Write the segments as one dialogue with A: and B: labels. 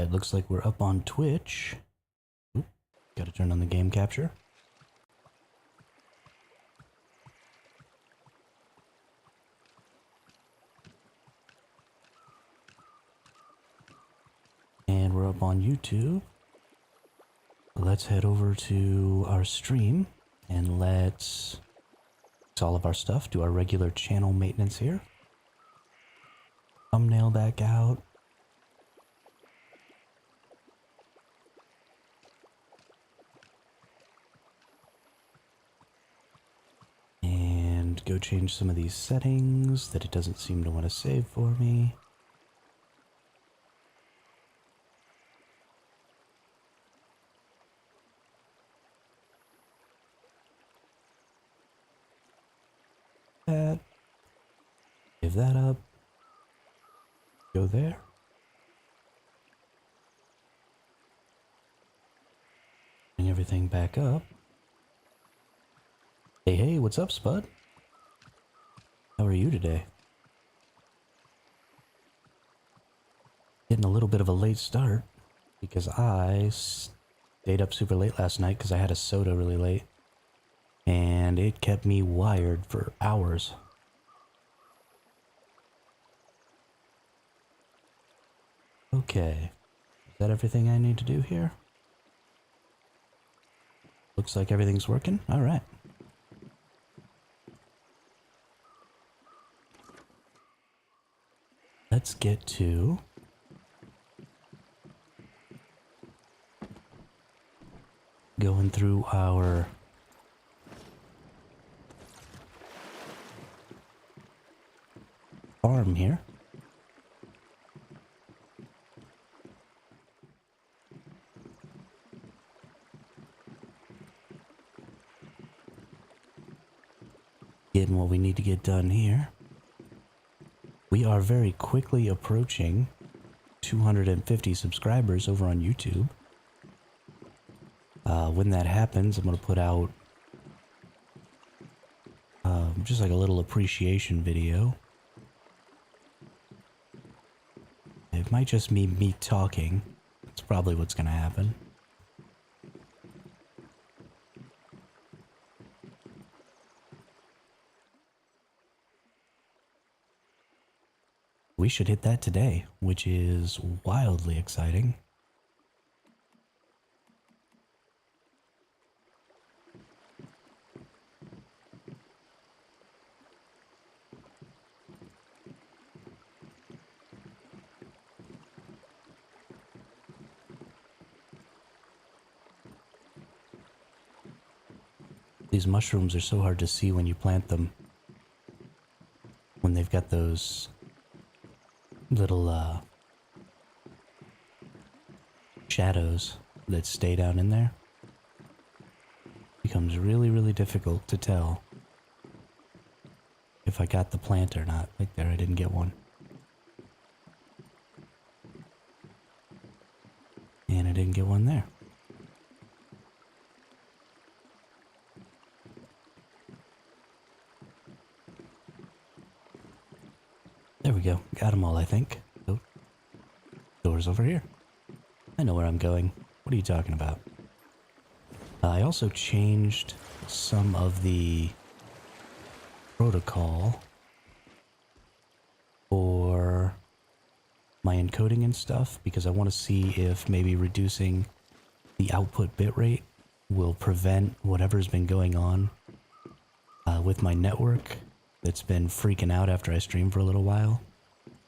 A: Alright, looks like we're up on Twitch. Oop, gotta turn on the game capture. And we're up on YouTube. Let's head over to our stream and let's fix all of our stuff, do our regular channel maintenance here. Thumbnail back out. And go change some of these settings that it doesn't seem to want to save for me. That. Give that up. Go there. Bring everything back up. Hey, what's up, Spud? How are you today? Getting a little bit of a late start because I stayed up super late last night because I had a soda really late. And it kept me wired for hours. Okay. Is that everything I need to do here? Looks like everything's working. Alright. Let's get to going through our farm here. Getting what we need to get done here. We are very quickly approaching 250 subscribers over on YouTube. When that happens, I'm going to put out just like a little appreciation video. It might just be me talking. That's probably what's going to happen. We should hit that today, which is wildly exciting. These mushrooms are so hard to see when you plant them. When they've got those little shadows that stay down in there. It becomes really difficult to tell if I got the plant or not. Like there, I didn't get one. And I didn't get one there. There we go. Got them all, I think. Oh, door's over here. I know where I'm going. What are you talking about? I also changed some of the protocol for my encoding and stuff because I want to see if maybe reducing the output bitrate will prevent whatever's been going on with my network that's been freaking out after I stream for a little while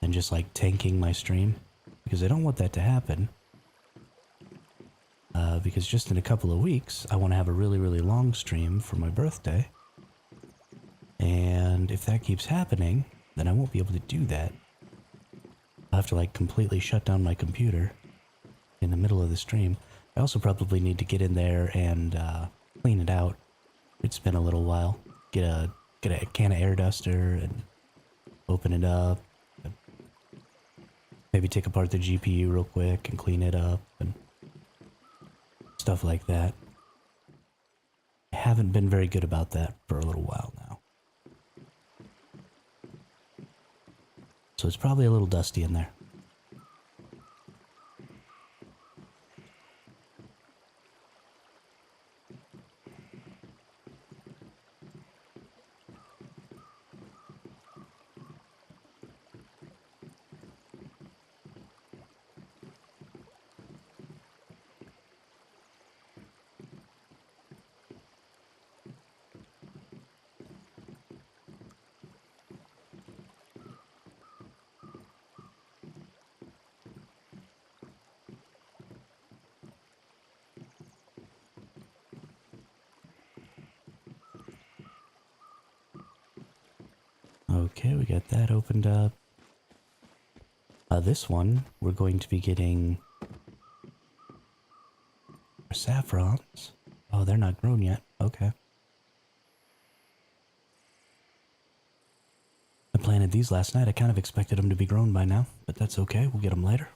A: and just like tanking my stream because I don't want that to happen. Because just in a couple of weeks, I want to have a really long stream for my birthday. And if that keeps happening, then I won't be able to do that. I'll have to like completely shut down my computer in the middle of the stream. I also probably need to get in there and clean it out. It's been a little while. Get a can of air duster and open it up. Maybe take apart the GPU real quick and clean it up and stuff like that. I haven't been very good about that for a little while now. So it's probably a little dusty in there. Okay, we got that opened up. This one, we're going to be getting our saffrons. Oh, they're not grown yet. Okay. I planted these last night. I kind of expected them to be grown by now, but that's okay. We'll get them later.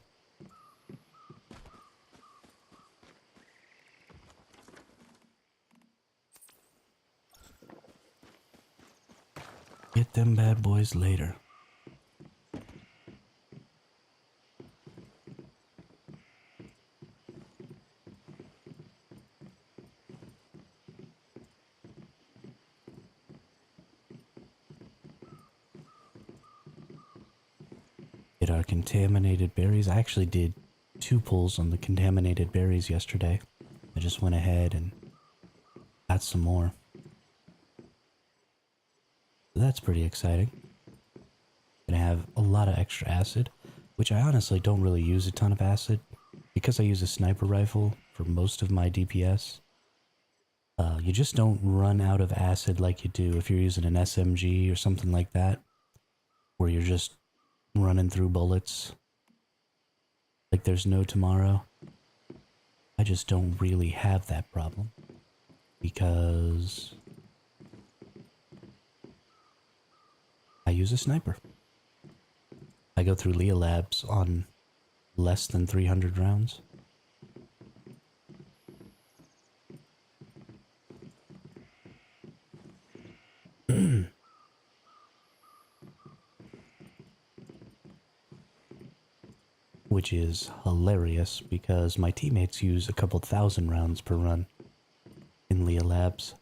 A: Get them bad boys later. Get our contaminated berries. I actually did 2 pulls on the contaminated berries yesterday. I just went ahead and got some more. So that's pretty exciting. Gonna have a lot of extra acid, which I honestly don't really use a ton of acid. Because I use a sniper rifle for most of my DPS, you just don't run out of acid like you do if you're using an SMG or something like that, where you're just running through bullets like there's no tomorrow. I just don't really have that problem because I use a sniper. I go through Leah Labs on less than 300 rounds. Which is hilarious because my teammates use a couple thousand rounds per run in Leah Labs.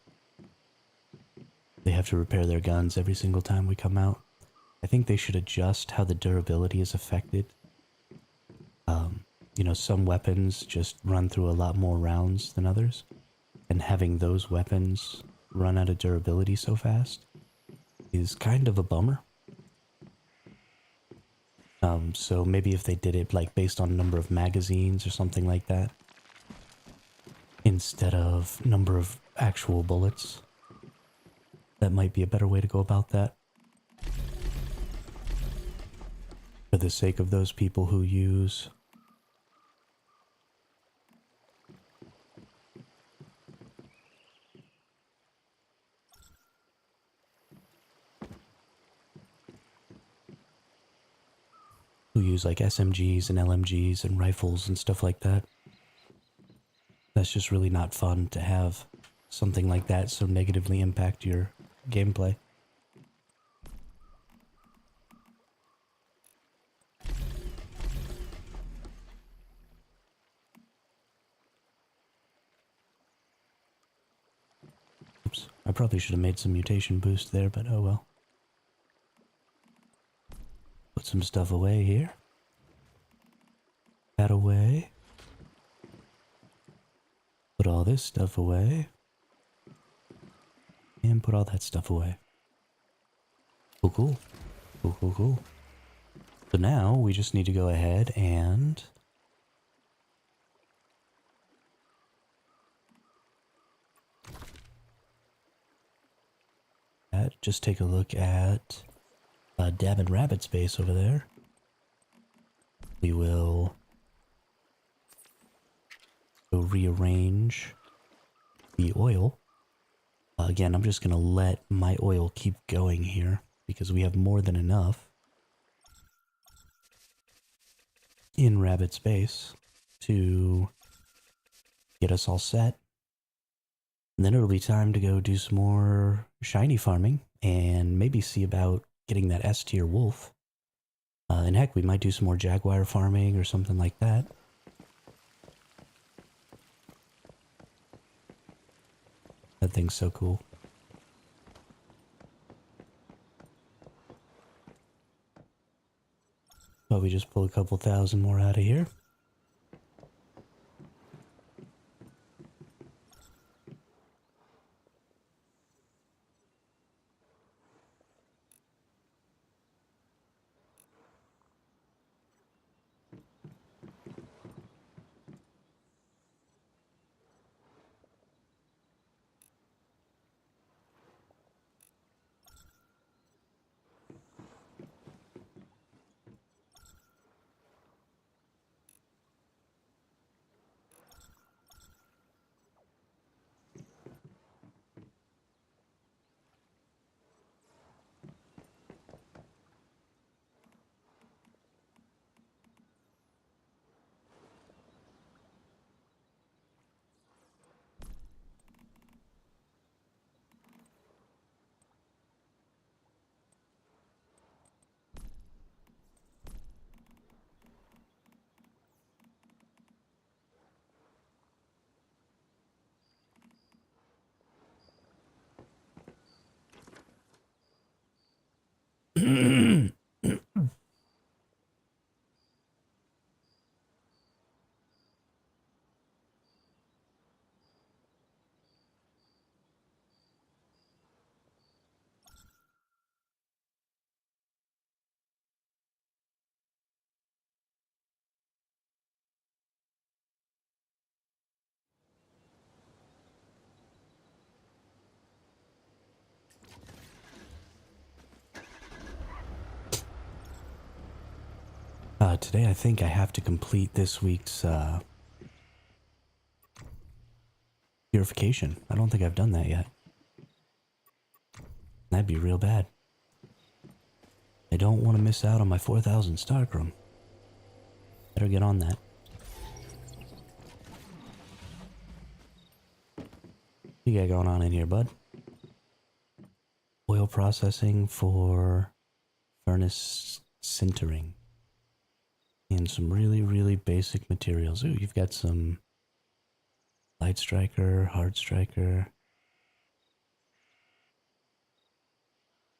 A: They have to repair their guns every single time we come out. I think they should adjust how the durability is affected. You know, some weapons just run through a lot more rounds than others, and having those weapons run out of durability so fast is kind of a bummer. So maybe if they did it like based on number of magazines or something like that, instead of number of actual bullets, that might be a better way to go about that. For the sake of those people who use like SMGs and LMGs and rifles and stuff like that. That's just really not fun to have something like that so negatively impact your gameplay. Oops, I probably should have made some mutation boost there, but oh well. Put some stuff away here. That away. Put all this stuff away. And put all that stuff away. Cool, cool. Cool, cool, cool. So now we just need to go ahead and just take a look at Dabbin' Rabbit's base over there. We will go rearrange the oil. Again, I'm just going to let my oil keep going here because we have more than enough in Rabbit's base to get us all set. And then it'll be time to go do some more shiny farming and maybe see about getting that S tier wolf. And heck, we might do some more jaguar farming or something like that. That thing's so cool. But we just pull a couple thousand more out of here. Today I think I have to complete this week's purification. I don't think I've done that yet. That'd be real bad. I don't want to miss out on my 4,000 Starchrome. Better get on that. What you got going on in here, bud? Oil processing for furnace sintering. And some really, really basic materials. Ooh, you've got some light striker, hard striker.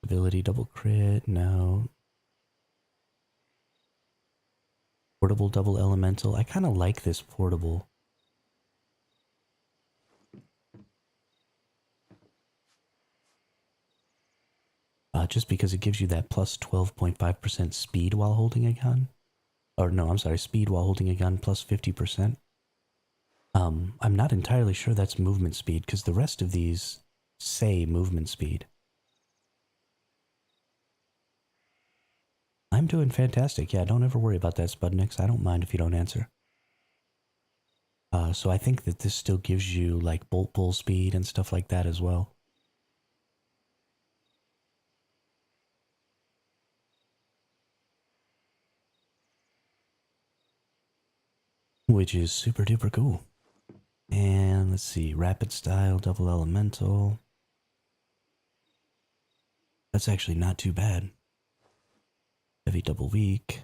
A: Ability double crit, no. Portable double elemental. I kind of like this portable. Just because it gives you that plus 12.5% speed while holding a gun. Or no, I'm sorry, speed while holding a gun plus 50%. I'm not entirely sure that's movement speed, because the rest of these say movement speed. I'm doing fantastic. Yeah, don't ever worry about that, Spudnix. I don't mind if you don't answer. So I think that this still gives you like bolt pull speed and stuff like that as well. Which is super duper cool. And let's see, rapid style, double elemental. That's actually not too bad. Heavy double weak.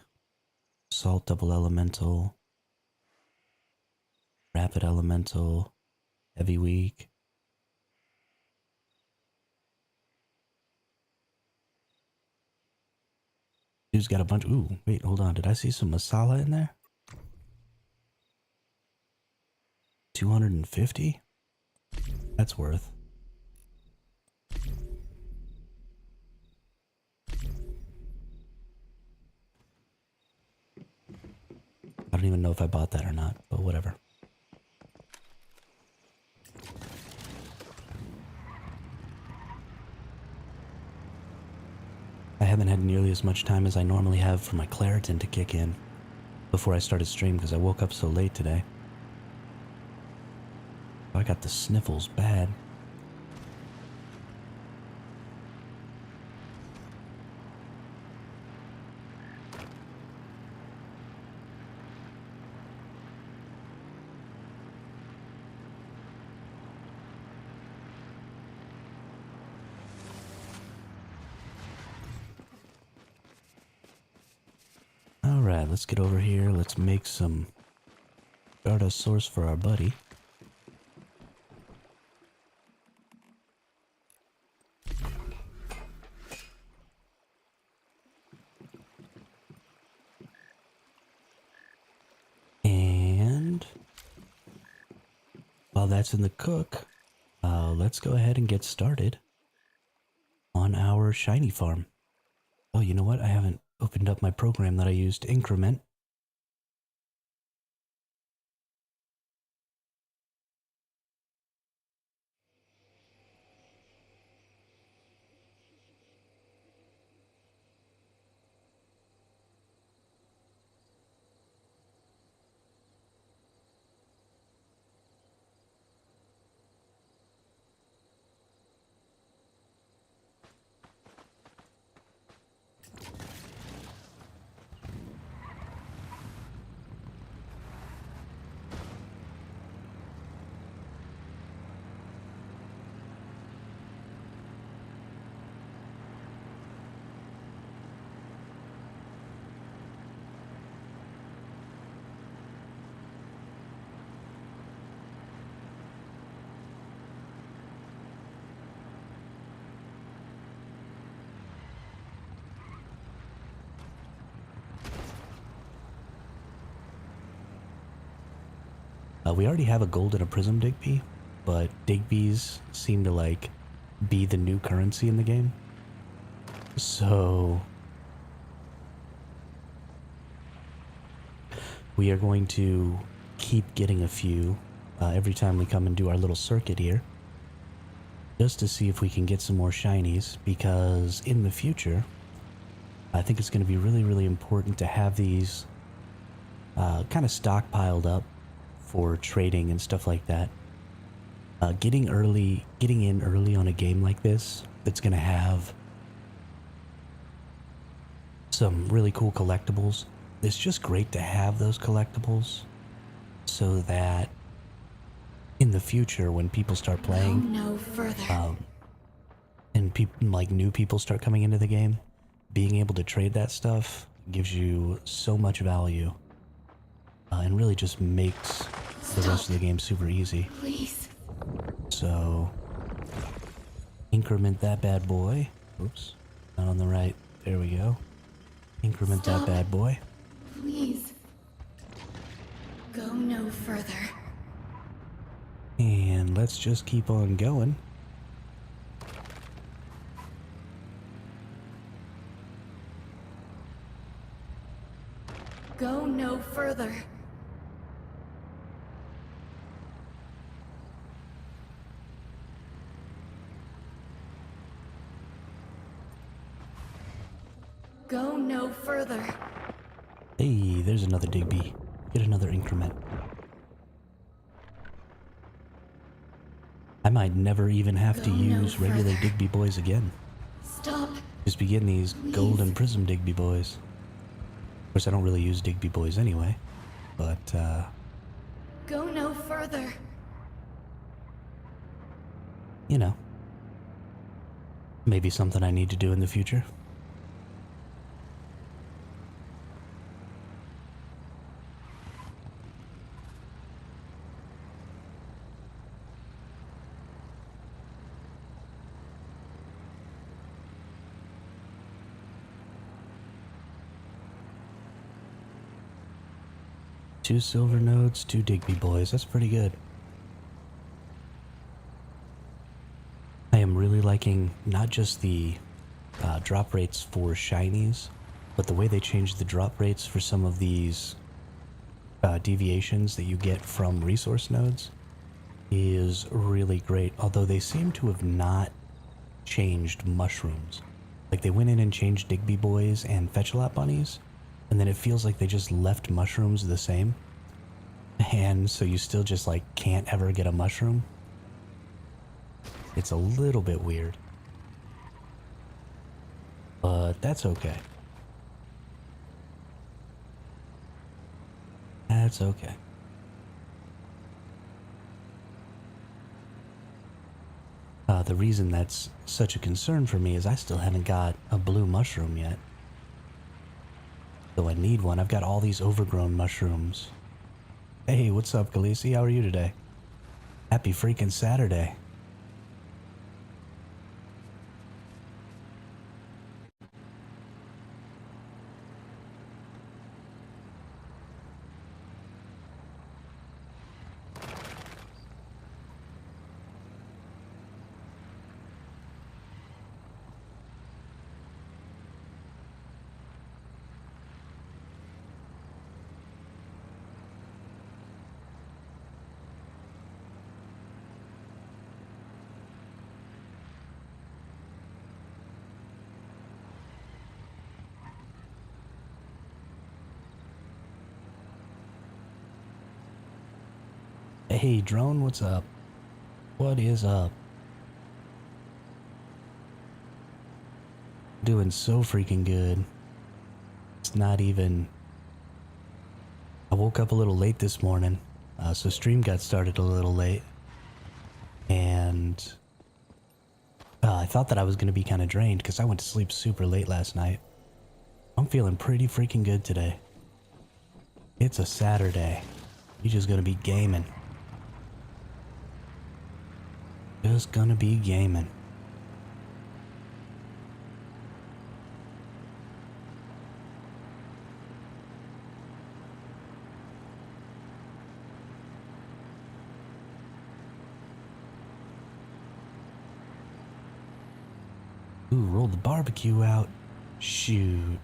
A: Salt double elemental. Rapid elemental. Heavy weak. Dude's got a bunch. Ooh, wait, hold on. Did I see some masala in there? 250? That's worth. I don't even know if I bought that or not, but whatever. I haven't had nearly as much time as I normally have for my Claritin to kick in before I started stream because I woke up so late today. I got the sniffles bad. Alright, let's get over here. Let's make some Stardust Source for our buddy. And while that's in the cook, let's go ahead and get started on our shiny farm. Oh, you know what? I haven't opened up my program that I used to increment. We already have a gold and a prism Digby, but Digby's seem to like be the new currency in the game. So we are going to keep getting a few every time we come and do our little circuit here, just to see if we can get some more shinies, because in the future, I think it's going to be really, really important to have these kind of stockpiled up for trading and stuff like that. Getting in early on a game like this, that's going to have some really cool collectibles. It's just great to have those collectibles so that in the future when people start playing,
B: no further.
A: And people like new people start coming into the game, being able to trade that stuff gives you so much value, and really just makes the rest of the game super easy.
B: Please.
A: So increment that bad boy. Oops, not on the right. There we go. Increment that bad boy.
B: Please. Go no further.
A: And let's just keep on going.
B: Go no further. Go no further.
A: Hey, there's another Digby. Get another increment. I might never even have to use regular Digby boys again.
B: Stop.
A: Just be getting these gold and prism Digby boys. Of course, I don't really use Digby boys anyway, but
B: Go no further.
A: you know, maybe something I need to do in the future. Two silver nodes, two Digby boys. That's pretty good. I am really liking not just the drop rates for shinies, but the way they changed the drop rates for some of these deviations that you get from resource nodes is really great. Although they seem to have not changed mushrooms. Like they went in and changed Digby boys and Fetch-a-Lot bunnies, and then it feels like they just left mushrooms the same. And so you still just like can't ever get a mushroom. It's a little bit weird. But that's okay. That's okay. The reason that's such a concern for me is I still haven't got a blue mushroom yet. So I need one. I've got all these overgrown mushrooms. Hey, what's up, Khaleesi? How are you today? Happy freaking Saturday. Hey, Drone, what's up? What is up? Doing so freaking good. It's not even... I woke up a little late this morning, so stream got started a little late. And I thought that I was going to be kind of drained because I went to sleep super late last night. I'm feeling pretty freaking good today. It's a Saturday. You're just going to be gaming. Just gonna be gaming. Ooh, roll the barbecue out. Shoot.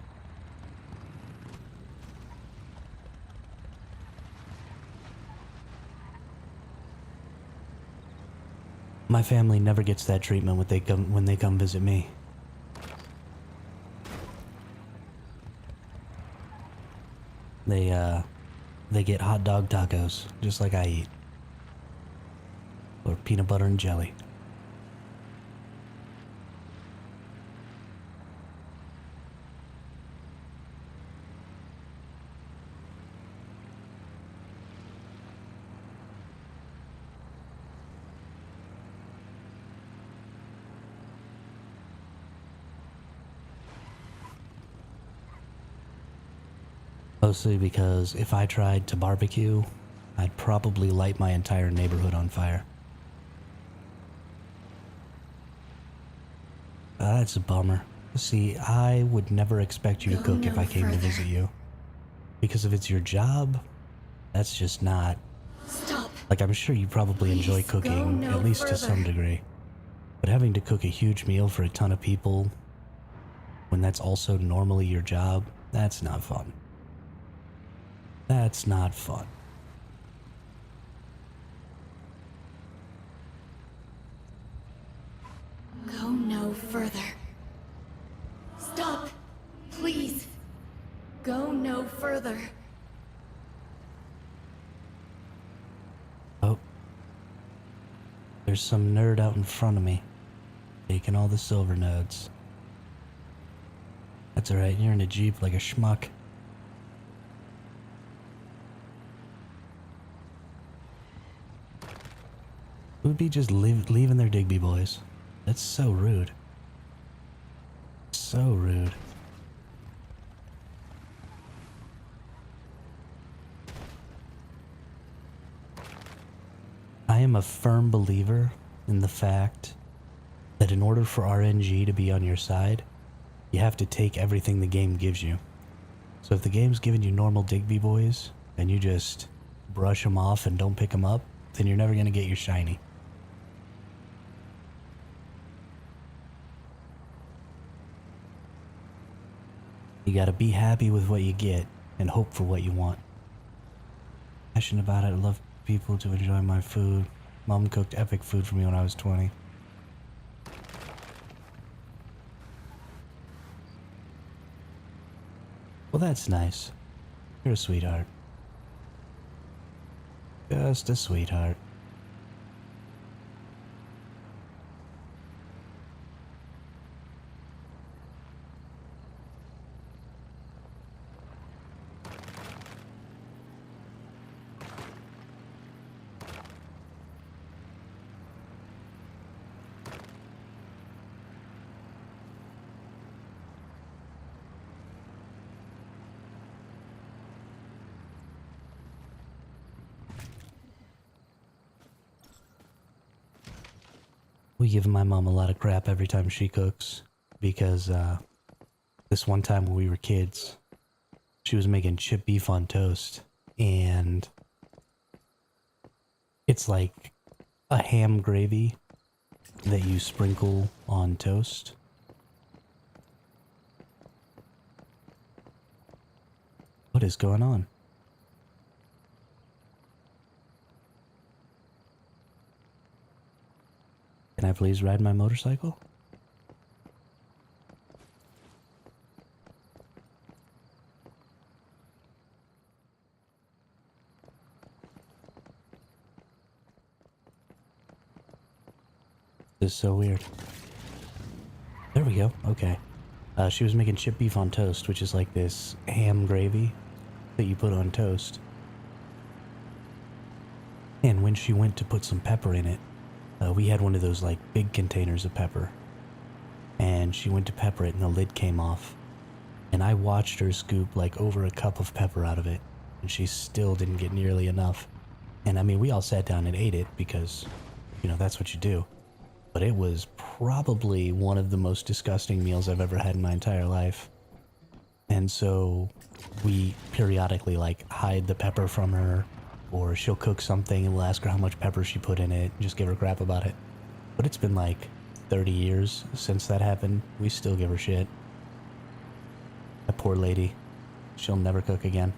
A: My family never gets that treatment when they come visit me. They get hot dog tacos, just like I eat. Or peanut butter and jelly. Mostly because if I tried to barbecue, I'd probably light my entire neighborhood on fire. That's a bummer. See, I would never expect you to cook if I came to visit you. Because if it's your job, that's just not...
B: Stop.
A: Like, I'm sure you probably enjoy
B: Please go
A: cooking,
B: no
A: at least to some
B: further.
A: degree. But having to cook a huge meal for a ton of people, when that's also normally your job, that's not fun. That's not fun.
B: Go no further. Stop. Please. Go no further.
A: Oh. There's some nerd out in front of me, taking all the silver nodes. That's alright, you're in a Jeep like a schmuck. Who'd be just leaving their Digby boys? That's so rude. So rude. I am a firm believer in the fact that in order for RNG to be on your side, you have to take everything the game gives you. So if the game's giving you normal Digby boys, and you just brush them off and don't pick them up, then you're never going to get your shiny. You gotta be happy with what you get and hope for what you want. Passionate about it, I love people to enjoy my food. Mom cooked epic food for me when I was 20. Well, that's nice. You're a sweetheart. Just a sweetheart. We give my mom a lot of crap every time she cooks because this one time when we were kids, she was making chip beef on toast, and it's like a ham gravy that you sprinkle on toast. What is going on? Can I please ride my motorcycle? This is so weird. There we go. Okay. She was making chip beef on toast, which is like this ham gravy that you put on toast. And when she went to put some pepper in it, we had one of those like big containers of pepper. And she went to pepper it and the lid came off. And I watched her scoop like over a cup of pepper out of it. And she still didn't get nearly enough. And I mean, we all sat down and ate it because, you know, that's what you do. But it was probably one of the most disgusting meals I've ever had in my entire life. And so we periodically like hide the pepper from her, or she'll cook something and we'll ask her how much pepper she put in it and just give her crap about it. But it's been like 30 years since that happened, we still give her shit. That poor lady. She'll never cook again.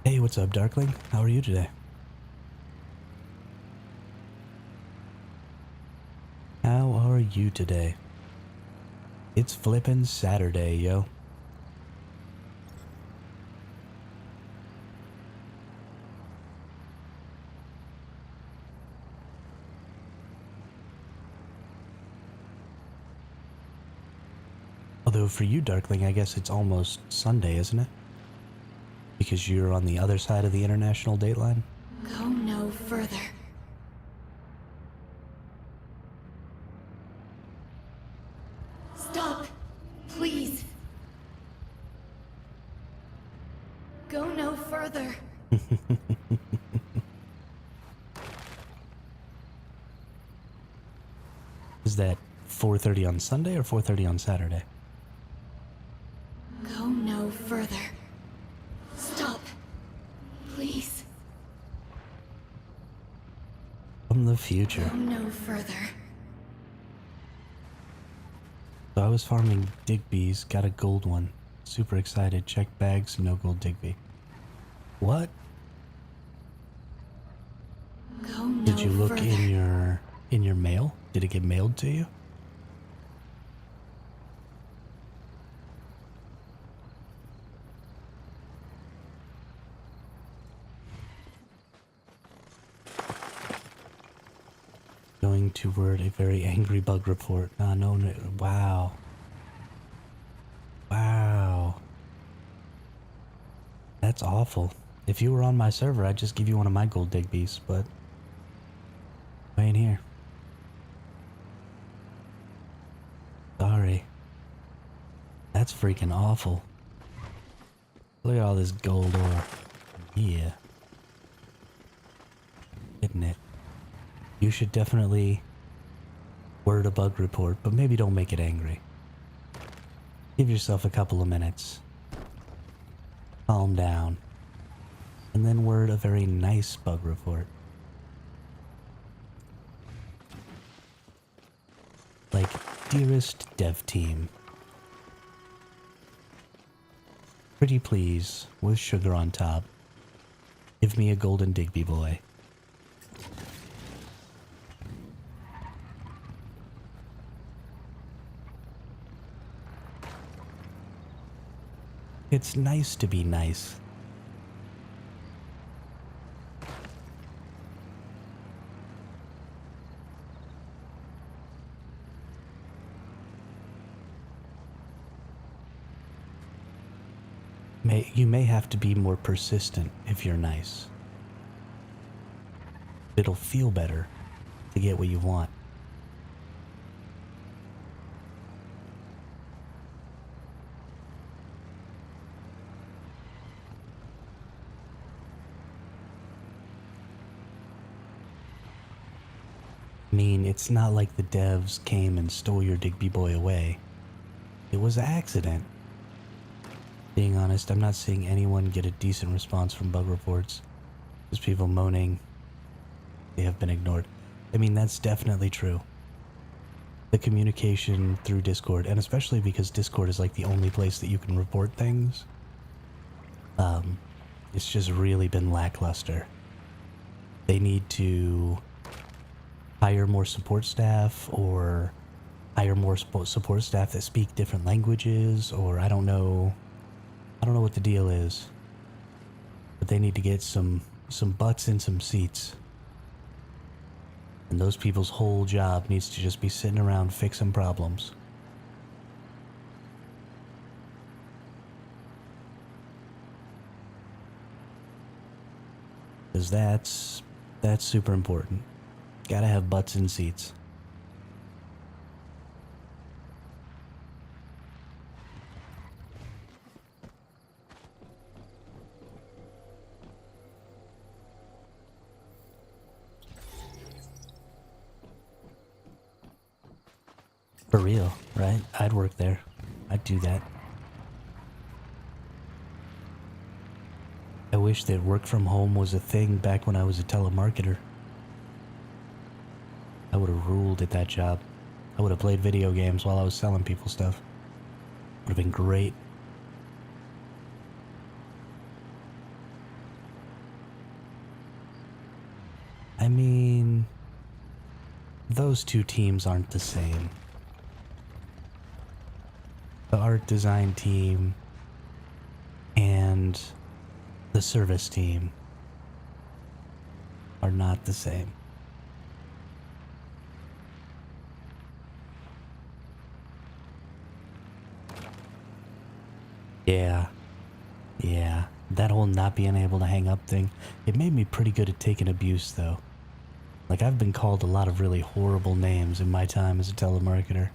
A: Hey, what's up, Darkling? How are you today? How are you today? It's flippin' Saturday, yo. Although for you, Darkling, I guess it's almost Sunday, isn't it? Because you're on the other side of the international date line?
B: Go no further. Stop! Please! Go no further.
A: Is that 4:30 on Sunday or 4:30 on Saturday?
B: Go no further. Stop! Please.
A: From the future.
B: Go no further.
A: So I was farming Digby's, got a gold one. Super excited. Check bags, no gold Digby. What?
B: Go no
A: Did you look
B: further.
A: in your mail? Did it get mailed to you? Going toward a very angry bug report. No, wow. Wow. That's awful. If you were on my server, I'd just give you one of my gold Digby's, but I ain't here. Sorry. That's freaking awful. Look at all this gold ore. Yeah. Isn't it? You should definitely word a bug report, but maybe don't make it angry. Give yourself a couple of minutes. Calm down. And then word a very nice bug report. Like, dearest dev team. Pretty please, with sugar on top. Give me a golden Digby boy. It's nice to be nice. You may have to be more persistent if you're nice. It'll feel better to get what you want. I mean, it's not like the devs came and stole your Digby boy away. It was an accident. Being honest, I'm not seeing anyone get a decent response from bug reports. Just people moaning they have been ignored. I mean, that's definitely true. The communication through Discord, and especially because Discord is like the only place that you can report things, it's just really been lackluster. They need to hire more support staff, or hire more support staff that speak different languages, or I don't know what the deal is. But they need to get some butts in some seats. And those people's whole job needs to just be sitting around fixing problems. Because that's super important. Gotta have butts in seats. For real, right? I'd work there. I'd do that. I wish that work from home was a thing back when I was a telemarketer. I would have ruled at that job. I would have played video games while I was selling people stuff. Would have been great. I mean, those two teams aren't the same. The art design team and the service team are not the same. Yeah, that whole not being able to hang up thing, it made me pretty good at taking abuse though. Like, I've been called a lot of really horrible names in my time as a telemarketer.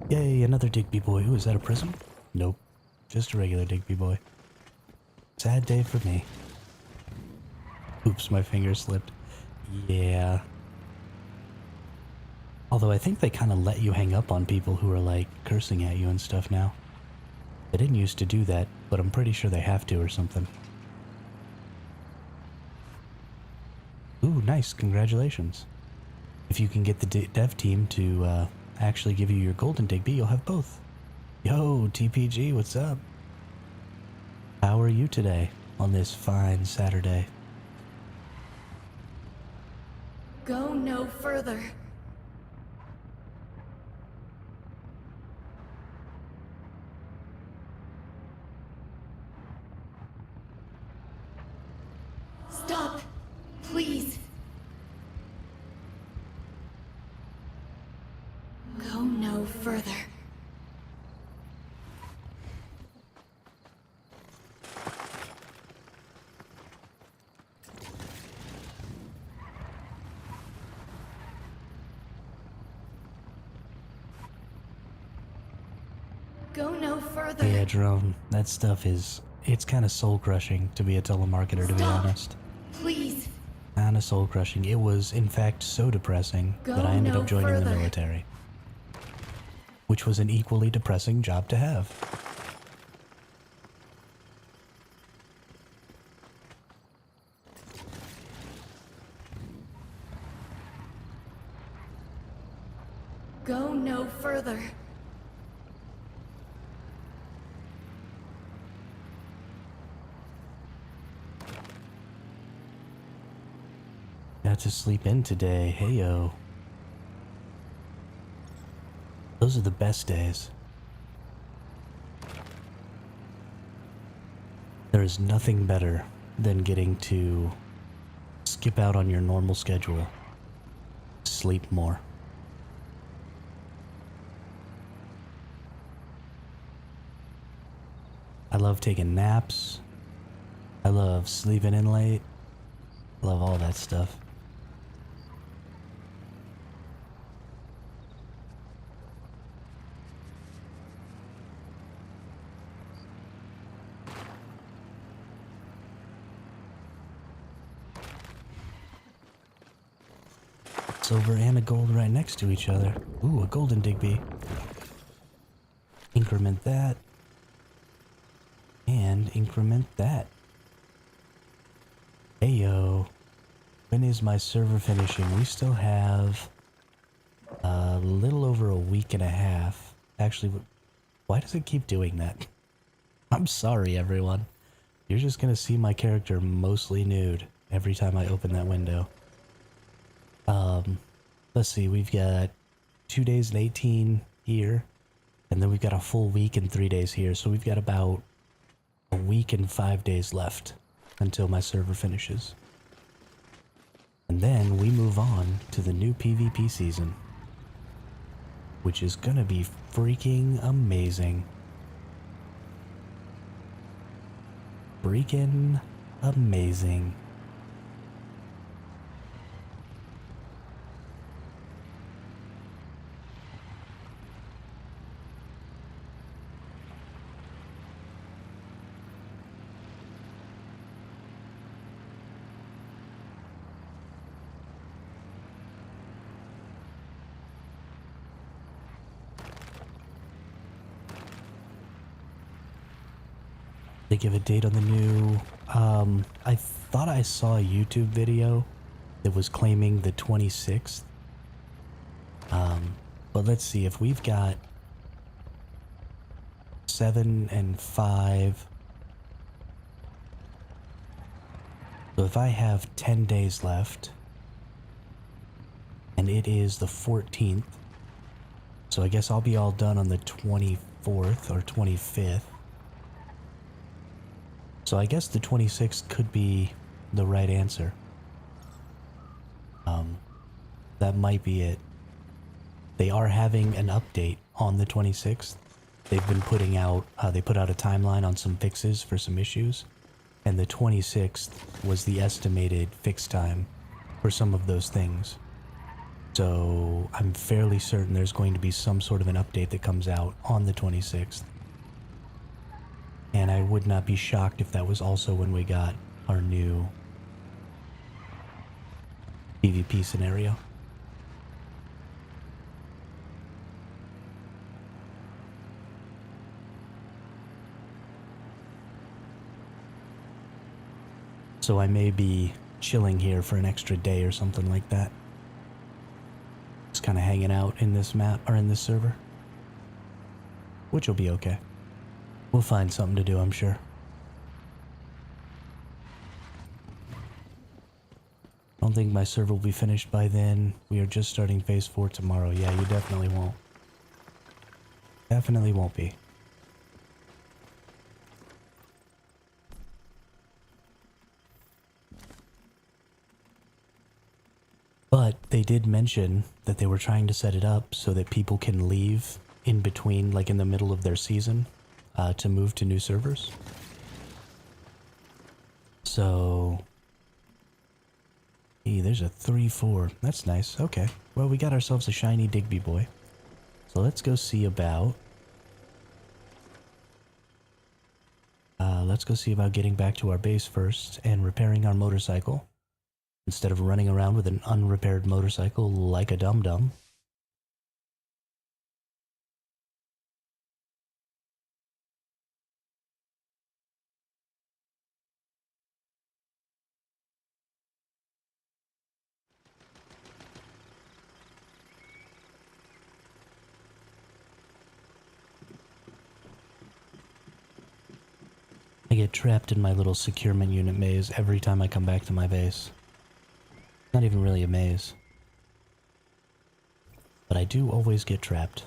A: Yay, another Digby boy. Ooh, is that a prism? Nope, just a regular Digby boy. Sad day for me. Oops, my finger slipped. Yeah. Although I think they kind of let you hang up on people who are like cursing at you and stuff now. They didn't used to do that, but I'm pretty sure they have to or something. Ooh, nice, congratulations. If you can get the dev team to actually give you your golden Digby, you'll have both. Yo, TPG, what's up? How are you today on this fine Saturday?
B: Go no further. Stop! Please! Go no further. Go no further.
A: Yeah, Jerome, that stuff it's kind of soul-crushing to be a telemarketer, to be
B: Stop.
A: honest.
B: Please.
A: Kind of soul-crushing. It was, in fact, so depressing
B: Go
A: that I ended
B: no
A: up joining the
B: further.
A: military. Which was an equally depressing job to have.
B: Go no further.
A: Got to sleep in today, heyo. Those are the best days. There is nothing better than getting to skip out on your normal schedule, sleep more. I love taking naps. I love sleeping in late. Love all that stuff. Silver and a gold right next to each other. Ooh, a golden Digby. Increment that. And increment that. Heyo. When is my server finishing? We still have a little over a week and a half. Actually, why does it keep doing that? I'm sorry, everyone. You're just gonna see my character mostly nude every time I open that window. Let's see, we've got 2 days and 18 here, and then we've got a full week and 3 days here, so we've got about a week and 5 days left until my server finishes. And then we move on to the new PvP season, which is gonna be freaking amazing. Freaking amazing. They give a date on the new... I thought I saw a YouTube video that was claiming the 26th. But let's see, if we've got 7 and 5... So if I have 10 days left, and it is the 14th, so I guess I'll be all done on the 24th or 25th. So I guess the 26th could be the right answer. That might be it. They are having an update on the 26th. They've been putting out, they put out a timeline on some fixes for some issues. And the 26th was the estimated fix time for some of those things. So I'm fairly certain there's going to be some sort of an update that comes out on the 26th. And I would not be shocked if that was also when we got our new PvP scenario. So I may be chilling here for an extra day or something like that. Just kind of hanging out in this map, or in this server. Which will be okay. We'll find something to do, I'm sure. I don't think my server will be finished by then. We are just starting phase 4 tomorrow. Yeah, you definitely won't. Definitely won't be. But they did mention that they were trying to set it up so that people can leave in between, like in the middle of their season, to move to new servers. So, hey, there's a 3-4. That's nice. Okay. Well, we got ourselves a shiny Digby boy. So let's go see about... let's go see about getting back to our base first and repairing our motorcycle. Instead of running around with an unrepaired motorcycle like a dum-dum. I get trapped in my little securement unit maze every time I come back to my base. Not even really a maze. But I do always get trapped.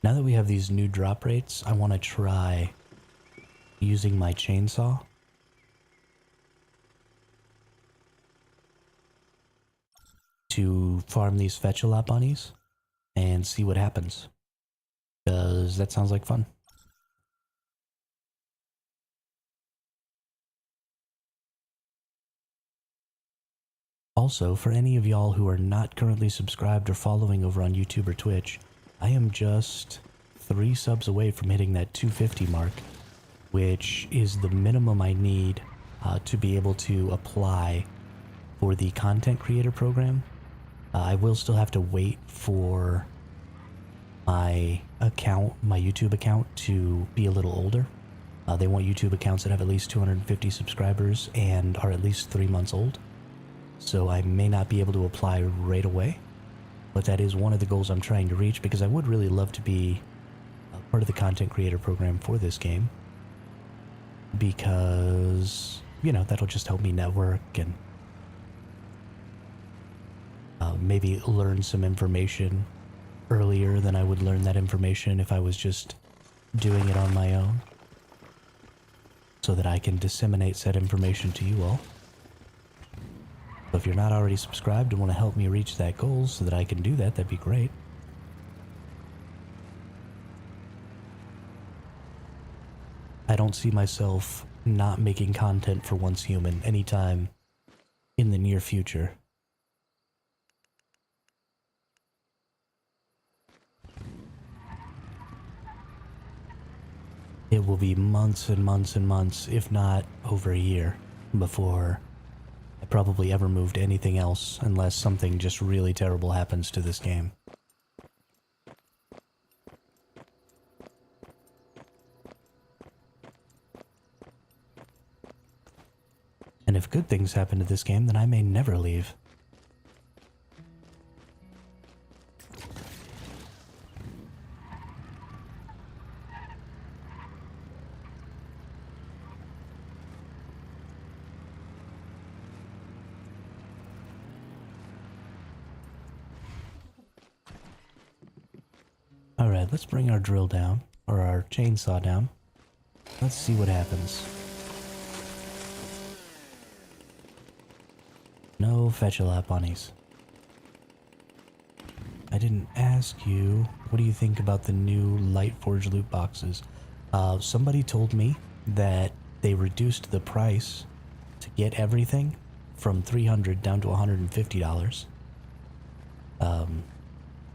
A: Now that we have these new drop rates, I want to try using my chainsaw to farm these fetch-a-lot bunnies and see what happens. Because that sounds like fun. Also, for any of y'all who are not currently subscribed or following over on YouTube or Twitch, I am just 3 subs away from hitting that 250 mark, which is the minimum I need to be able to apply for the content creator program. I will still have to wait for my account, my YouTube account, to be a little older. They want YouTube accounts that have at least 250 subscribers and are at least 3 months old. So I may not be able to apply right away, but that is one of the goals I'm trying to reach because I would really love to be a part of the content creator program for this game. Because, you know, that'll just help me network and maybe learn some information earlier than I would learn that information if I was just doing it on my own. So that I can disseminate said information to you all. So if you're not already subscribed and want to help me reach that goal so that I can do that, that'd be great. I don't see myself not making content for Once Human anytime in the near future. It will be months and months and months, if not over a year, before I probably ever move to anything else unless something just really terrible happens to this game. And if good things happen to this game, then I may never leave. Alright, let's bring our drill down, or our chainsaw down. Let's see what happens. No Fetch-a-Lot bunnies. I didn't ask you, what do you think about the new Lightforge loot boxes? Somebody told me that they reduced the price to get everything from $300 down to $150.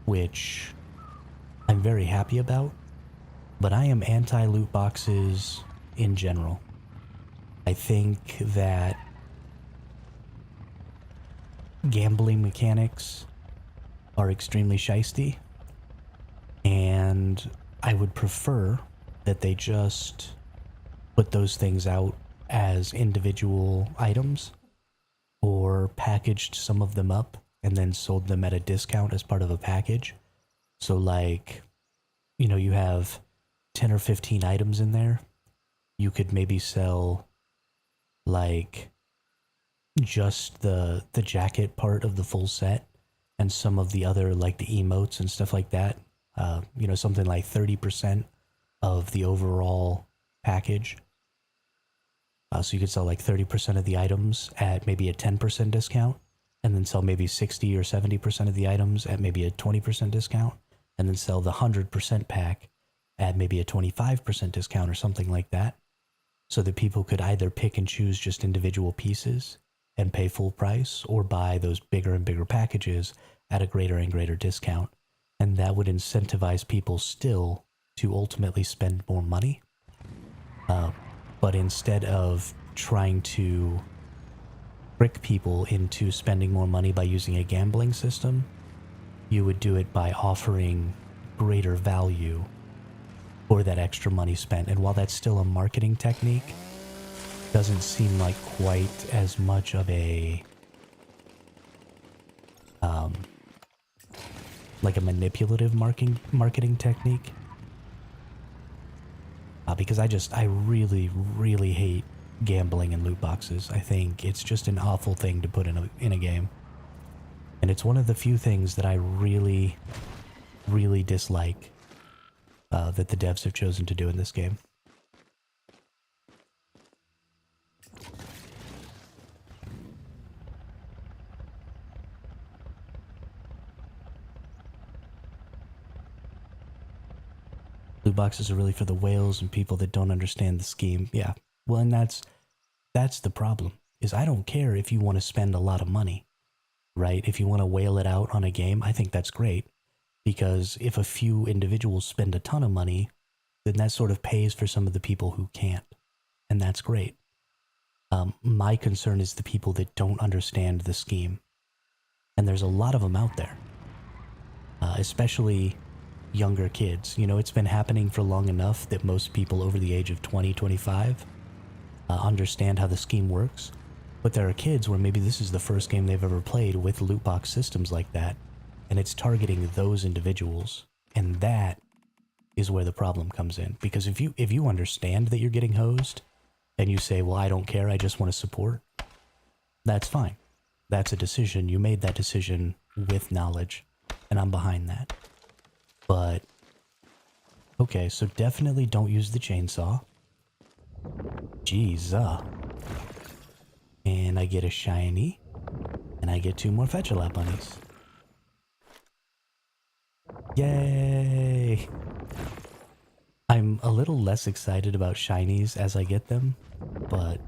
A: Which I'm very happy about, but I am anti-loot boxes in general. I think that gambling mechanics are extremely shisty, and I would prefer that they just put those things out as individual items or packaged some of them up and then sold them at a discount as part of a package. So like, you know, you have 10 or 15 items in there. You could maybe sell like just the jacket part of the full set and some of the other, like the emotes and stuff like that. You know, something like 30% of the overall package. So you could sell like 30% of the items at maybe a 10% discount, and then sell maybe 60 or 70% of the items at maybe a 20% discount, and then sell the 100% pack at maybe a 25% discount or something like that, so that people could either pick and choose just individual pieces and pay full price, or buy those bigger and bigger packages at a greater and greater discount. And that would incentivize people still to ultimately spend more money. But instead of trying to trick people into spending more money by using a gambling system, you would do it by offering greater value for that extra money spent. And while that's still a marketing technique, doesn't seem like quite as much of a like a manipulative marketing technique. Because I really hate gambling and loot boxes. I think it's just an awful thing to put in a game. And it's one of the few things that I really dislike that the devs have chosen to do in this game. Loot boxes are really for the whales and people that don't understand the scheme. Yeah. Well, and that's the problem, is I don't care if you want to spend a lot of money, right? If you want to whale it out on a game, I think that's great. Because if a few individuals spend a ton of money, then that sort of pays for some of the people who can't. And that's great. My concern is the people that don't understand the scheme. And there's a lot of them out there. Especially younger kids. You know, it's been happening for long enough that most people over the age of 20, 25 understand how the scheme works. But there are kids where maybe this is the first game they've ever played with loot box systems like that. And it's targeting those individuals. And that is where the problem comes in. Because if you understand that you're getting hosed, and you say, well, I don't care, I just want to support, that's fine. That's a decision. You made that decision with knowledge. And I'm behind that. But, okay, so definitely don't use the chainsaw. Jeez, and I get a shiny, and I get 2 more Fetch-a-Lot bunnies. Yay! I'm a little less excited about shinies as I get them, but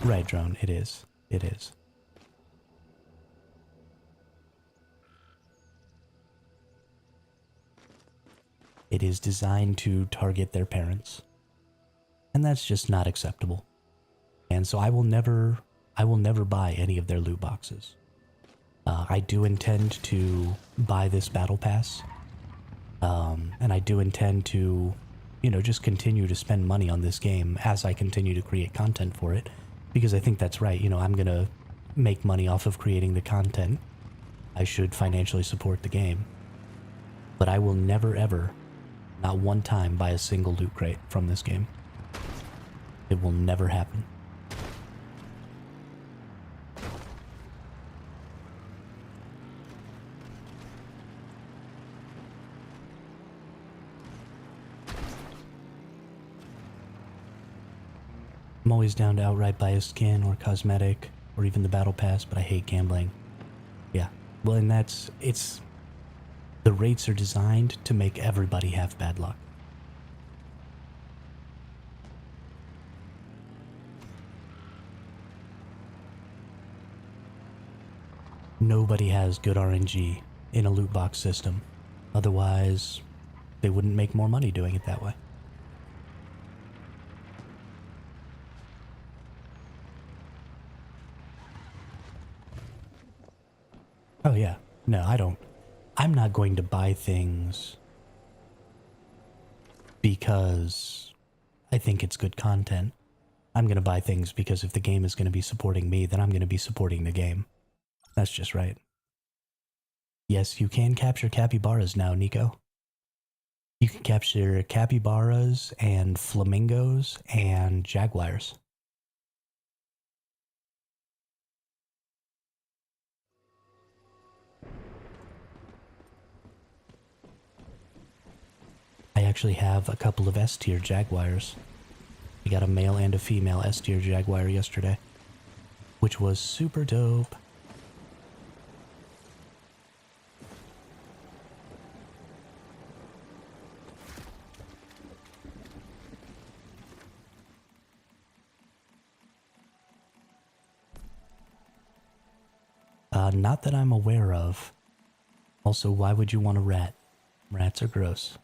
A: right, Drone, it is. It is. It is designed to target their parents. And that's just not acceptable. And so I will never buy any of their loot boxes. I do intend to buy this battle pass. And I do intend to, you know, just continue to spend money on this game as I continue to create content for it. Because I think that's right. I'm going to make money off of creating the content. I should financially support the game. But I will never ever, not one time, buy a single loot crate from this game. It will never happen. I'm always down to outright buy a skin or cosmetic or even the battle pass, but I hate gambling. Yeah. Well, and the rates are designed to make everybody have bad luck. Nobody has good RNG in a loot box system. Otherwise, they wouldn't make more money doing it that way. Oh yeah. No, I don't. I'm not going to buy things because I think it's good content. I'm going to buy things because if the game is going to be supporting me, then I'm going to be supporting the game. That's just right. Yes, you can capture capybaras now, Nico. You can capture capybaras and flamingos and jaguars. I actually have a couple of S-tier jaguars. I got a male and a female S-tier jaguar yesterday, which was super dope. Not that I'm aware of. Also, why would you want a rat? Rats are gross.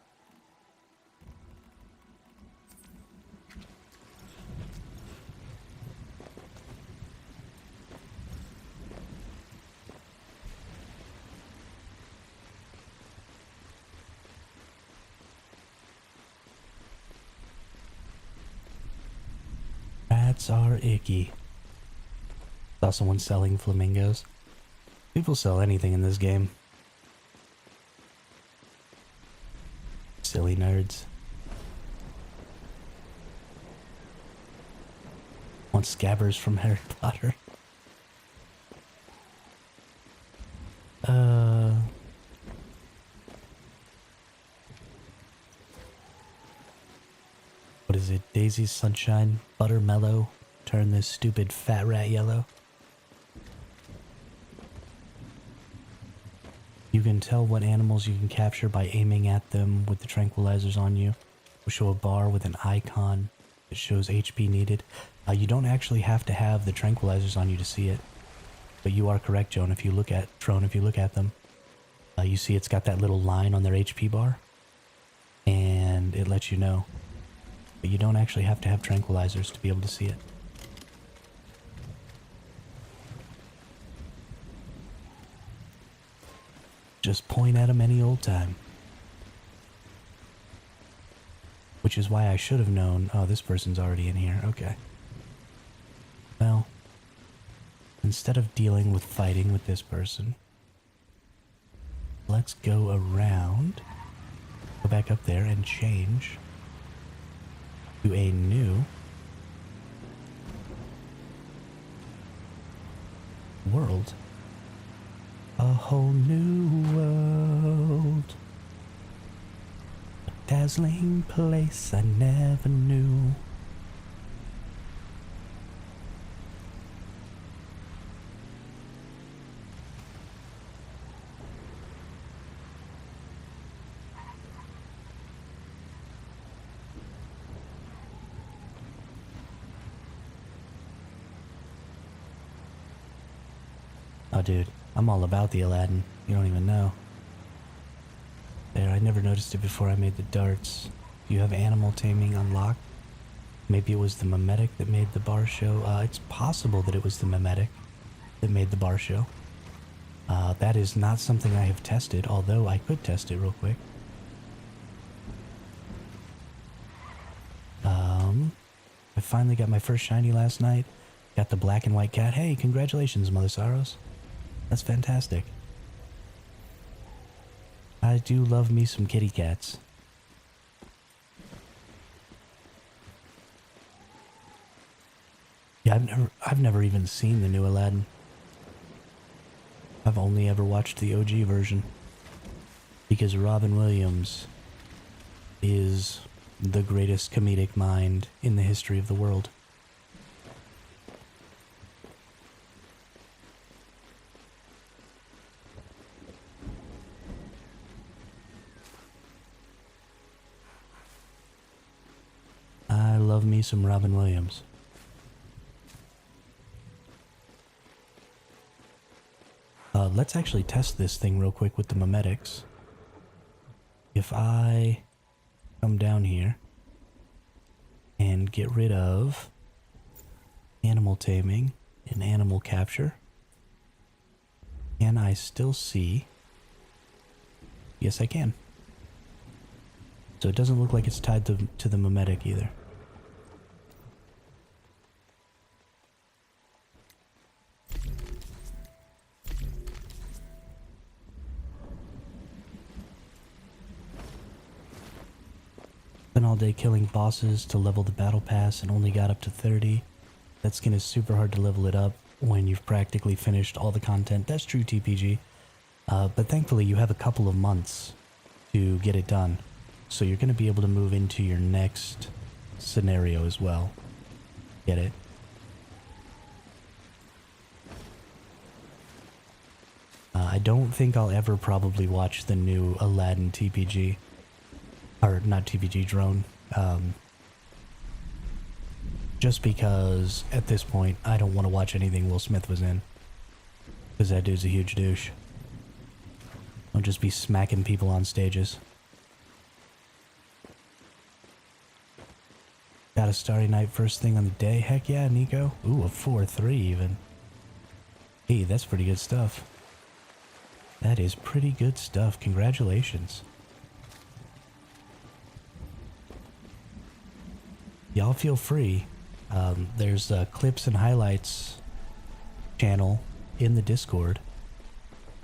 A: Rats are icky. Saw someone selling flamingos. People sell anything in this game. Silly nerds. Want scabbers from Harry Potter? What is it? Daisy Sunshine? Buttermellow? Turn this stupid fat rat yellow? You can tell what animals you can capture by aiming at them with the tranquilizers on you. We'll show a bar with an icon that shows HP needed. You don't actually have to have the tranquilizers on you to see it. But you are correct, Joan. If you look at them, you see it's got that little line on their HP bar. And it lets you know. But you don't actually have to have tranquilizers to be able to see it. Just point at them any old time. Which is why I should have known, oh, this person's already in here. Okay. Well, instead of dealing with fighting with this person, let's go around, go back up there and change to a new world. A whole new world. A dazzling place I never knew. Oh, dude. I'm all about the Aladdin. You don't even know. There, I never noticed it before I made the darts. Do you have animal taming unlocked? Maybe it was the mimetic that made the bar show. It's possible that it was the mimetic that made the bar show. That is not something I have tested, although I could test it real quick. I finally got my first shiny last night. Got the black and white cat. Hey, congratulations, Mother Saros. That's fantastic. I do love me some kitty cats. Yeah, I've never even seen the new Aladdin. I've only ever watched the OG version. Because Robin Williams is the greatest comedic mind in the history of the world. I love me some Robin Williams. Let's actually test this thing real quick with the memetics. If I come down here and get rid of animal taming and animal capture, can I still see? Yes, I can. So it doesn't look like it's tied to the memetic either. Spent all day killing bosses to level the battle pass and only got up to 30. That skin is super hard to level it up when you've practically finished all the content. That's true, TPG. But thankfully you have a couple of months to get it done. So you're going to be able to move into your next scenario as well. Get it? I don't think I'll ever probably watch the new Aladdin TPG. Or not TPG, drone. Just because at this point I don't want to watch anything Will Smith was in. Because that dude's a huge douche. I'll just be smacking people on stages. Got a Starry Night first thing on the day? Heck yeah, Nico. Ooh, a 4-3 even. Hey, that's pretty good stuff. That is pretty good stuff. Congratulations. Y'all feel free. There's a clips and highlights channel in the Discord.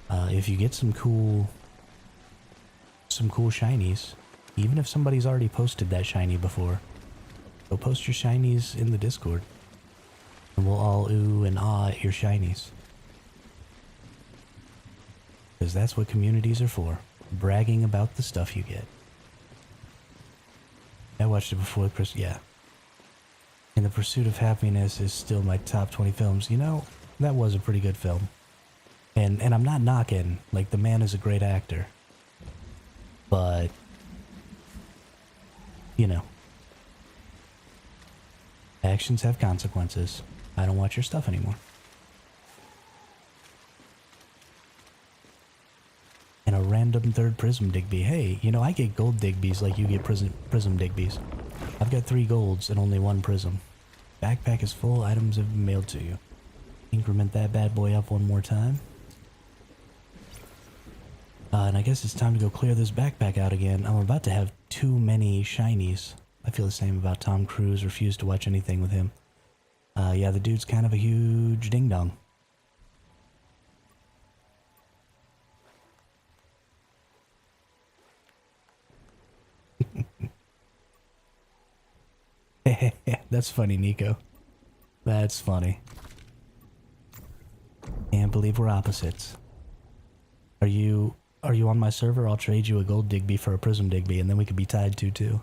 A: If you get some cool shinies, even if somebody's already posted that shiny before, go post your shinies in the Discord. And we'll all ooh and ah at your shinies. Because that's what communities are for. Bragging about the stuff you get. I watched it before, Chris. Yeah. And The Pursuit of Happiness is still my top 20 films. You know, that was a pretty good film. And I'm not knocking. Like, the man is a great actor. But, you know. Actions have consequences. I don't watch your stuff anymore. And a random third Prism Digby. Hey, you know, I get gold Digbies like you get Prism Digbies. I've got 3 golds and only 1 Prism. Backpack is full, items have been mailed to you. Increment that bad boy up one more time. And I guess it's time to go clear this backpack out again. I'm about to have too many shinies. I feel the same about Tom Cruise, refuse to watch anything with him. Yeah, the dude's kind of a huge ding-dong. That's funny, Nico. That's funny. Can't believe we're opposites. Are you on my server? I'll trade you a gold Digby for a Prism Digby, and then we could be tied 2-2.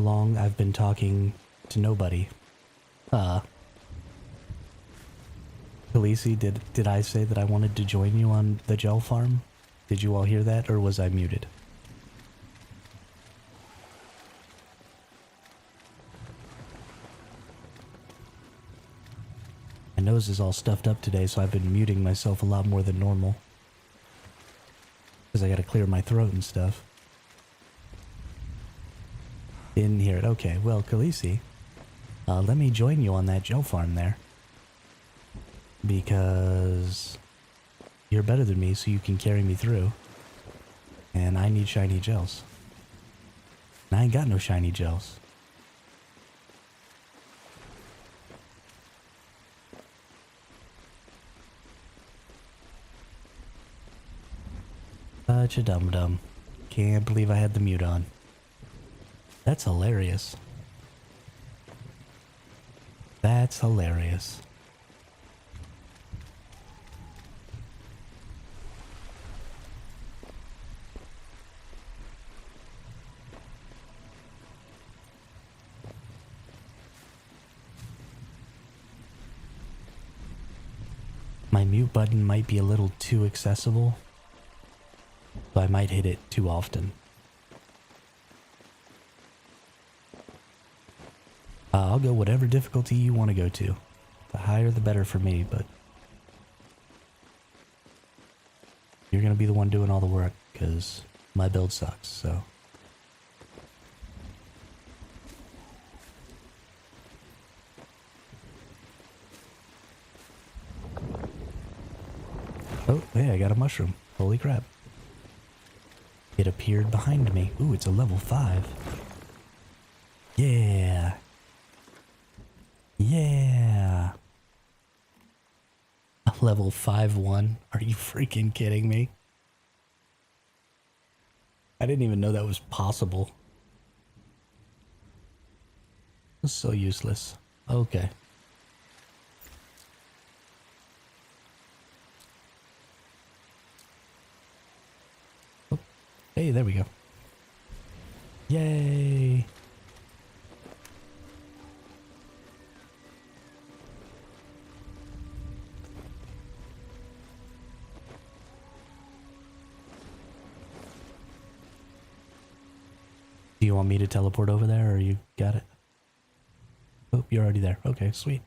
A: long I've been talking to nobody. Khaleesi, did I say that I wanted to join you on the gel farm? Did you all hear that, or was I muted? My nose is all stuffed up today, so I've been muting myself a lot more than normal. Because I gotta clear my throat and stuff. Didn't hear it. Okay, well, Khaleesi, let me join you on that gel farm there. Because you're better than me, so you can carry me through. And I need shiny gels. And I ain't got no shiny gels. Such a dum-dum. Can't believe I had the mute on. That's hilarious. That's hilarious. My mute button might be a little too accessible, so I might hit it too often. I'll go whatever difficulty you want to go to. The higher the better for me, but you're going to be the one doing all the work, because my build sucks, so. Oh, hey, I got a mushroom. Holy crap. It appeared behind me. Ooh, it's a level 5. Yeah. Yeah. A level 5-1? Are you freaking kidding me? I didn't even know that was possible. It's so useless. Okay. Hey, there we go. Yay! Do you want me to teleport over there, or you got it? Oh, you're already there. Okay, sweet.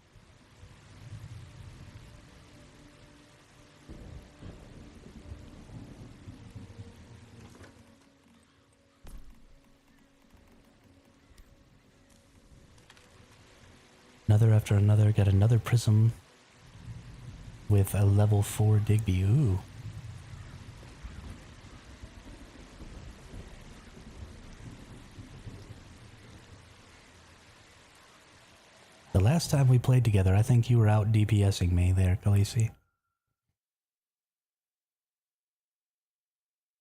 A: Another after another. Got another prism with a level 4 Digby. Ooh. The last time we played together, I think you were out DPSing me there, Khaleesi.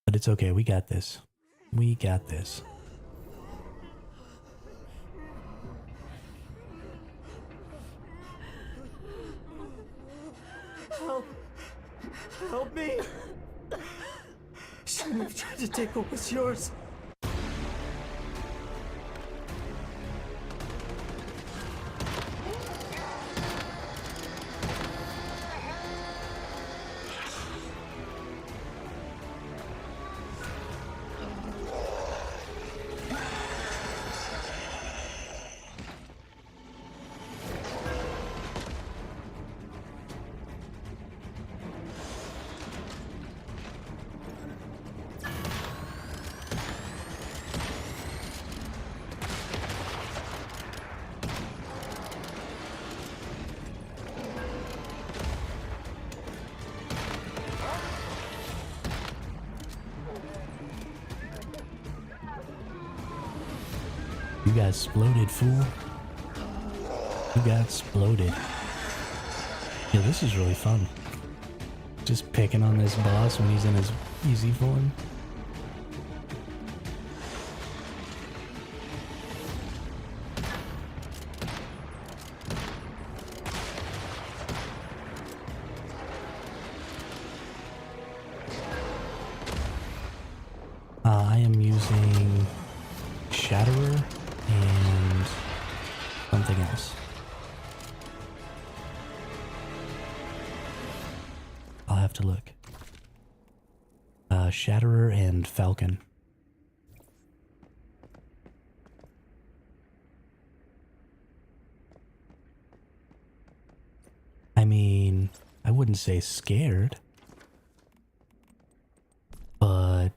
A: But it's okay, we got this. We got this.
C: Help me! Shouldn't have tried to take what was yours.
A: You got exploded, fool. You got exploded. Yeah, this is really fun. Just picking on this boss when he's in his easy form. I am using Shatterer something else. I'll have to look. Shatterer and Falcon. I mean, I wouldn't say scared. But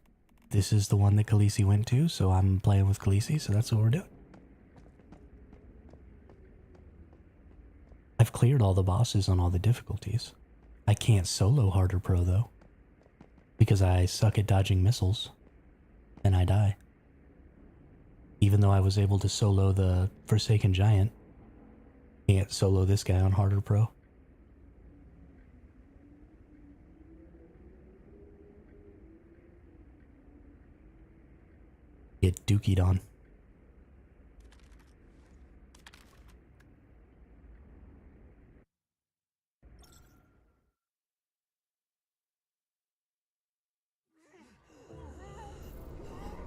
A: this is the one that Khaleesi went to, so I'm playing with Khaleesi, so that's what we're doing. I've cleared all the bosses on all the difficulties. I can't solo Harder Pro though, because I suck at dodging missiles, and I die. Even though I was able to solo the Forsaken Giant, can't solo this guy on Harder Pro. Get dookied on.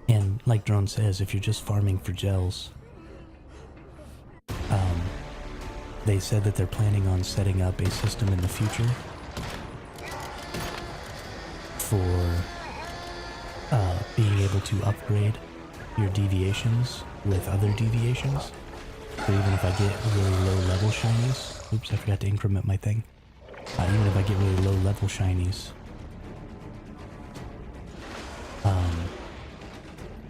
A: And like Drone says, if you're just farming for gels, they said that they're planning on setting up a system in the future for being able to upgrade your deviations with other deviations. So even if I get really low level shinies, oops, I forgot to increment my thing. Even if I get really low level shinies,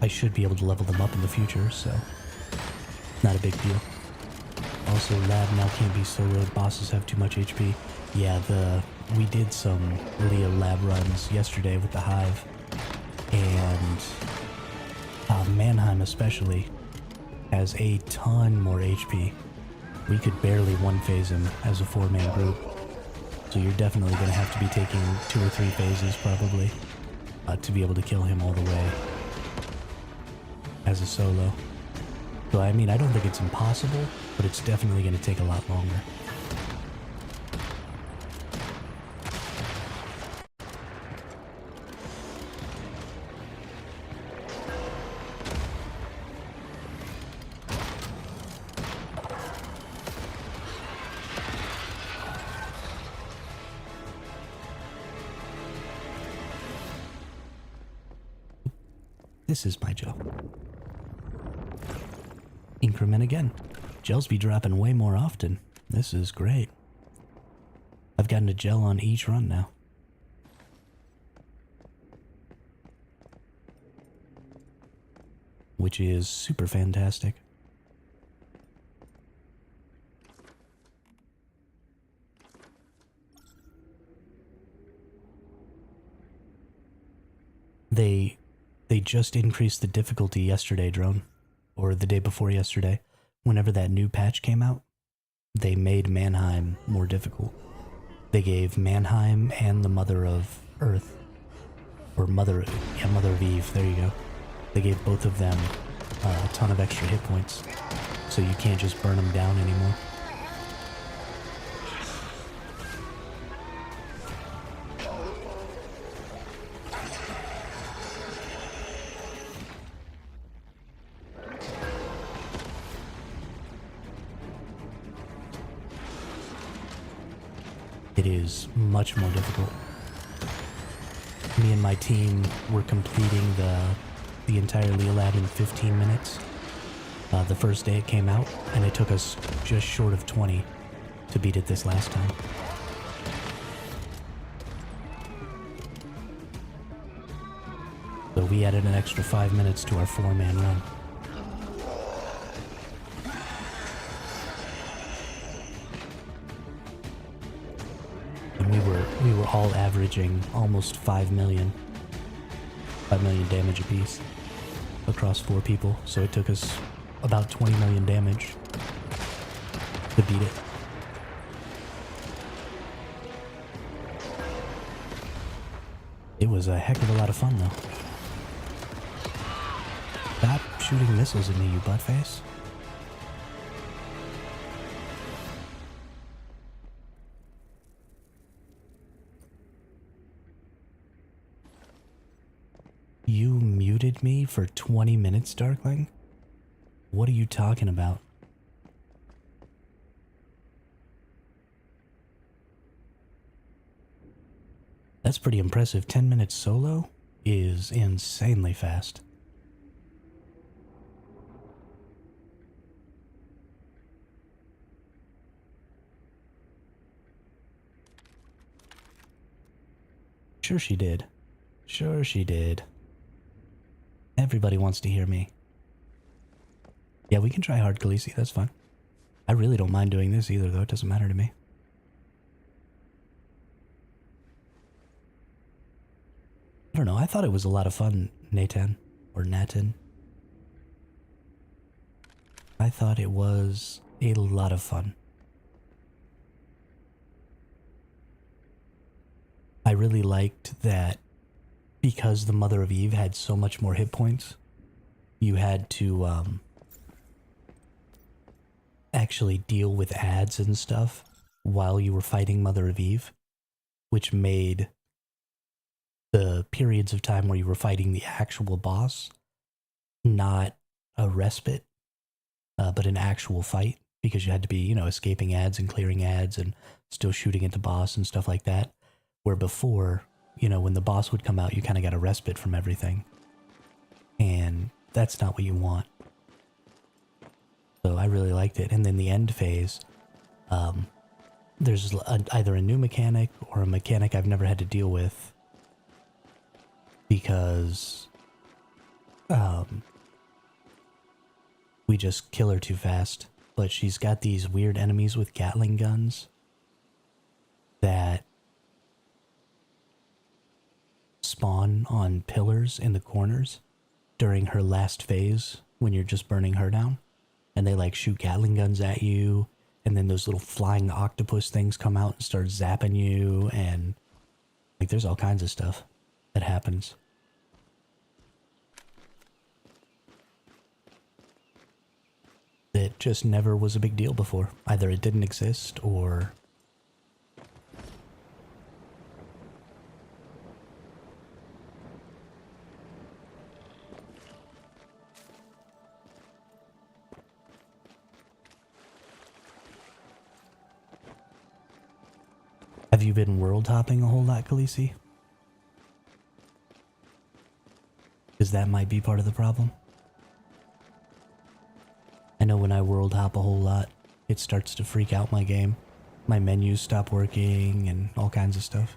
A: I should be able to level them up in the future, so not a big deal. Also, lab now can't be soloed, bosses have too much HP. Yeah, we did some Leo lab runs yesterday with the Hive, and Mannheim especially has a ton more HP. We could barely one-phase him as a 4-man group, so you're definitely going to have to be taking 2 or 3 phases probably to be able to kill him all the way as a solo. So I mean, I don't think it's impossible, but it's definitely going to take a lot longer. This is my gel. Increment again. Gels be dropping way more often. This is great. I've gotten a gel on each run now. Which is super fantastic. They just increased the difficulty yesterday, Drone. Or the day before yesterday. Whenever that new patch came out, they made Mannheim more difficult. They gave Mannheim and the Mother of Earth, or Mother of Eve, there you go. They gave both of them a ton of extra hit points, so you can't just burn them down anymore. It is much more difficult. Me and my team were completing the entire Leo Lab in 15 minutes. The first day it came out, and it took us just short of 20 to beat it this last time. So we added an extra 5 minutes to our 4-man run. We were all averaging almost 5 million damage apiece across 4 people, so it took us about 20 million damage to beat it. It was a heck of a lot of fun though. Stop shooting missiles at me, you buttface. You muted me for 20 minutes, Darkling? What are you talking about? That's pretty impressive. 10 minutes solo is insanely fast. Sure she did. Sure she did. Everybody wants to hear me. Yeah, we can try hard, Khaleesi. That's fine. I really don't mind doing this either, though. It doesn't matter to me. I don't know. I thought it was a lot of fun, Nathan. Or Natin. I thought it was a lot of fun. I really liked that because the Mother of Eve had so much more hit points, you had to actually deal with ads and stuff while you were fighting Mother of Eve, which made the periods of time where you were fighting the actual boss not a respite, but an actual fight, because you had to be, you know, escaping ads and clearing ads and still shooting at the boss and stuff like that. Where before, you know, when the boss would come out, you kind of got a respite from everything. And that's not what you want. So I really liked it. And then the end phase, there's either a new mechanic or a mechanic I've never had to deal with. Because we just kill her too fast. But she's got these weird enemies with Gatling guns that spawn on pillars in the corners during her last phase when you're just burning her down. And they like shoot Gatling guns at you, and then those little flying octopus things come out and start zapping you, and like there's all kinds of stuff that happens. That just never was a big deal before. Either it didn't exist or have you been world hopping a whole lot, Khaleesi? Because that might be part of the problem. I know when I world hop a whole lot, it starts to freak out my game. My menus stop working and all kinds of stuff.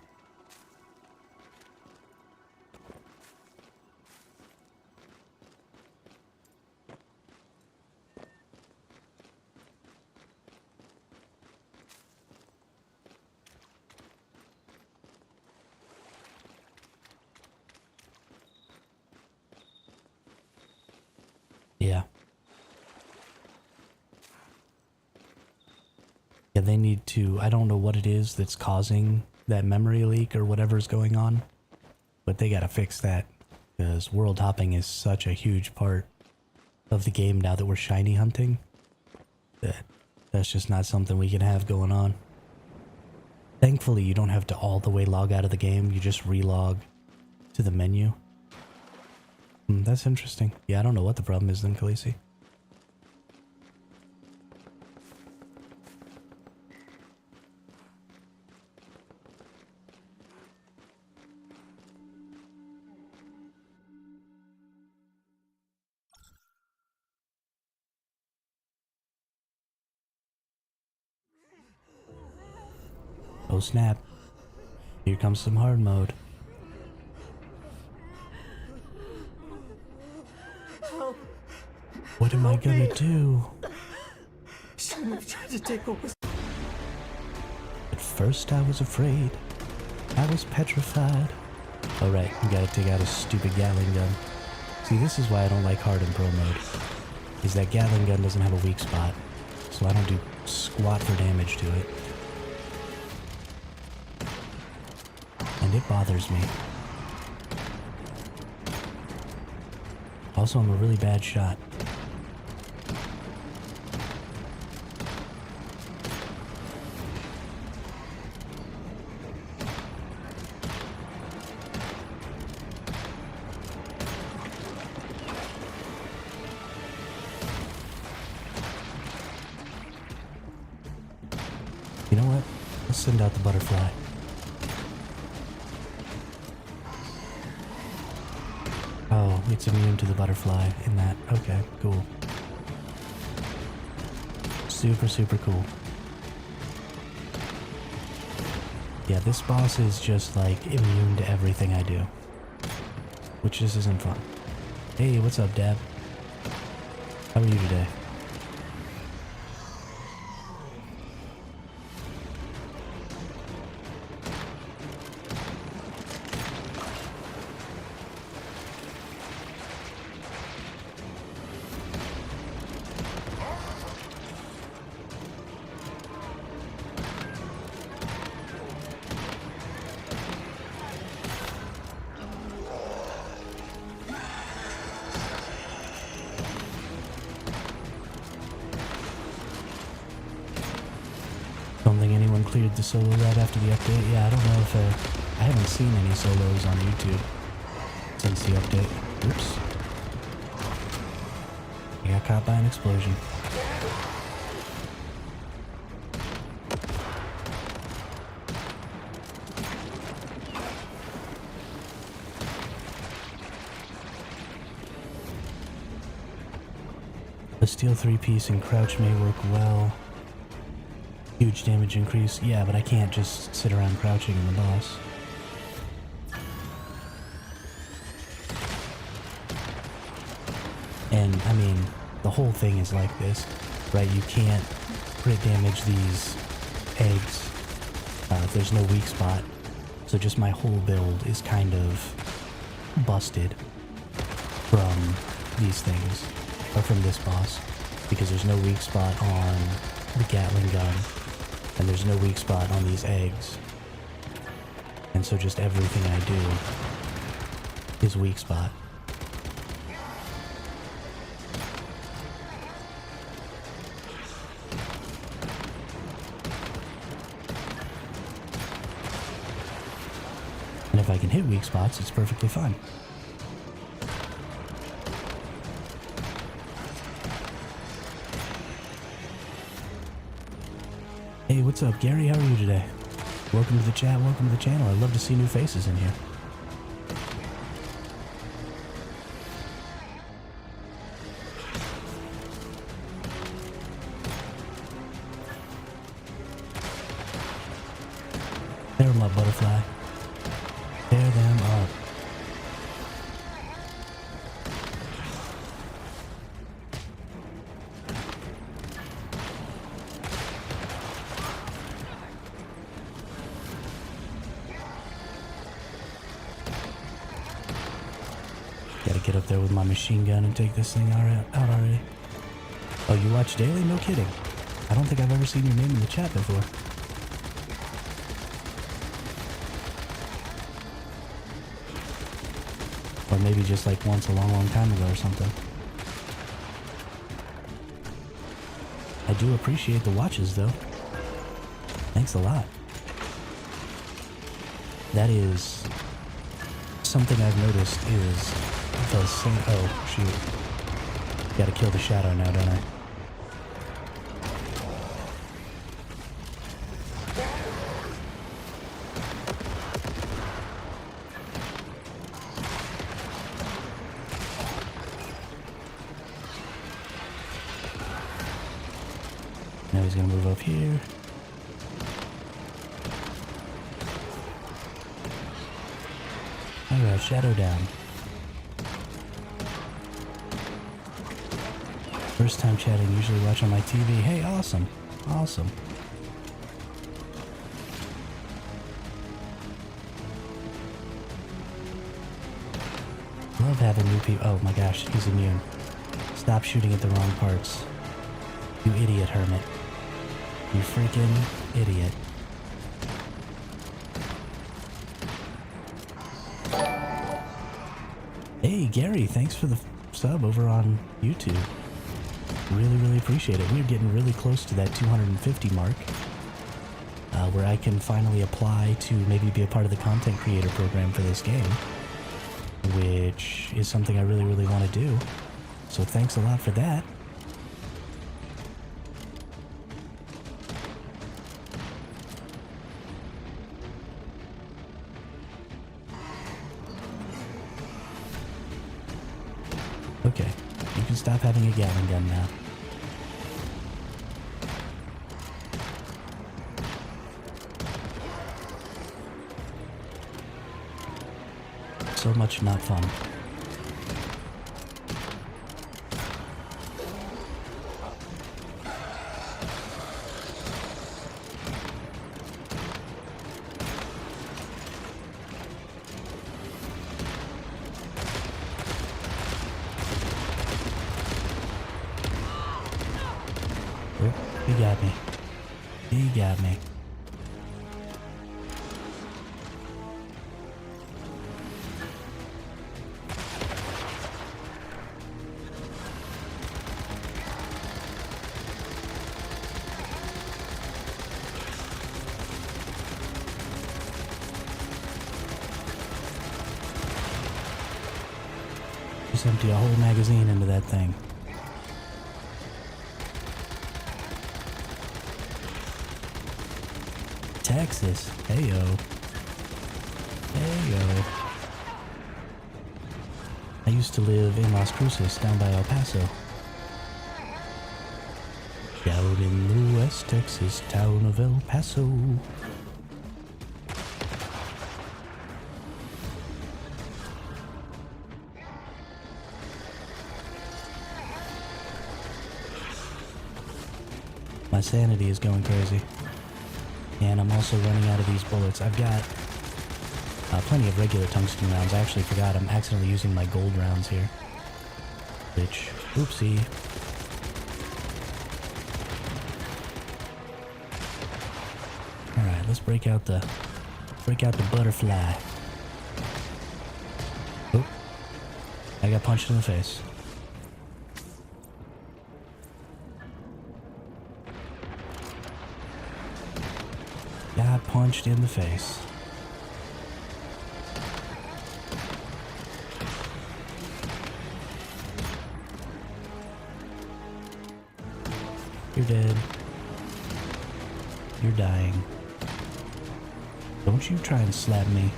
A: Yeah. Yeah, they need to, I don't know what it is that's causing that memory leak or whatever's going on, but they gotta fix that, because world hopping is such a huge part of the game now that we're shiny hunting, that's just not something we can have going on. Thankfully, you don't have to all the way log out of the game, you just relog to the menu. That's interesting. Yeah, I don't know what the problem is then, Khaleesi. Oh snap. Here comes some hard mode.
C: Help.
A: What am I gonna do?
C: Shouldn't have tried to take what was.
A: At first I was afraid. I was petrified. Alright, you gotta take out a stupid Gatling gun. See, this is why I don't like hard in pro mode. Is that Gatling gun doesn't have a weak spot. So I don't do squat for damage to it. And it bothers me. Also, I'm a really bad shot. You know what? Let's send out the butterfly. Oh, it's immune to the butterfly in that. Okay, cool. Super, super cool. Yeah, this boss is just like immune to everything I do. Which just isn't fun. Hey, what's up, Dab? How are you today? Don't think anyone cleared the solo right after the update. Yeah, I don't know if I haven't seen any solos on YouTube since the update. Oops. I got caught by an explosion. The steel 3-piece and crouch may work well. Huge damage increase. Yeah, but I can't just sit around crouching in the boss. And, I mean, the whole thing is like this, right? You can't crit damage these eggs. There's no weak spot. So just my whole build is kind of busted from these things, or from this boss, because there's no weak spot on the Gatling gun. And there's no weak spot on these eggs. And so just everything I do is weak spot. And if I can hit weak spots, it's perfectly fine. Hey, what's up, Gary? How are you today? Welcome to the chat, welcome to the channel. I'd love to see new faces in here. Tear them up, butterfly. Tear them up. Gotta get up there with my machine gun and take this thing out already. Oh, you watch daily? No kidding. I don't think I've ever seen your name in the chat before. Or maybe just like once a long, long time ago or something. I do appreciate the watches though. Thanks a lot. That is something I've noticed is the same. Oh, shoot. Gotta kill the shadow now, don't I? Now he's gonna move up here. Alright, shadow down. First time chatting, usually watch on my TV. Hey, awesome. Awesome. Love having new people. Oh my gosh, he's immune. Stop shooting at the wrong parts. You idiot, Hermit. You freaking idiot. Hey, Gary, thanks for the sub over on YouTube. Really, really appreciate it. We're getting really close to that 250 mark, where I can finally apply to maybe be a part of the content creator program for this game, which is something I really, really want to do. So thanks a lot for that. Okay, you can stop having a Gatling gun now. So much not fun. Oh, he got me. He got me. Just empty a whole magazine into that thing. Texas. Heyo. Heyo. I used to live in Las Cruces, down by El Paso. Down in the West Texas town of El Paso. My sanity is going crazy. And I'm also running out of these bullets. I've got plenty of regular tungsten rounds. I actually forgot I'm accidentally using my gold rounds here. Which, oopsie. Alright, let's break out the butterfly. Oh, I got punched in the face. Got punched in the face. You're dead. You're dying. Don't you try and slap me.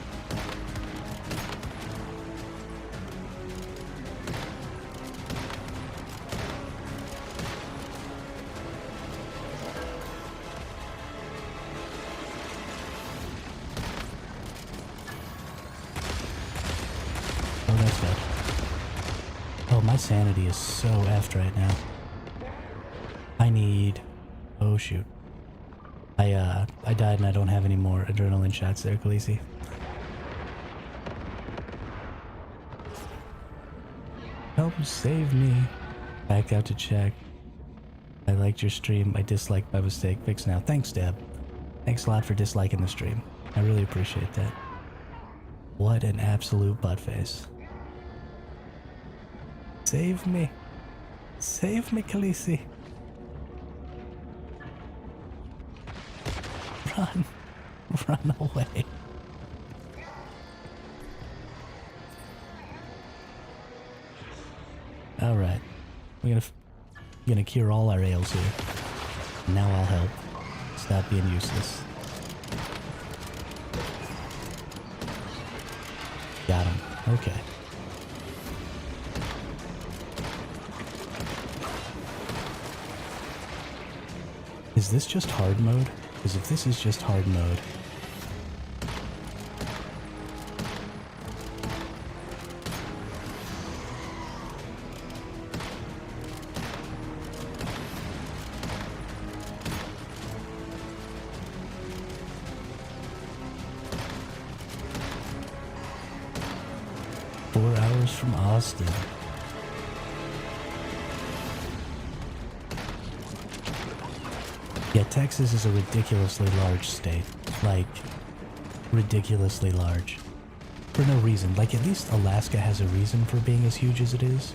A: Oh, that's dead. Oh, my sanity is so effed right now. I need... Oh, shoot. I died and I don't have any more adrenaline shots there, Khaleesi. Help save me. Back out to check. I liked your stream. I disliked by mistake. Fix now. Thanks, Deb. Thanks a lot for disliking the stream. I really appreciate that. What an absolute buttface. Save me. Save me, Khaleesi. Run. Run away. Alright. We're gonna cure all our ails here. Now I'll help. Stop being useless. Got him. Okay. Is this just hard mode? Because if this is just hard mode... Four hours from Austin. Yeah, Texas is a ridiculously large state. Like, ridiculously large. For no reason. Like, at least Alaska has a reason for being as huge as it is.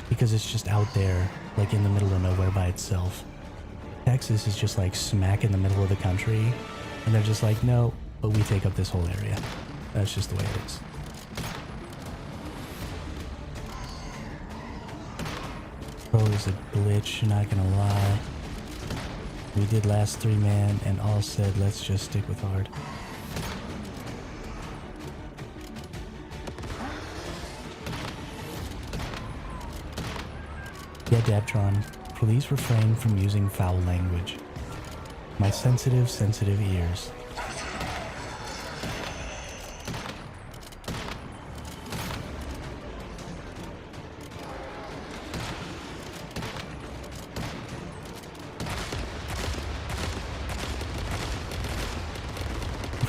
A: Because it's just out there, like in the middle of nowhere by itself. Texas is just like smack in the middle of the country. And they're just like, no, but we take up this whole area. That's just the way it is. Oh, it's a glitch, not gonna lie. We did last 3-man and all said let's just stick with hard. Yeah, Dabtron, please refrain from using foul language. My sensitive, sensitive ears.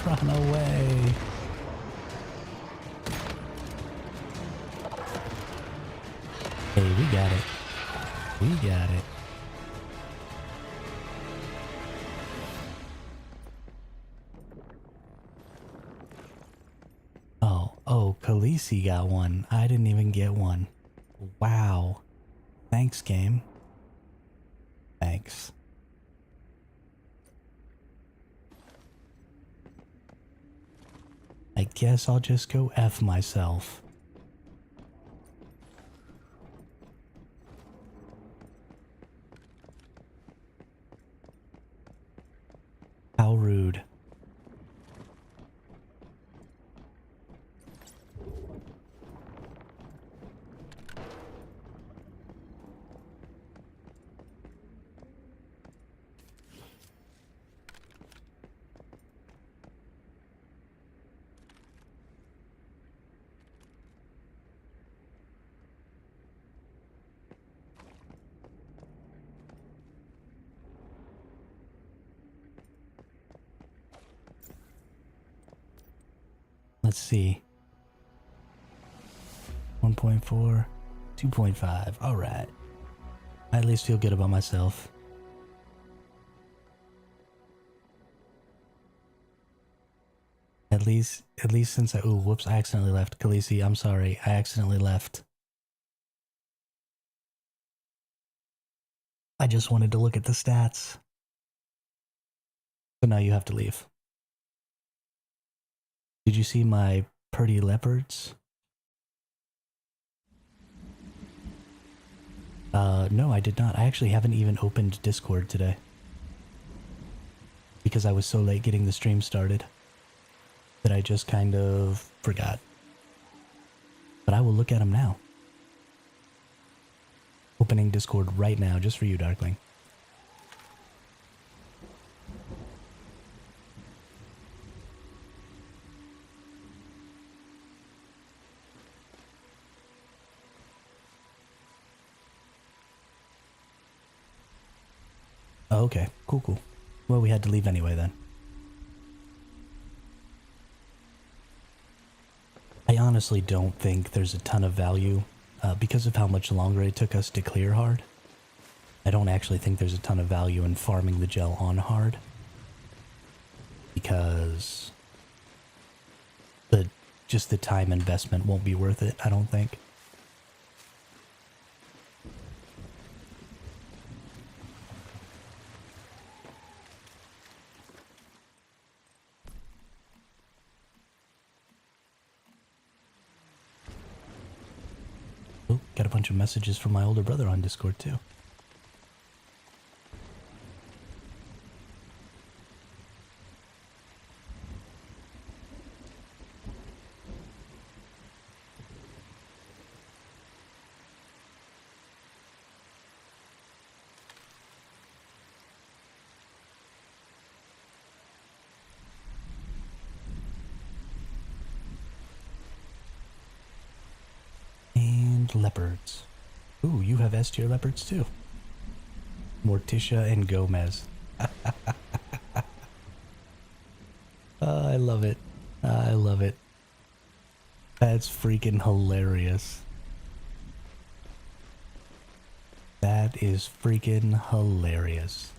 A: Run away. Hey, we got it. We got it. Oh, Khaleesi got one. I didn't even get one. Wow. Thanks, game. Thanks. I guess I'll just go F myself. How rude. Let's see. 1.4, 2.5. All right. I at least feel good about myself. At least since ooh, whoops, I accidentally left. Khaleesi, I'm sorry. I accidentally left. I just wanted to look at the stats. So now you have to leave. Did you see my pretty leopards? No, I did not. I actually haven't even opened Discord today. Because I was so late getting the stream started that I just kind of forgot. But I will look at them now. Opening Discord right now, just for you, Darkling. Oh, okay, cool. Well, we had to leave anyway then. I honestly don't think there's a ton of value because of how much longer it took us to clear hard. I don't actually think there's a ton of value in farming the gel on hard because just the time investment won't be worth it, I don't think. Oh, got a bunch of messages from my older brother on Discord too. And leopards. Ooh, you have S tier leopards too. Morticia and Gomez. I love it. I love it. That's freaking hilarious. That is freaking hilarious.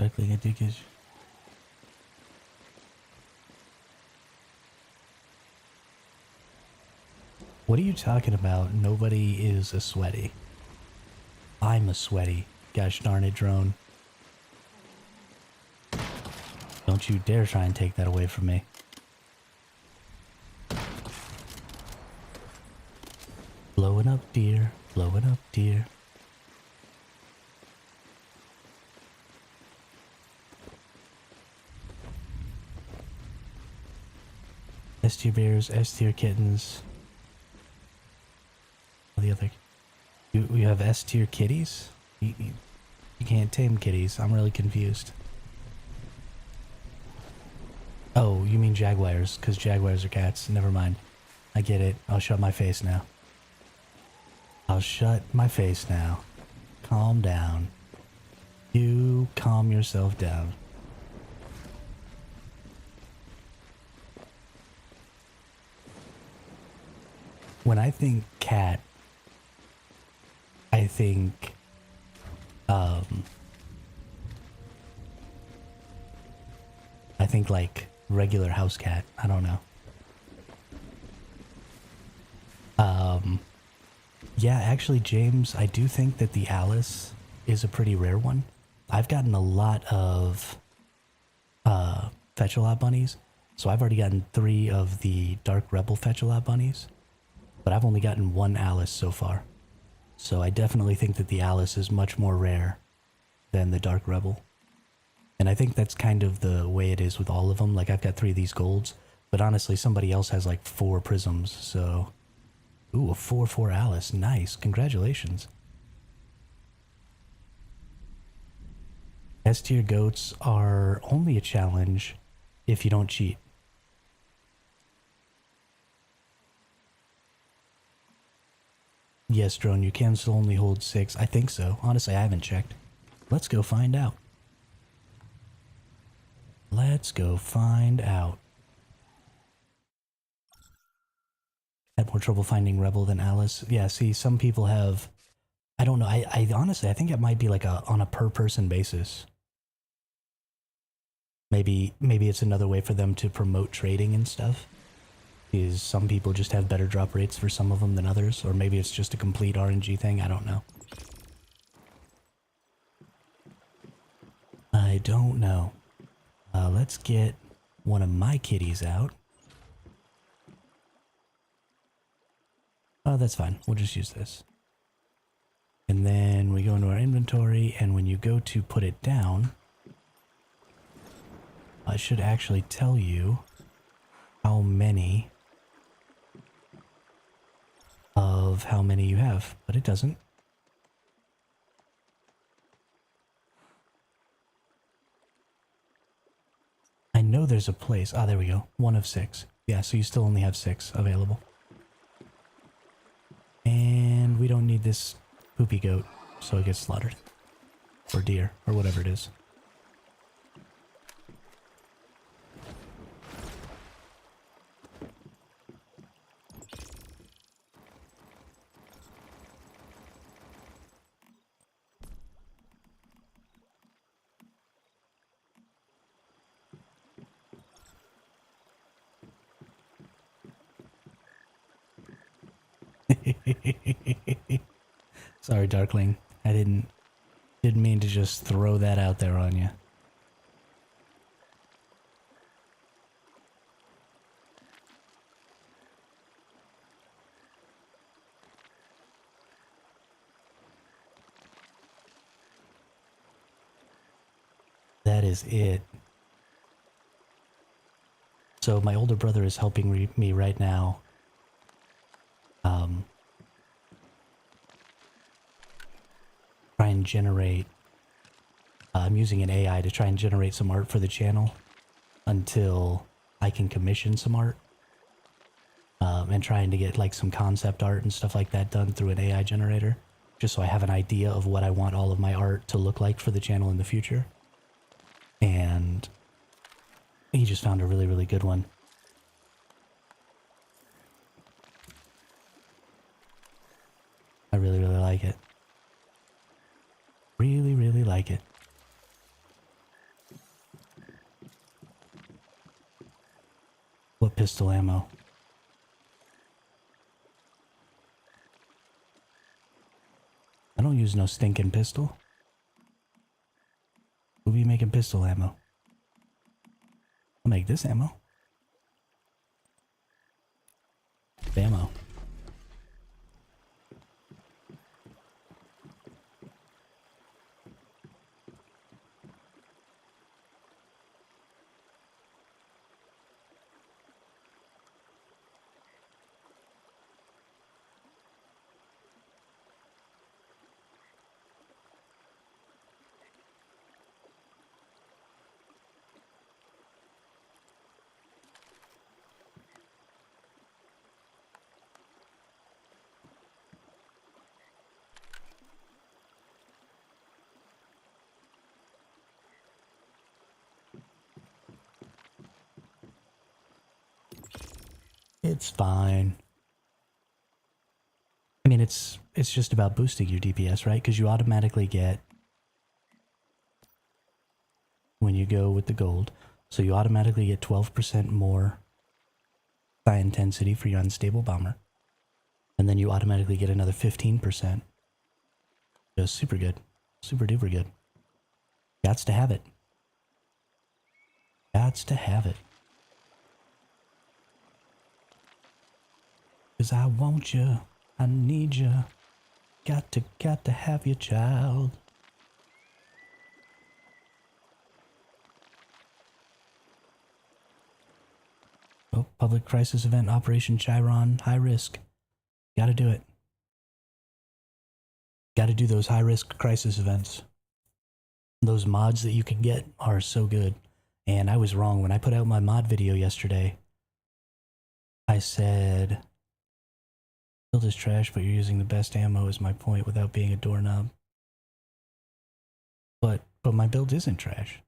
A: Darkling, I think is. What are you talking about? Nobody is a sweaty. I'm a sweaty. Gosh darn it, drone. Don't you dare try and take that away from me. Blowing up, dear. Blowing up, dear. S tier bears, S tier kittens. The other, you have S tier kitties? You can't tame kitties. I'm really confused. Oh, you mean jaguars, because jaguars are cats. Never mind. I get it. I'll shut my face now. I'll shut my face now. Calm down. You calm yourself down. When I think cat, I think, like regular house cat. I don't know. Yeah, actually, James, I do think that the Alice is a pretty rare one. I've gotten a lot of, Fetch-a-Lot bunnies. So I've already gotten 3 of the Dark Rebel Fetch-a-Lot bunnies. But I've only gotten 1 Alice so far. So I definitely think that the Alice is much more rare than the Dark Rebel. And I think that's kind of the way it is with all of them. Like, I've got 3 of these golds, but honestly, somebody else has like 4 prisms, so... Ooh, a 4/4 Alice. Nice. Congratulations. S tier goats are only a challenge if you don't cheat. Yes, Drone, you can still only hold 6. I think so. Honestly, I haven't checked. Let's go find out. Let's go find out. Had more trouble finding Rebel than Alice. Yeah, see, some people have... I don't know. I honestly, I think it might be like on a per person basis. Maybe it's another way for them to promote trading and stuff. Is some people just have better drop rates for some of them than others, or maybe it's just a complete RNG thing. I don't know. I don't know. Let's get one of my kitties out. Oh, that's fine. We'll just use this. And then we go into our inventory, and when you go to put it down, I should actually tell you how many you have, but it doesn't. I know there's a place. Ah, there we go. 1 of 6. Yeah, so you still only have 6 available. And we don't need this poopy goat, so it gets slaughtered. Or deer, or whatever it is. Sorry, Darkling. I didn't mean to just throw that out there on you. That is it. So my older brother is helping me right now. Try and generate. I'm using an AI to try and generate some art for the channel until I can commission some art. And trying to get like some concept art and stuff like that done through an AI generator, just so I have an idea of what I want all of my art to look like for the channel in the future. And he just found a really, really good one. I really, really like it. Really, really like it. pistol ammo. I don't use no stinking pistol. Who be making pistol ammo? I'll make this ammo. Ammo. It's fine. I mean, it's just about boosting your DPS, right? Because you automatically get, when you go with the gold, so you automatically get 12% more high intensity for your unstable bomber. And then you automatically get another 15%. Just super good. Super duper good. Gots to have it. Gots to have it. 'Cause I want you, I need you, got to have your child. Oh, public crisis event, Operation Chiron, high risk. Gotta do it. Gotta do those high risk crisis events. Those mods that you can get are so good. And I was wrong when I put out my mod video yesterday. I said, build is trash, but you're using the best ammo is my point without being a doorknob. But my build isn't trash.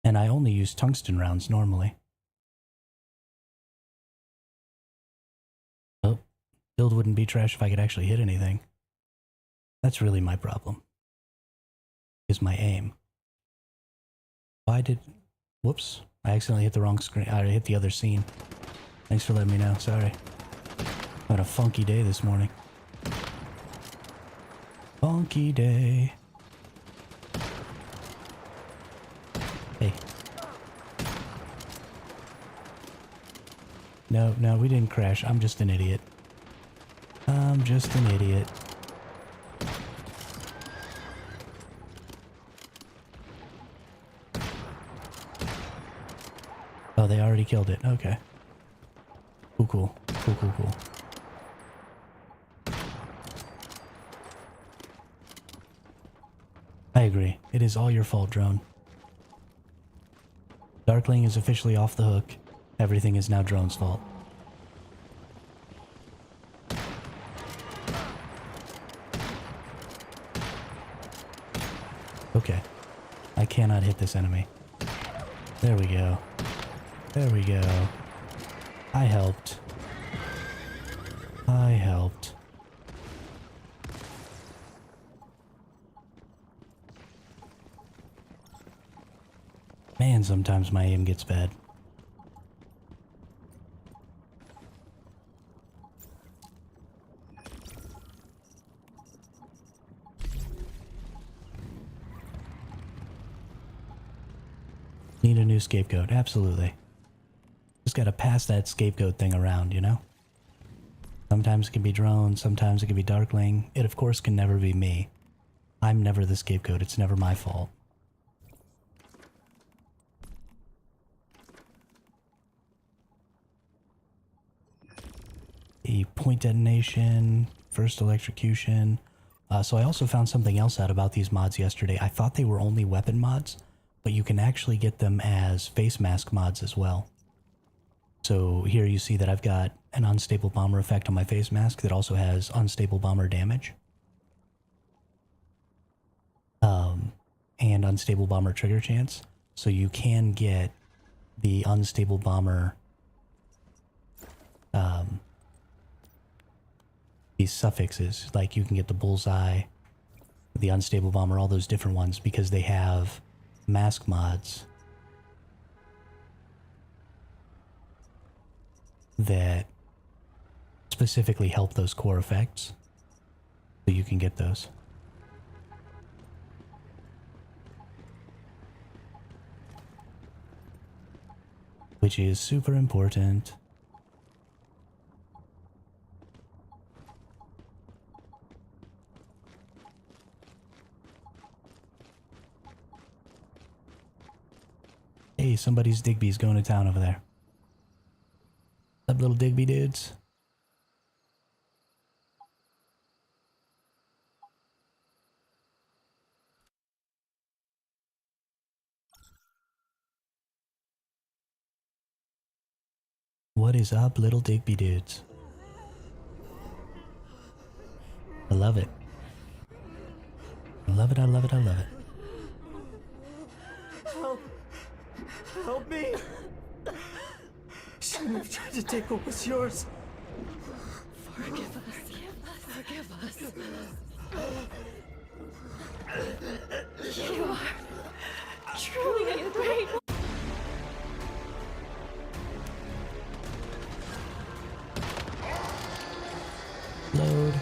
A: And I only use tungsten rounds normally. Oh, build wouldn't be trash if I could actually hit anything. That's really my problem. Is my aim. Why did... Whoops. I accidentally hit the wrong screen. I hit the other scene. Thanks for letting me know. Sorry. Had a funky day this morning. Funky day. Hey. No, we didn't crash. I'm just an idiot. I'm just an idiot. Oh, they already killed it. Okay. Cool. I agree. It is all your fault, drone. Darkling is officially off the hook. Everything is now drone's fault. Okay. I cannot hit this enemy. There we go. There we go. I helped. I helped. Man, sometimes my aim gets bad. Need a new scapegoat, absolutely. Just gotta pass that scapegoat thing around, you know? Sometimes it can be drone, sometimes it can be Darkling. It of course can never be me. I'm never the scapegoat, it's never my fault. The point detonation, first electrocution. So I also found something else out about these mods yesterday. I thought they were only weapon mods, but you can actually get them as face mask mods as well. So here you see that I've got an unstable bomber effect on my face mask that also has unstable bomber damage. And unstable bomber trigger chance. So you can get the unstable bomber, these suffixes, like you can get the bullseye, the unstable bomber, all those different ones, because they have mask mods that specifically help those core effects, so you can get those. Which is super important. Hey, somebody's Digby's going to town over there. What's up, little Digby dudes? What is up, little Digby dudes? I love it. I love it, I love it, I love it.
C: Help! Help me! Shouldn't have tried to take what was yours.
B: Forgive us. Forgive us. You are truly a great.
A: Load.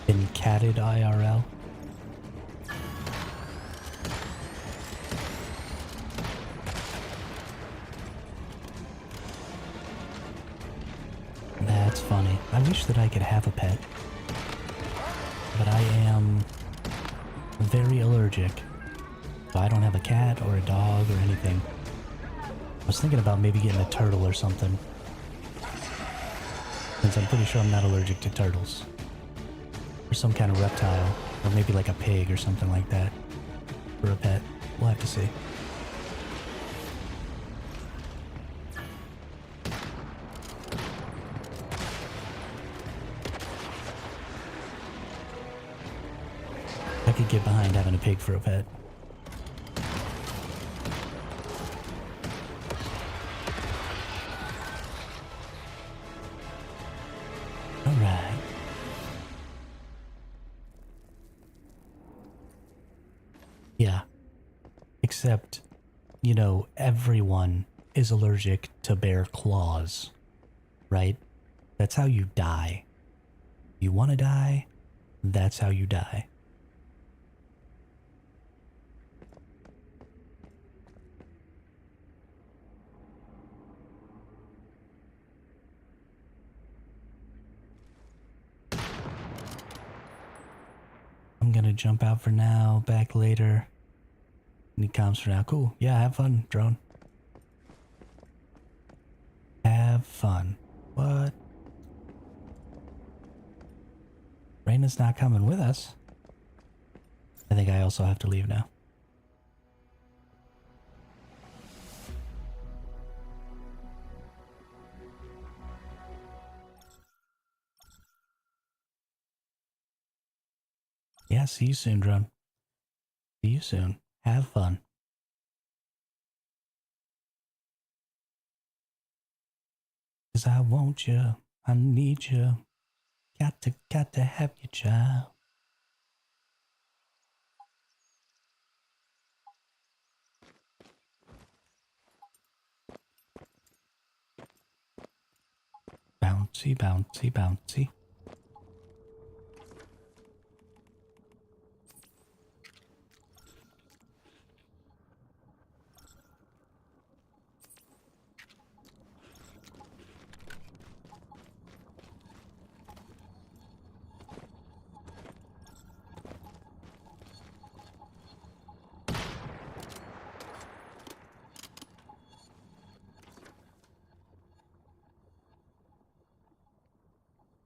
A: Been catted IRL. That's funny. I wish that I could have a pet, but I am very allergic. So I don't have a cat or a dog or anything. I was thinking about maybe getting a turtle or something, since I'm pretty sure I'm not allergic to turtles. Or some kind of reptile, or maybe like a pig or something like that for a pet. We'll have to see. I could get behind having a pig for a pet. Alright. Yeah. Except, you know, everyone is allergic to bear claws, right? That's how you die. You want to die, that's how you die. I'm gonna jump out for now, back later. Need comms for now. Cool. Yeah, have fun, drone. Have fun. What? Raina's not coming with us. I think I also have to leave now. Yeah, see you soon, drone. See you soon. Have fun. Cause I want you. I need you. Got to have your child. Bouncy, bouncy, bouncy.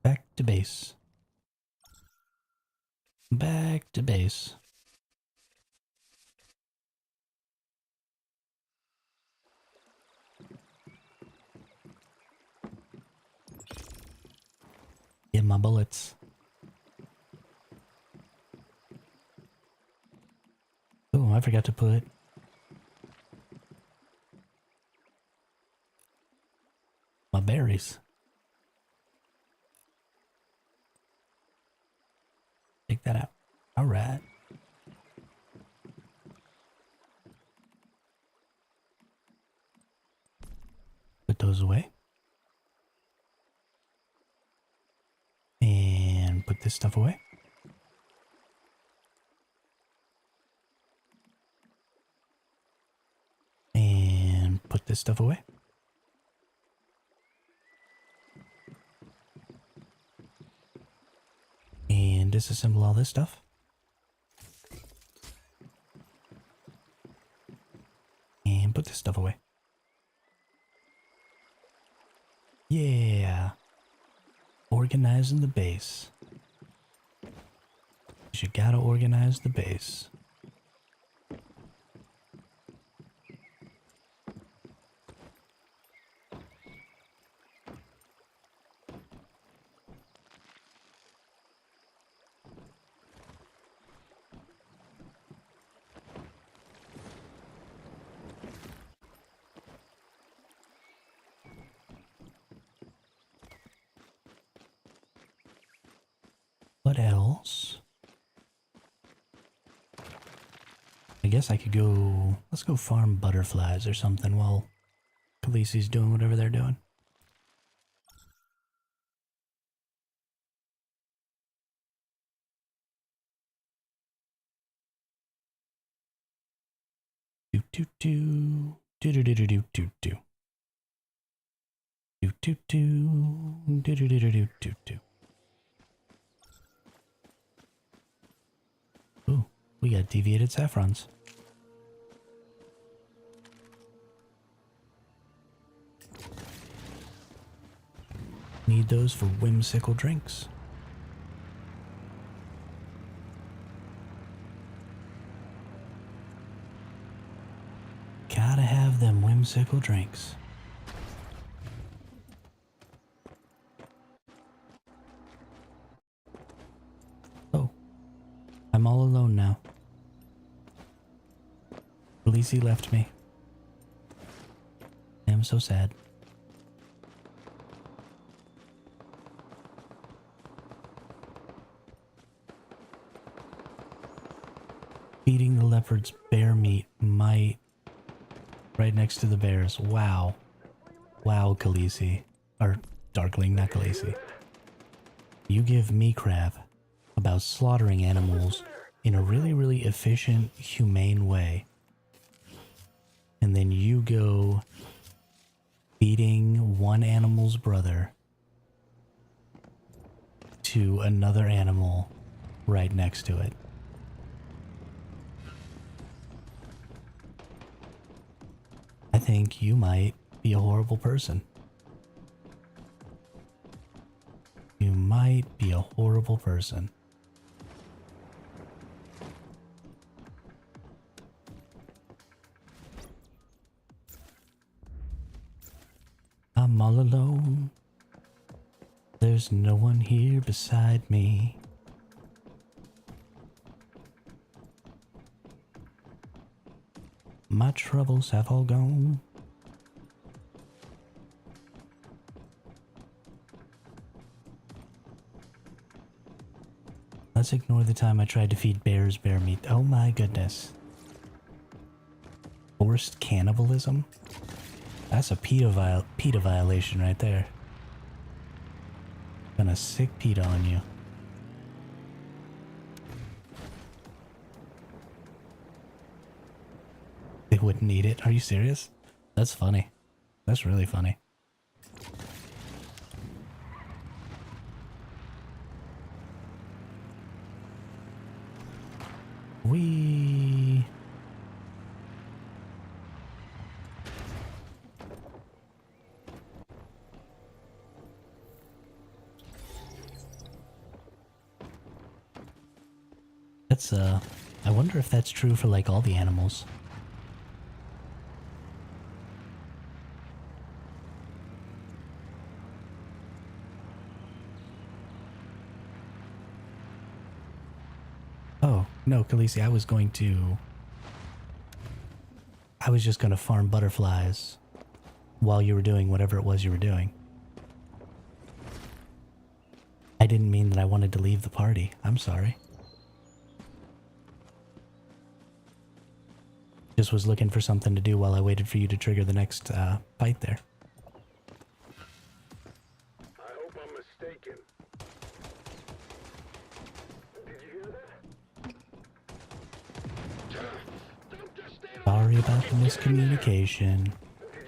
A: Back to base. Back to base. Get my bullets. Oh, I forgot to put my berries. Take that out. All right. Put those away. And put this stuff away. And put this stuff away. And disassemble all this stuff. And put this stuff away. Yeah. Organizing the base. You gotta organize the base. What else? I guess I could go... Let's go farm butterflies or something while Khaleesi's doing whatever they're doing. Do do do do do do do do do do do do do do do do do do do. Ooh, we got deviated saffrons. Need those for whimsical drinks. Gotta have them whimsical drinks. Oh, I'm all alone now. Khaleesi left me. I am so sad. Feeding the leopards bear meat might... Right next to the bears. Wow. Wow, Khaleesi. Or Darkling, not Khaleesi. You give me crap about slaughtering animals in a really, really efficient, humane way. And then you go feeding one animal's brother to another animal right next to it. I think you might be a horrible person. You might be a horrible person. I'm all alone. There's no one here beside me. My troubles have all gone. Let's ignore the time I tried to feed bears bear meat. Oh my goodness. Forced cannibalism? That's a PETA violation right there. Gonna sick PETA on you. They wouldn't eat it. Are you serious? That's funny. That's really funny. We... That's, I wonder if that's true for, like, all the animals. No, Khaleesi, I was just going to farm butterflies while you were doing whatever it was you were doing. I didn't mean that I wanted to leave the party. I'm sorry. Just was looking for something to do while I waited for you to trigger the next fight there.
D: I hope I'm mistaken. Did you hear that? Don't just stand on
A: Sorry about the miscommunication.
D: Did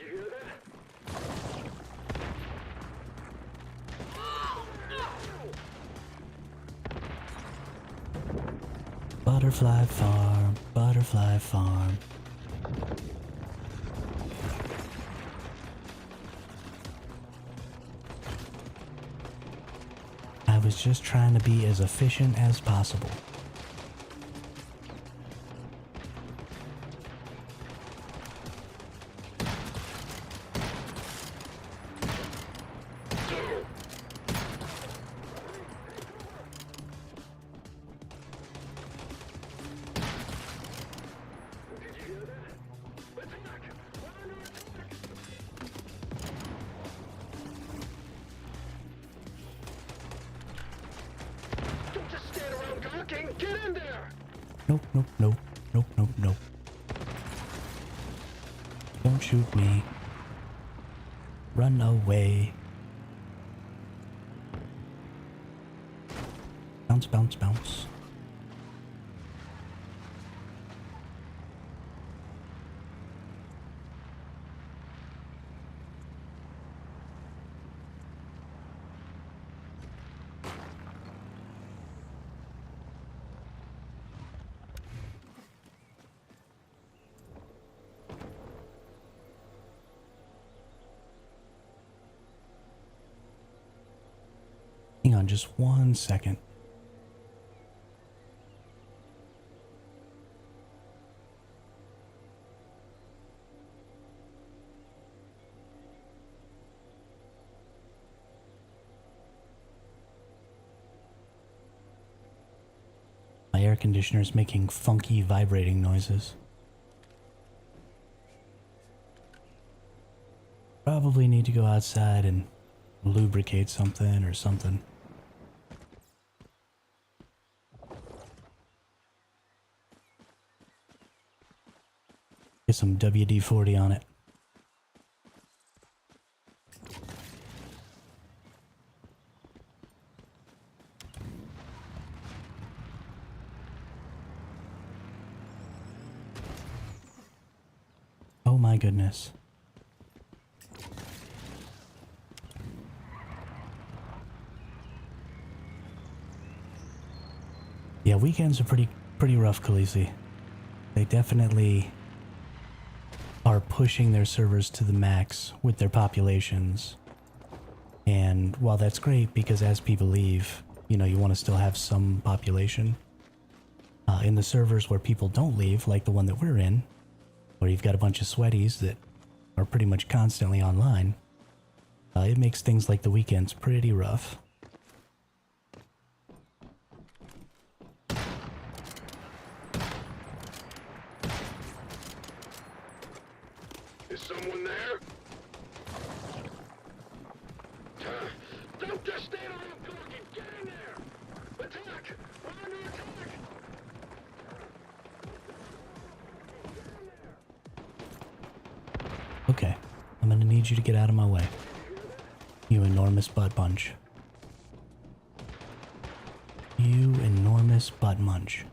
D: you hear that?
A: Butterfly farm, butterfly farm. I was just trying to be as efficient as possible.
D: Don't just stand around gawking. Get in there.
A: Nope, nope, nope, nope, nope, nope. Don't shoot me. Run away. Bounce, bounce, bounce. Hang on just 1 second. My air conditioner is making funky vibrating noises. Probably need to go outside and lubricate something or something. Get some WD-40 on it. Oh my goodness. Yeah, weekends are pretty rough, Khaleesi. They definitely are pushing their servers to the max with their populations. And while that's great, because as people leave, you know, you want to still have some population. In the servers where people don't leave, like the one that we're in, where you've got a bunch of sweaties that are pretty much constantly online, it makes things like the weekends pretty rough.
D: Is someone there? Don't just stand around gawking. Get in there. Attack. We're under attack.
A: Okay, I'm gonna need you to get out of my way. You enormous butt munch. You enormous butt munch.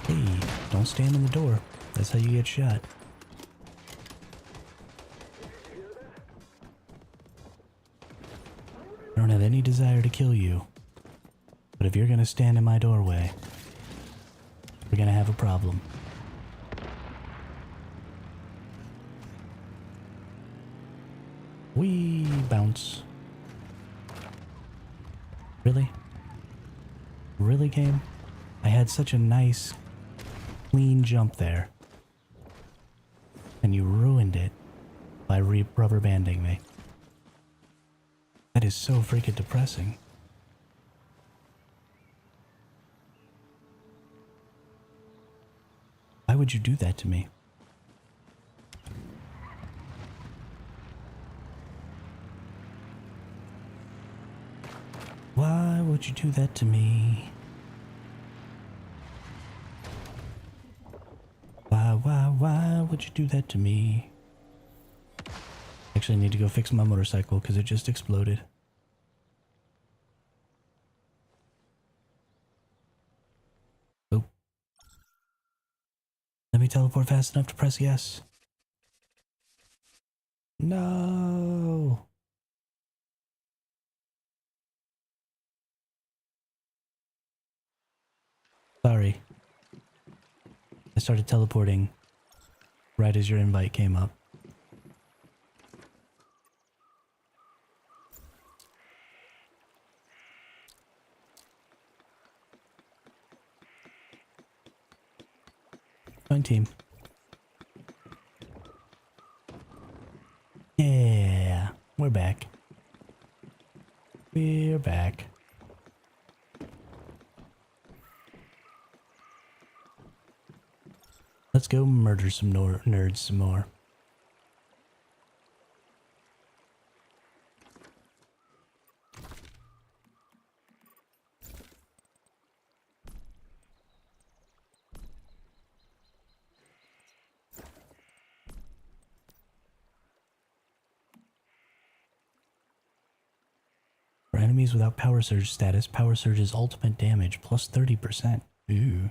A: Hey, don't stand in the door. That's how you get shot. I don't have any desire to kill you. But if you're gonna stand in my doorway, we're gonna have a problem. Wee bounce. Really? Really, game? I had such a nice, clean jump there. And you ruined it by rubber banding me. is so freaking depressing. Why would you do that to me? Why would you do that to me? Why would you do that to me? Actually, I need to go fix my motorcycle because it just exploded. Oh. Let me teleport fast enough to press yes. No. Sorry. I started teleporting right as your invite came up. Join team. Yeah, we're back. We're back. Let's go murder some nerds some more. For enemies without power surge status, power surge's ultimate damage plus 30%. Ooh.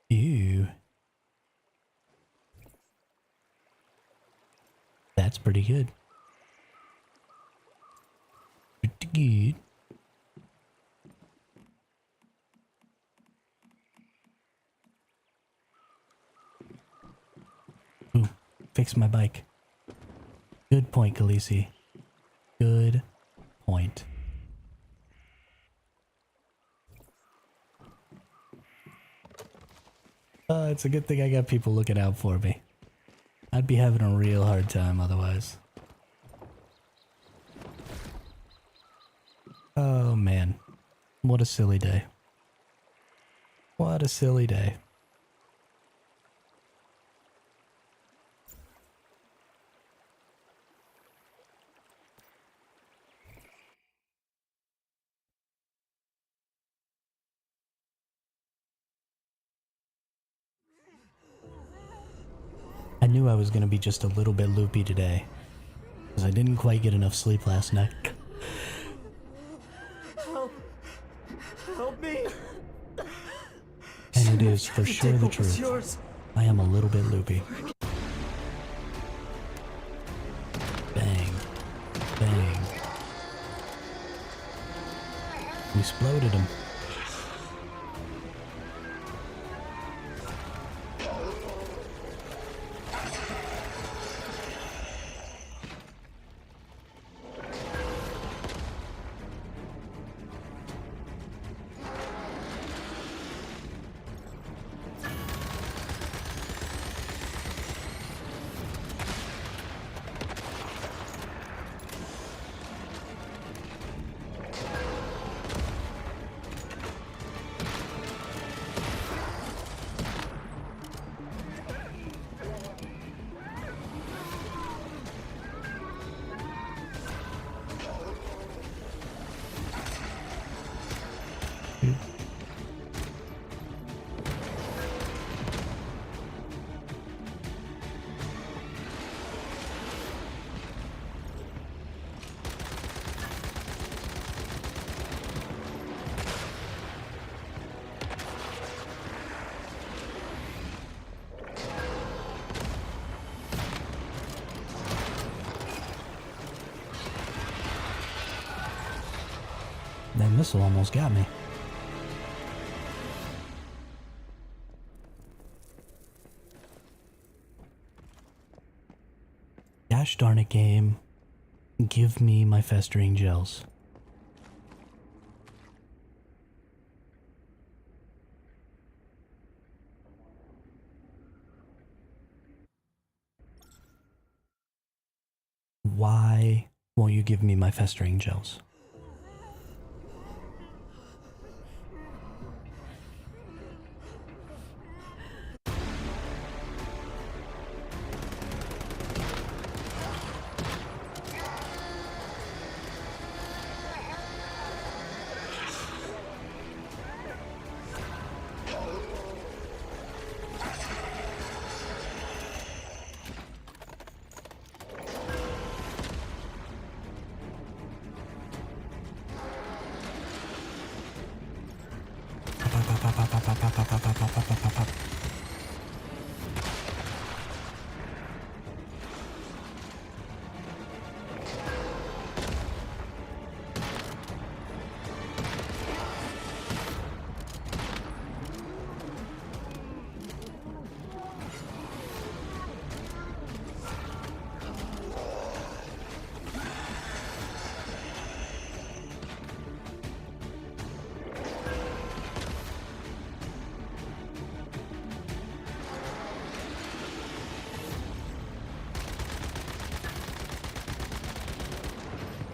A: Ew. That's pretty good. Pretty good. Ooh, fix my bike. Good point, Khaleesi. Good point. It's a good thing I got people looking out for me. I'd be having a real hard time otherwise. Oh man. What a silly day. What a silly day. I knew I was going to be just a little bit loopy today, because I didn't quite get enough sleep last night.
C: Help me!
A: And it is for sure the
C: Take what was
A: truth.
C: yours.
A: I am a little bit loopy. Bang. Bang. We exploded him. That missile almost got me. Gosh darn it, game. Give me my festering gels. Why won't you give me my festering gels?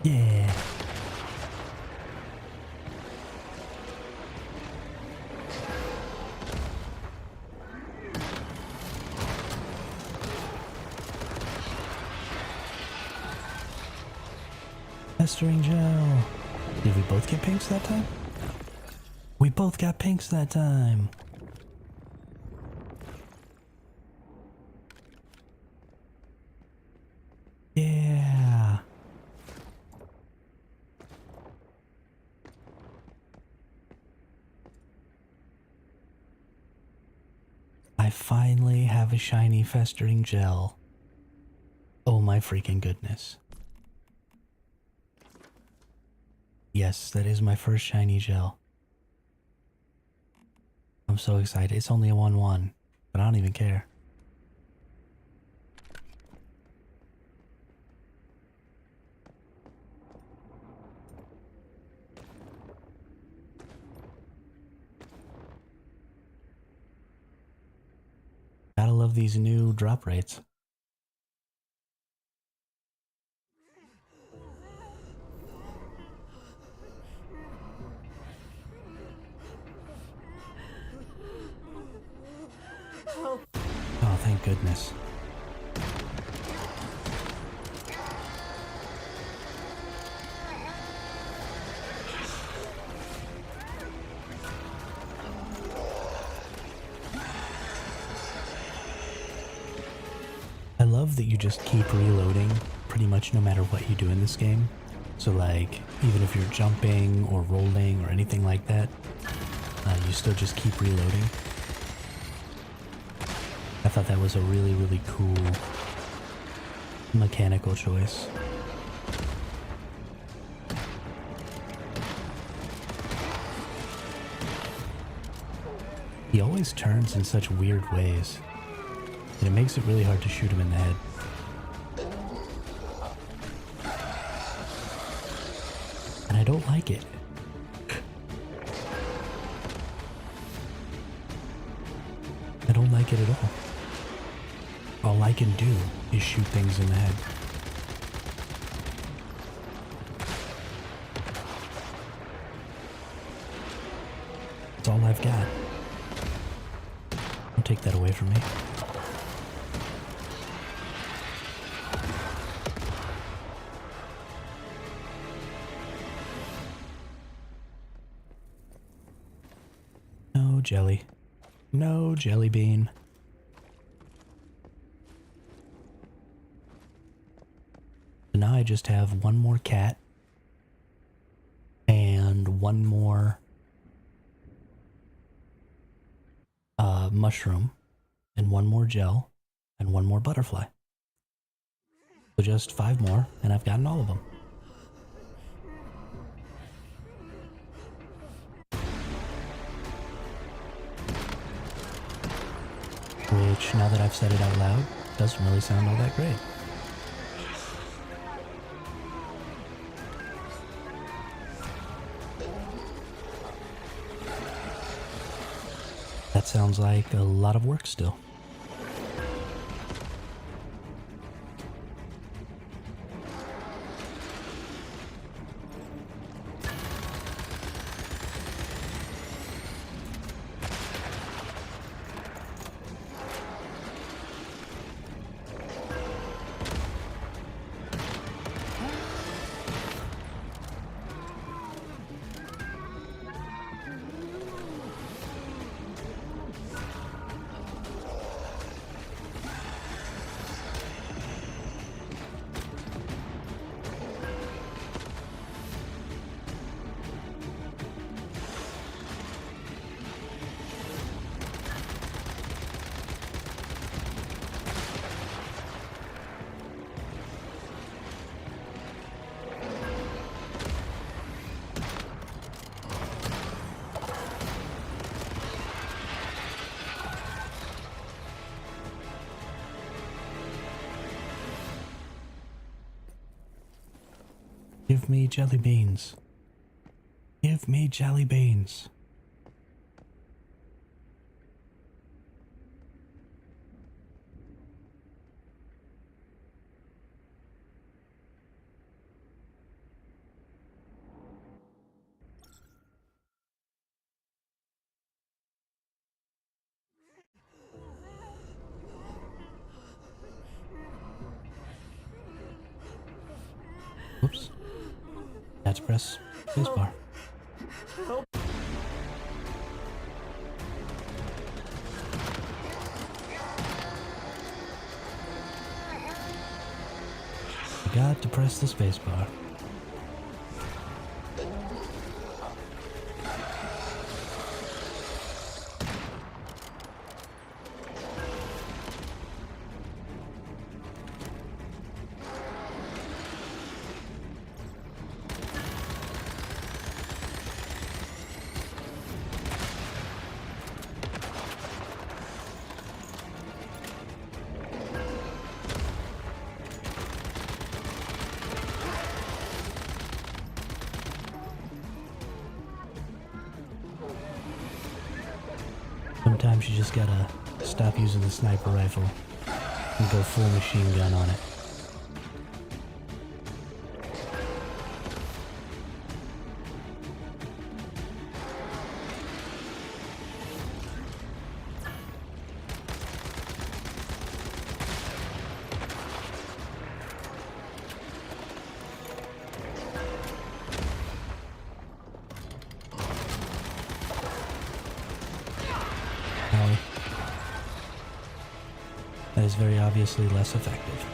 A: Yeah. Festering gel. Did we both get pinks that time? We both got pinks that time. Yeah. I finally have a shiny festering gel. Oh my freaking goodness. Yes, that is my first shiny gel. I'm so excited. It's only a 1-1, but I don't even care. Gotta love these new drop rates. Oh, thank goodness. I love that you just keep reloading pretty much no matter what you do in this game. So like, even if you're jumping or rolling or anything like that, you still just keep reloading. I thought that was a really, really cool mechanical choice. He always turns in such weird ways, and it makes it really hard to shoot him in the head. And I don't like it. I don't like it at all. All I can do is shoot things in the head. That's all I've got. Don't take that away from me. No jelly. No jelly bean. So now I just have one more cat and one more mushroom and one more gel and one more butterfly. So just 5 more and I've gotten all of them. Which, now that I've said it out loud, doesn't really sound all that great. That sounds like a lot of work still. Give me jelly beans. Give me jelly beans. Whoops. Had to press spacebar. Got to press the spacebar. Sometimes you just gotta stop using the sniper rifle and go full machine gun on it. That is very obviously less effective.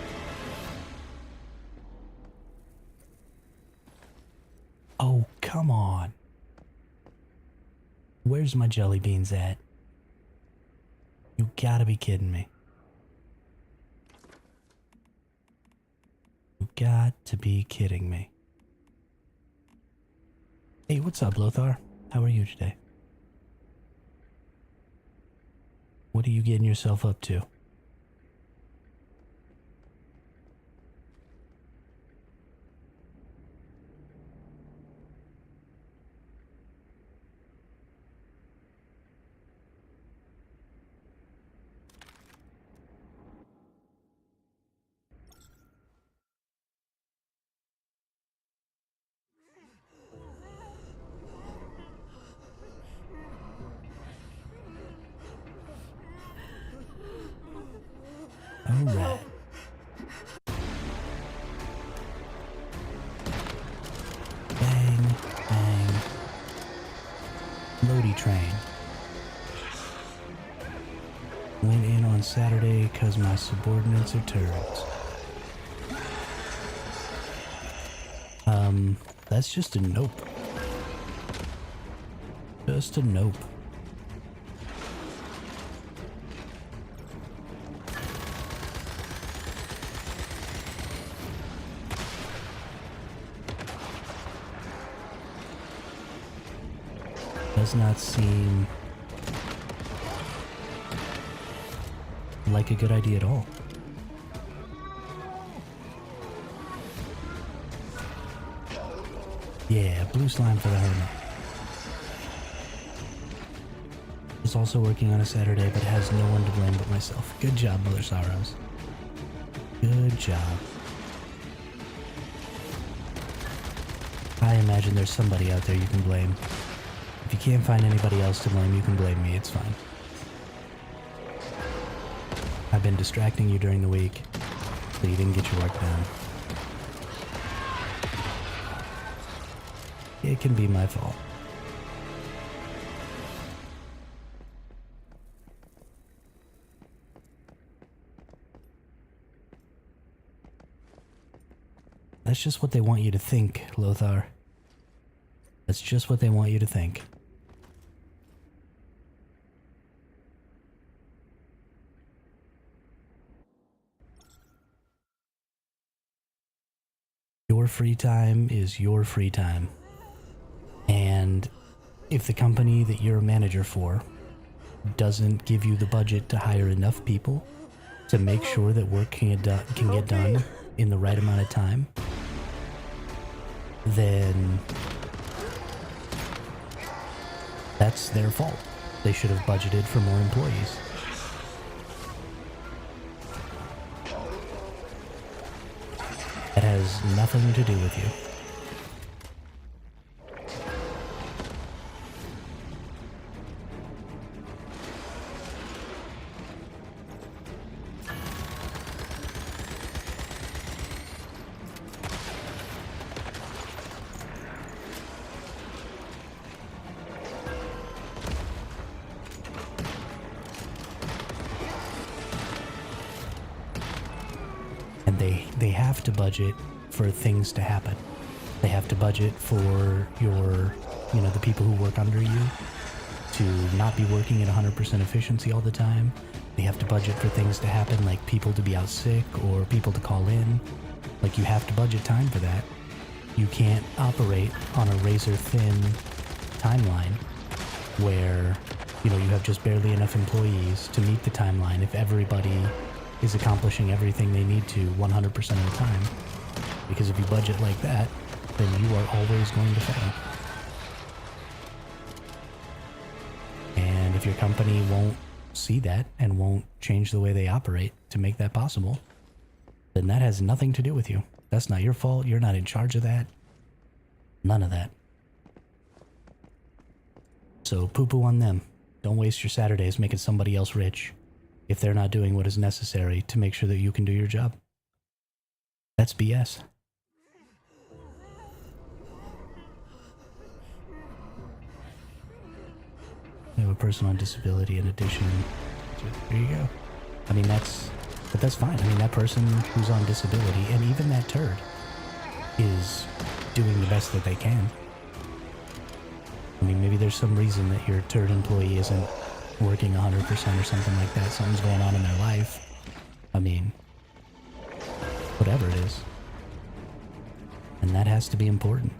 A: Oh, come on. Where's my jelly beans at? You gotta be kidding me. You got to be kidding me. Hey, what's up, Lothar? How are you today? What are you getting yourself up to? Alright. Bang, bang. Lodi train. Went in on Saturday because my subordinates are turds. That's just a nope. Just a nope. Does not seem like a good idea at all. Yeah, blue slime for the hermit. Was also working on a Saturday, but has no one to blame but myself. Good job, Mother Sorrows. Good job. I imagine there's somebody out there you can blame. If you can't find anybody else to blame, you can blame me. It's fine. I've been distracting you during the week, so you didn't get your work done. It can be my fault. That's just what they want you to think, Lothar. That's just what they want you to think. Your free time is your free time. And if the company that you're a manager for doesn't give you the budget to hire enough people to make sure that work can get done in the right amount of time, then that's their fault. They should have budgeted for more employees. That has nothing to do with you. And they have to budget for things to happen. They have to budget for your, the people who work under you to not be working at 100% efficiency all the time. They have to budget for things to happen, like people to be out sick or people to call in. Like, you have to budget time for that. You can't operate on a razor-thin timeline where, you have just barely enough employees to meet the timeline if everybody is accomplishing everything they need to 100% of the time. Because if you budget like that, then you are always going to fail. And if your company won't see that and won't change the way they operate to make that possible, then that has nothing to do with you. That's not your fault. You're not in charge of that. None of that. So poo-poo on them. Don't waste your Saturdays making somebody else rich if they're not doing what is necessary to make sure that you can do your job. That's BS. We have a person on disability in addition. There you go. I mean, that's fine. I mean, that person who's on disability, and even that turd, is doing the best that they can. I mean, maybe there's some reason that your turd employee isn't working 100% or something like that. Something's going on in their life. I mean, whatever it is. And that has to be important.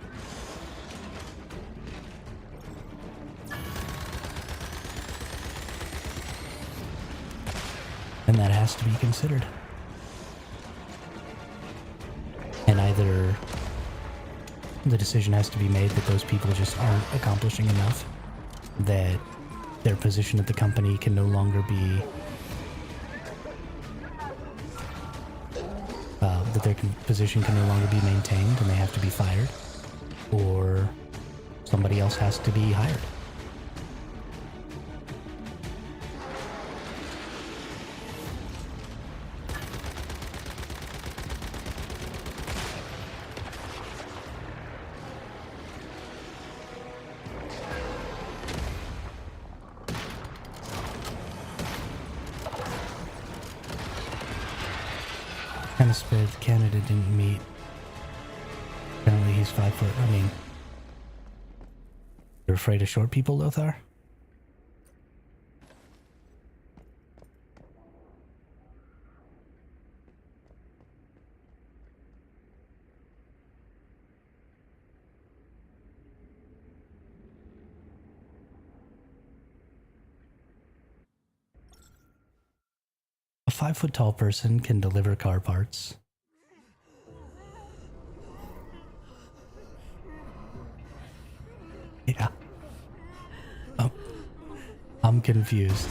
A: And that has to be considered. And either the decision has to be made that those people just aren't accomplishing enough, that their position at the company can no longer be, that their position can no longer be maintained and they have to be fired, or somebody else has to be hired. Kind of spared the candidate didn't meet. Apparently he's 5 foot. I mean, you're afraid of short people, Lothar? A 5 foot tall person can deliver car parts. Yeah. Oh. I'm confused.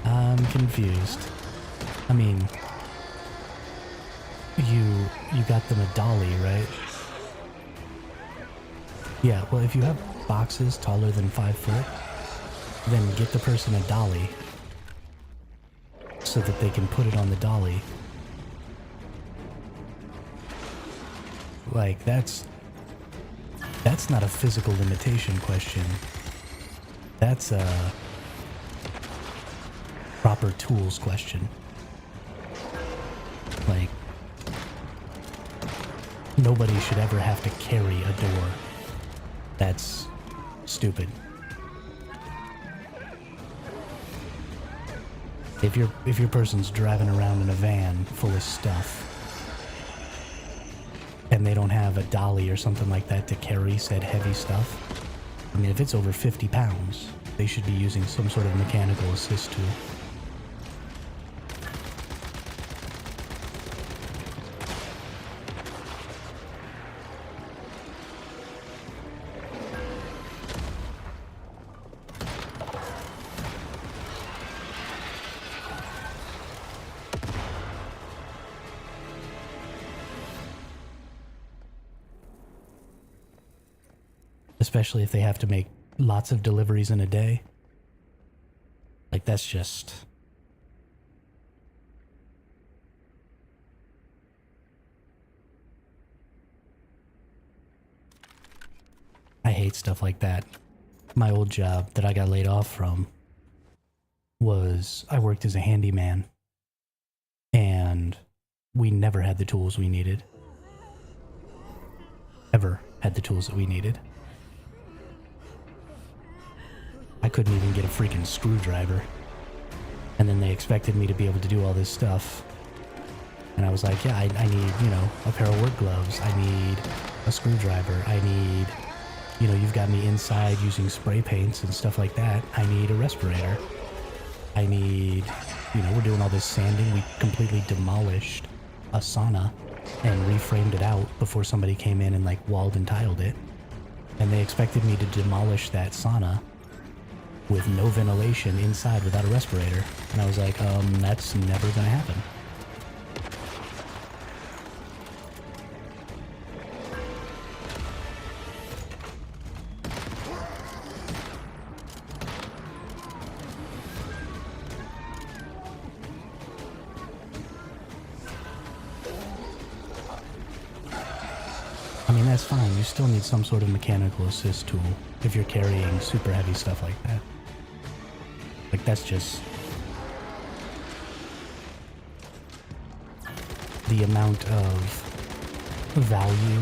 A: I'm confused. I mean, you got them a dolly, right? Yeah, well, if you have boxes taller than 5 foot, then get the person a dolly so that they can put it on the dolly. Like, that's not a physical limitation question. That's a proper tools question. Like, nobody should ever have to carry a door. That's stupid. If your person's driving around in a van full of stuff and they don't have a dolly or something like that to carry said heavy stuff, I mean, if it's over 50 pounds, they should be using some sort of mechanical assist tool. especially if they have to make lots of deliveries in a day. Like, that's just... I hate stuff like that. My old job that I got laid off from was I worked as a handyman, and we never had the tools we needed. Ever had the tools that we needed. I couldn't even get a freaking screwdriver. And then they expected me to be able to do all this stuff. And I was like, yeah, I need, you know, a pair of work gloves. I need a screwdriver. I need, you know, you've got me inside using spray paints and stuff like that. I need a respirator. I need, you know, we're doing all this sanding. We completely demolished a sauna and reframed it out before somebody came in and like walled and tiled it. And they expected me to demolish that sauna with no ventilation inside without a respirator. And I was like, that's never gonna happen. I mean, that's fine. You still need some sort of mechanical assist tool if you're carrying super heavy stuff like that. Like, that's just... the amount of value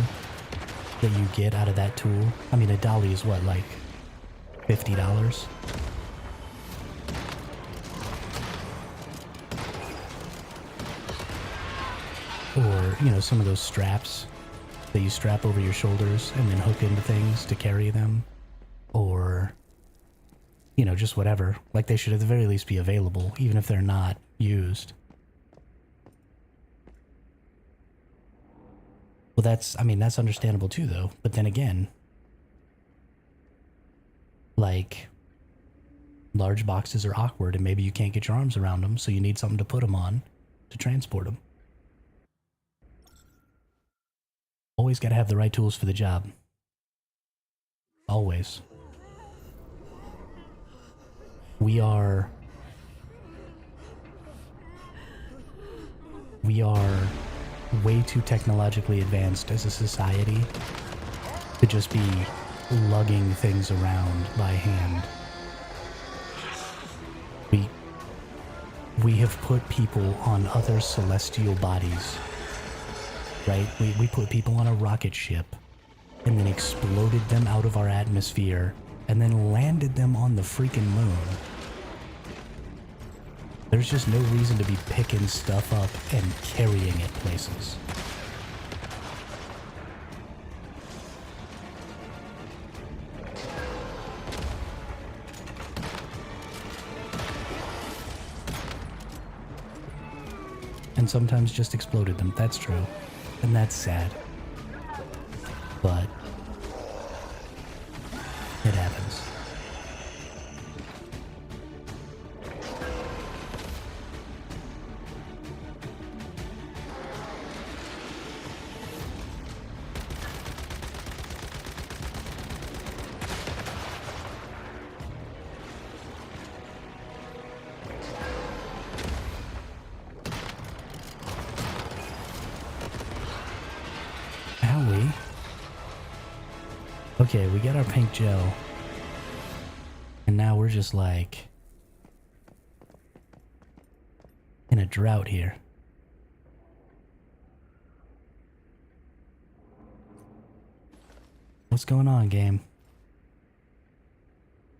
A: that you get out of that tool. I mean, a dolly is what, like $50? Or, you know, some of those straps that you strap over your shoulders and then hook into things to carry them. Or, you know, just whatever. Like, they should at the very least be available, even if they're not used. Well, that's, I mean, that's understandable too, though. But then again, like, large boxes are awkward and maybe you can't get your arms around them, so you need something to put them on to transport them. Always got to have the right tools for the job. Always. We are way too technologically advanced as a society to just be lugging things around by hand. We have put people on other celestial bodies. Right? We put people on a rocket ship and then exploded them out of our atmosphere and then landed them on the freaking moon. There's just no reason to be picking stuff up and carrying it places. And sometimes just exploded them, that's true. And that's sad. But it happens. Okay, we got our pink gel. And now we're just like in a drought here. What's going on, game?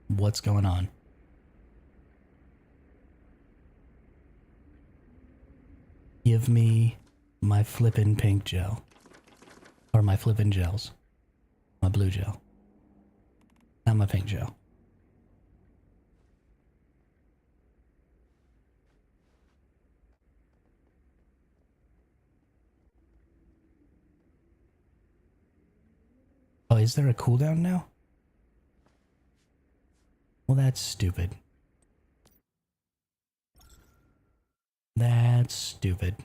A: What's going on? Give me my flippin' pink gel. Or my flippin' gels. My blue gel. Not my pink gel. Oh, is there a cooldown now? Well, that's stupid. That's stupid.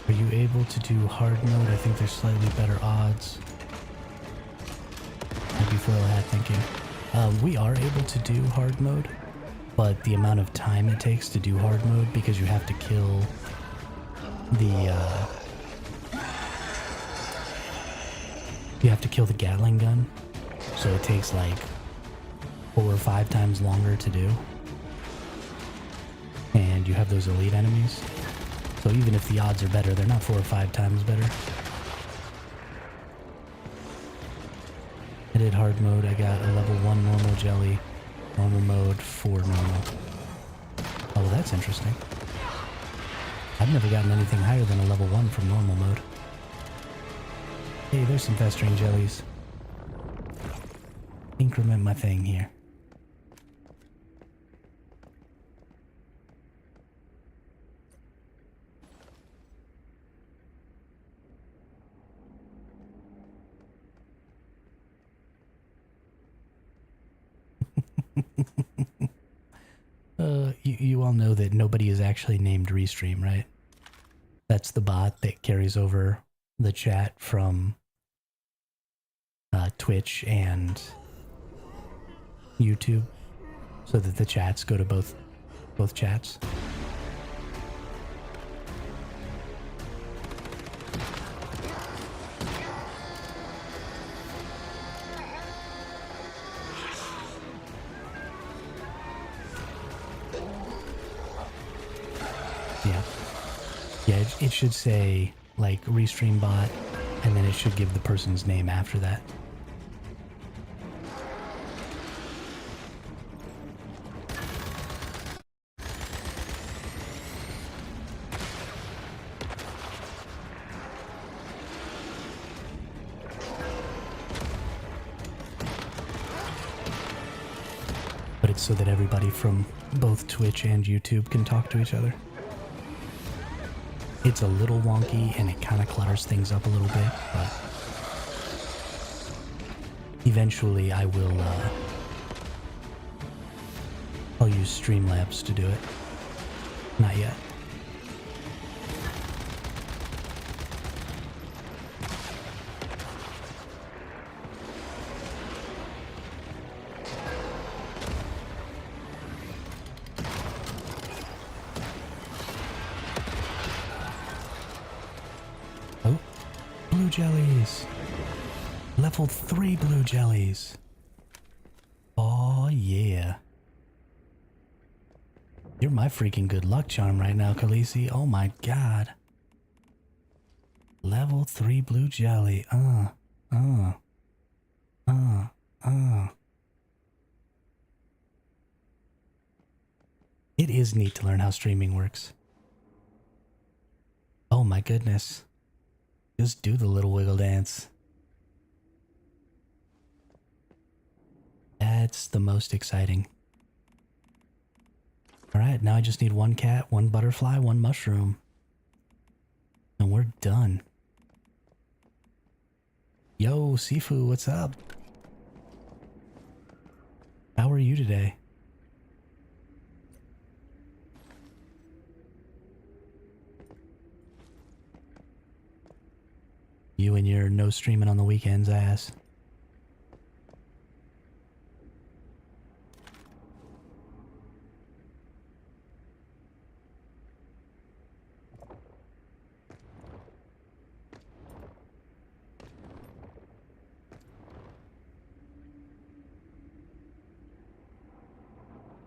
A: Are you able to do hard mode? I think there's slightly better odds. Maybe foil hat thinking. We are able to do hard mode, but the amount of time it takes to do hard mode, because you have to kill the Gatling gun, so it takes like 4 or 5 times longer to do. And you have those elite enemies, so even if the odds are better, they're not 4 or 5 times better. I did hard mode. I got a level 1 normal jelly, normal mode, 4 normal. Oh, well, that's interesting. I've never gotten anything higher than a level 1 from normal mode. Hey, there's some festering jellies. Increment my thing here. You all know that nobody is actually named Restream, right? That's the bot that carries over the chat from Twitch and YouTube, so that the chats go to both chats. Yeah, it should say, like, Restream bot, and then it should give the person's name after that. But it's so that everybody from both Twitch and YouTube can talk to each other. It's a little wonky and it kind of clutters things up a little bit, but eventually I'll use Streamlabs to do it. Not yet. Blue jellies. Level 3 blue jellies. Oh yeah. You're my freaking good luck charm right now, Khaleesi. Oh my god. Level 3 blue jelly. It is neat to learn how streaming works. Oh my goodness. Just do the little wiggle dance. That's the most exciting. Alright, now I just need 1 cat, 1 butterfly, 1 mushroom. And we're done. Yo, Sifu, what's up? How are you today? You and your no streaming on the weekends ass.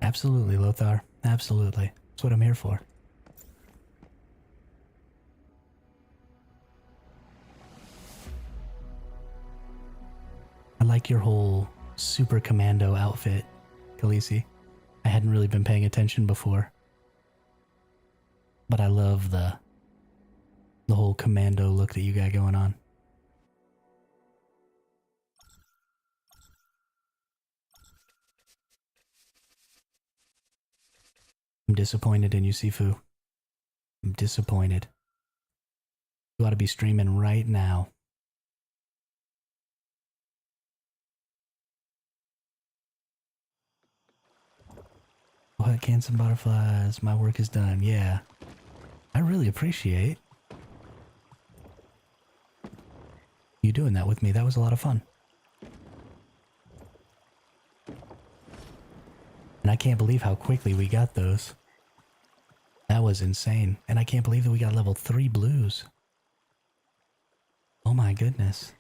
A: Absolutely, Lothar. Absolutely. That's what I'm here for. I like your whole super commando outfit, Khaleesi. I hadn't really been paying attention before. But I love the whole commando look that you got going on. I'm disappointed in you, Sifu. I'm disappointed. You ought to be streaming right now. What, can some butterflies? My work is done. Yeah. I really appreciate you doing that with me. That was a lot of fun. And I can't believe how quickly we got those. That was insane. And I can't believe that we got level 3 blues. Oh my goodness.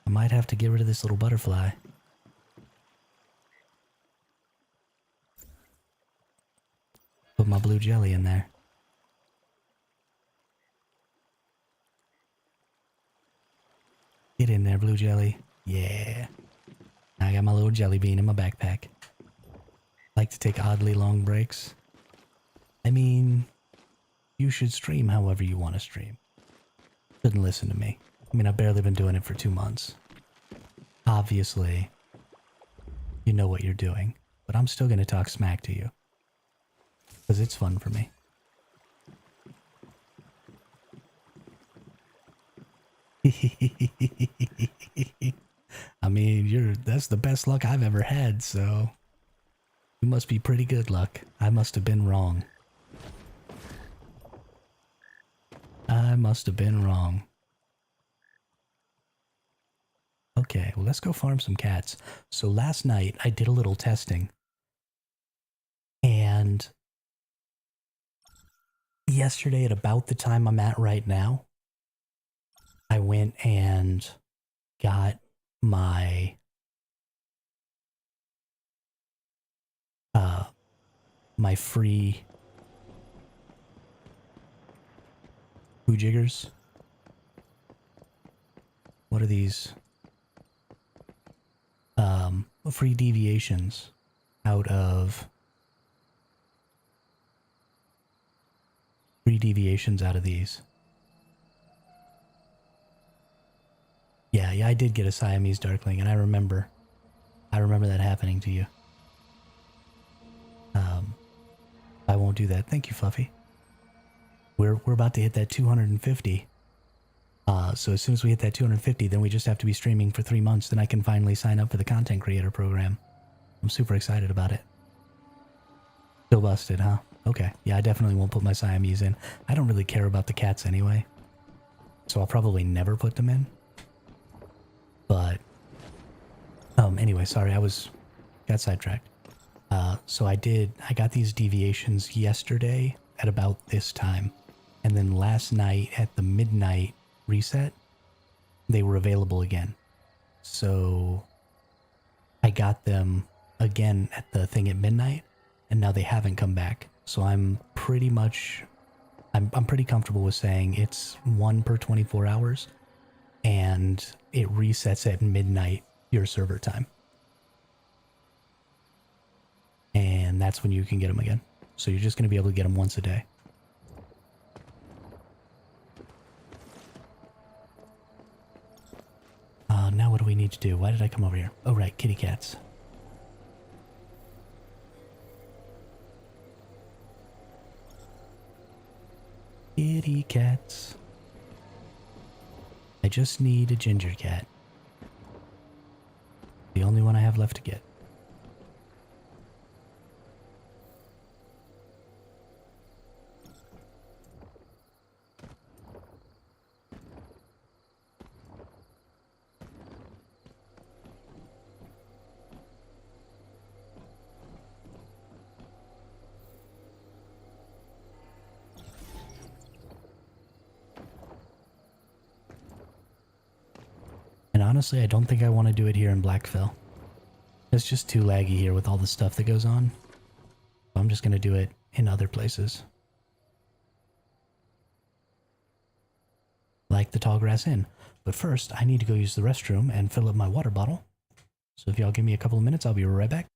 A: I might have to get rid of this little butterfly. Put my blue jelly in there. Get in there, blue jelly. Yeah. I got my little jelly bean in my backpack. Like to take oddly long breaks. I mean, you should stream however you want to stream. Shouldn't listen to me. I mean, I've barely been doing it for 2 months. Obviously, you know what you're doing, but I'm still gonna talk smack to you. Because it's fun for me. I mean, that's the best luck I've ever had, so you must be pretty good luck. I must have been wrong. I must have been wrong. Okay, well, let's go farm some cats. So last night I did a little testing. And yesterday at about the time I'm at right now, I went and got my my free jiggers. What are these? Free deviations out of these. Yeah, I did get a Siamese Darkling, and I remember that happening to you. I won't do that. Thank you, Fluffy. We're about to hit that 250. So as soon as we hit that 250, then we just have to be streaming for 3 months. Then I can finally sign up for the content creator program. I'm super excited about it. Still busted, huh? Okay. Yeah, I definitely won't put my Siamese in. I don't really care about the cats anyway. So I'll probably never put them in. But, anyway, sorry, got sidetracked. So I got these deviations yesterday at about this time. And then last night at the midnight reset, they were available again. So I got them again at the thing at midnight, and now they haven't come back. So I'm pretty comfortable with saying it's 1 per 24 hours, and it resets at midnight your server time. And that's when you can get them again. So you're just going to be able to get them once a day. Now what do we need to do? Why did I come over here? Oh, right, kitty cats. Kitty cats. I just need a ginger cat. The only one I have left to get. And honestly, I don't think I want to do it here in Blackfell. It's just too laggy here with all the stuff that goes on. So I'm just going to do it in other places. Like the Tallgrass Inn. But first, I need to go use the restroom and fill up my water bottle. So if y'all give me a couple of minutes, I'll be right back.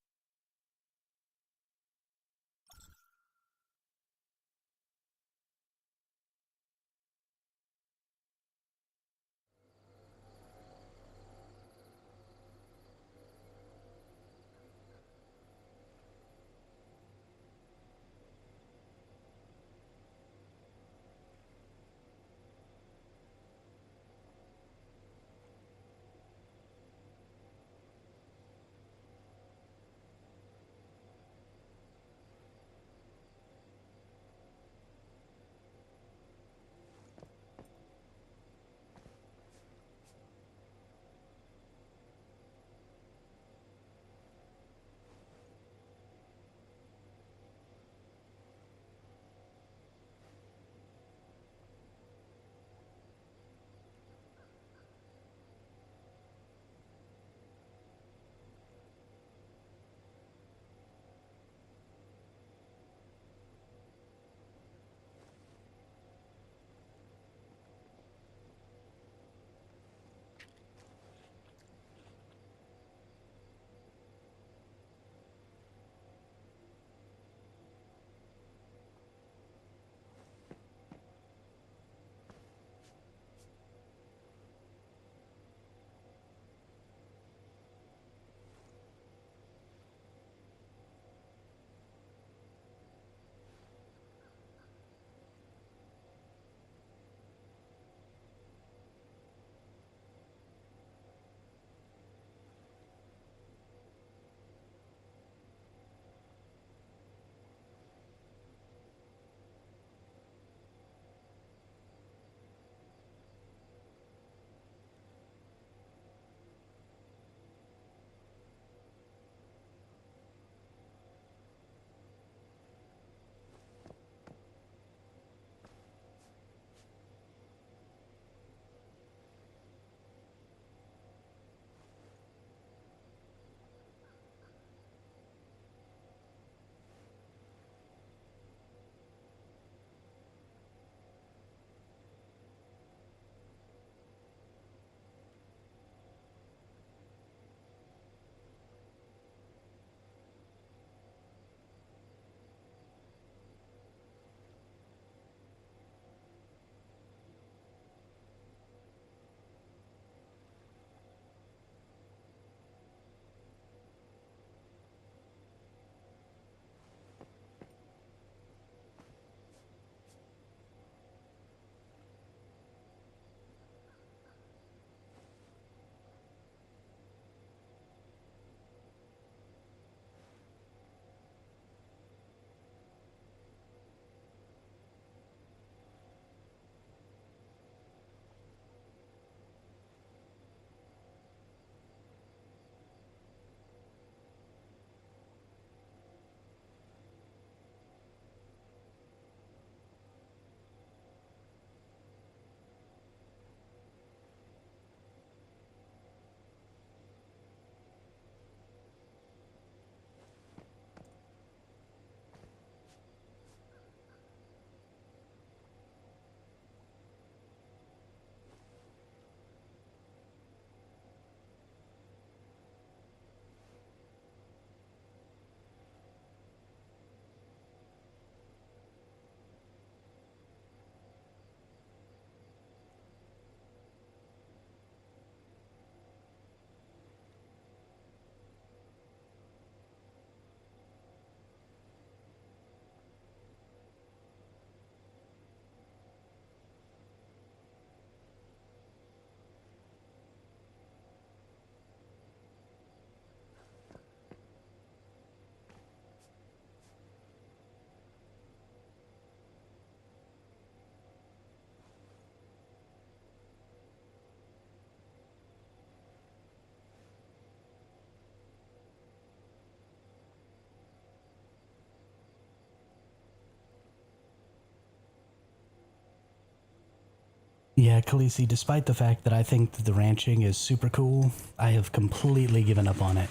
A: Yeah, Khaleesi, despite the fact that I think that the ranching is super cool, I have completely given up on it.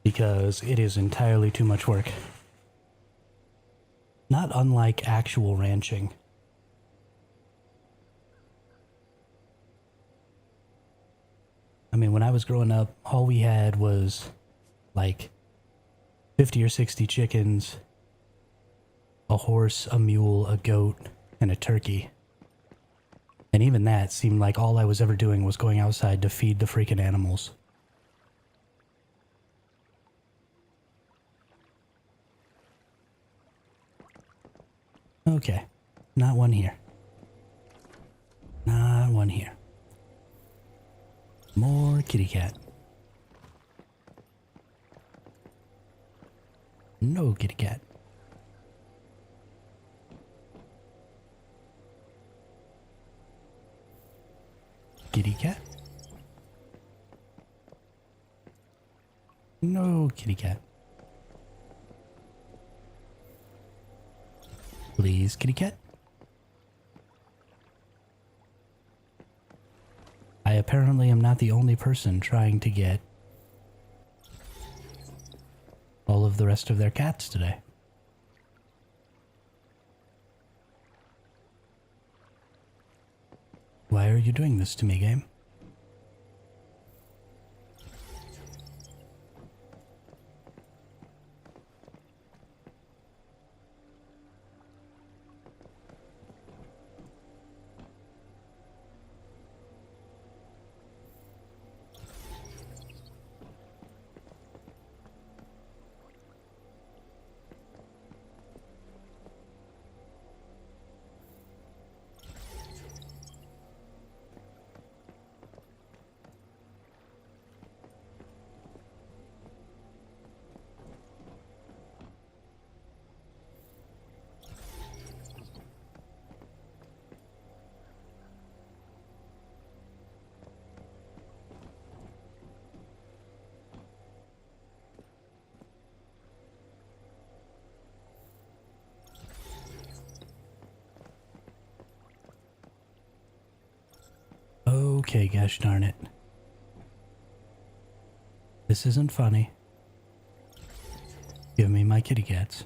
A: Because it is entirely too much work. Not unlike actual ranching. I mean, when I was growing up, all we had was like 50 or 60 chickens, a horse, a mule, a goat, and a turkey. And even that seemed like all I was ever doing was going outside to feed the freaking animals. Okay, not one here. Not one here. More kitty cat. No kitty cat. Kitty cat. No kitty cat. Please, kitty cat. I apparently am not the only person trying to get all of the rest of their cats today. Why are you doing this to me, game? Okay, gosh darn it. This isn't funny. Give me my kitty cats.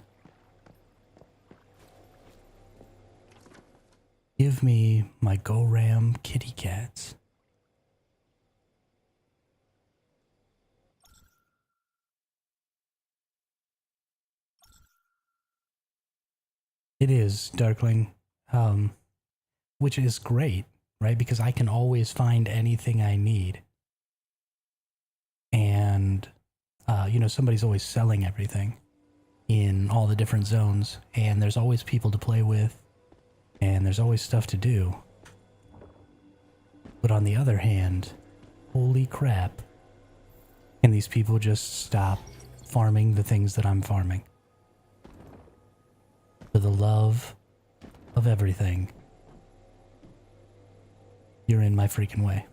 A: Give me my Go-Ram kitty cats. It is, Darkling. Which is great, right? Because I can always find anything I need. And, you know, somebody's always selling everything in all the different zones. And there's always people to play with. And there's always stuff to do. But on the other hand, holy crap. Can these people just stop farming the things that I'm farming? For the love of everything, you're in my freaking way.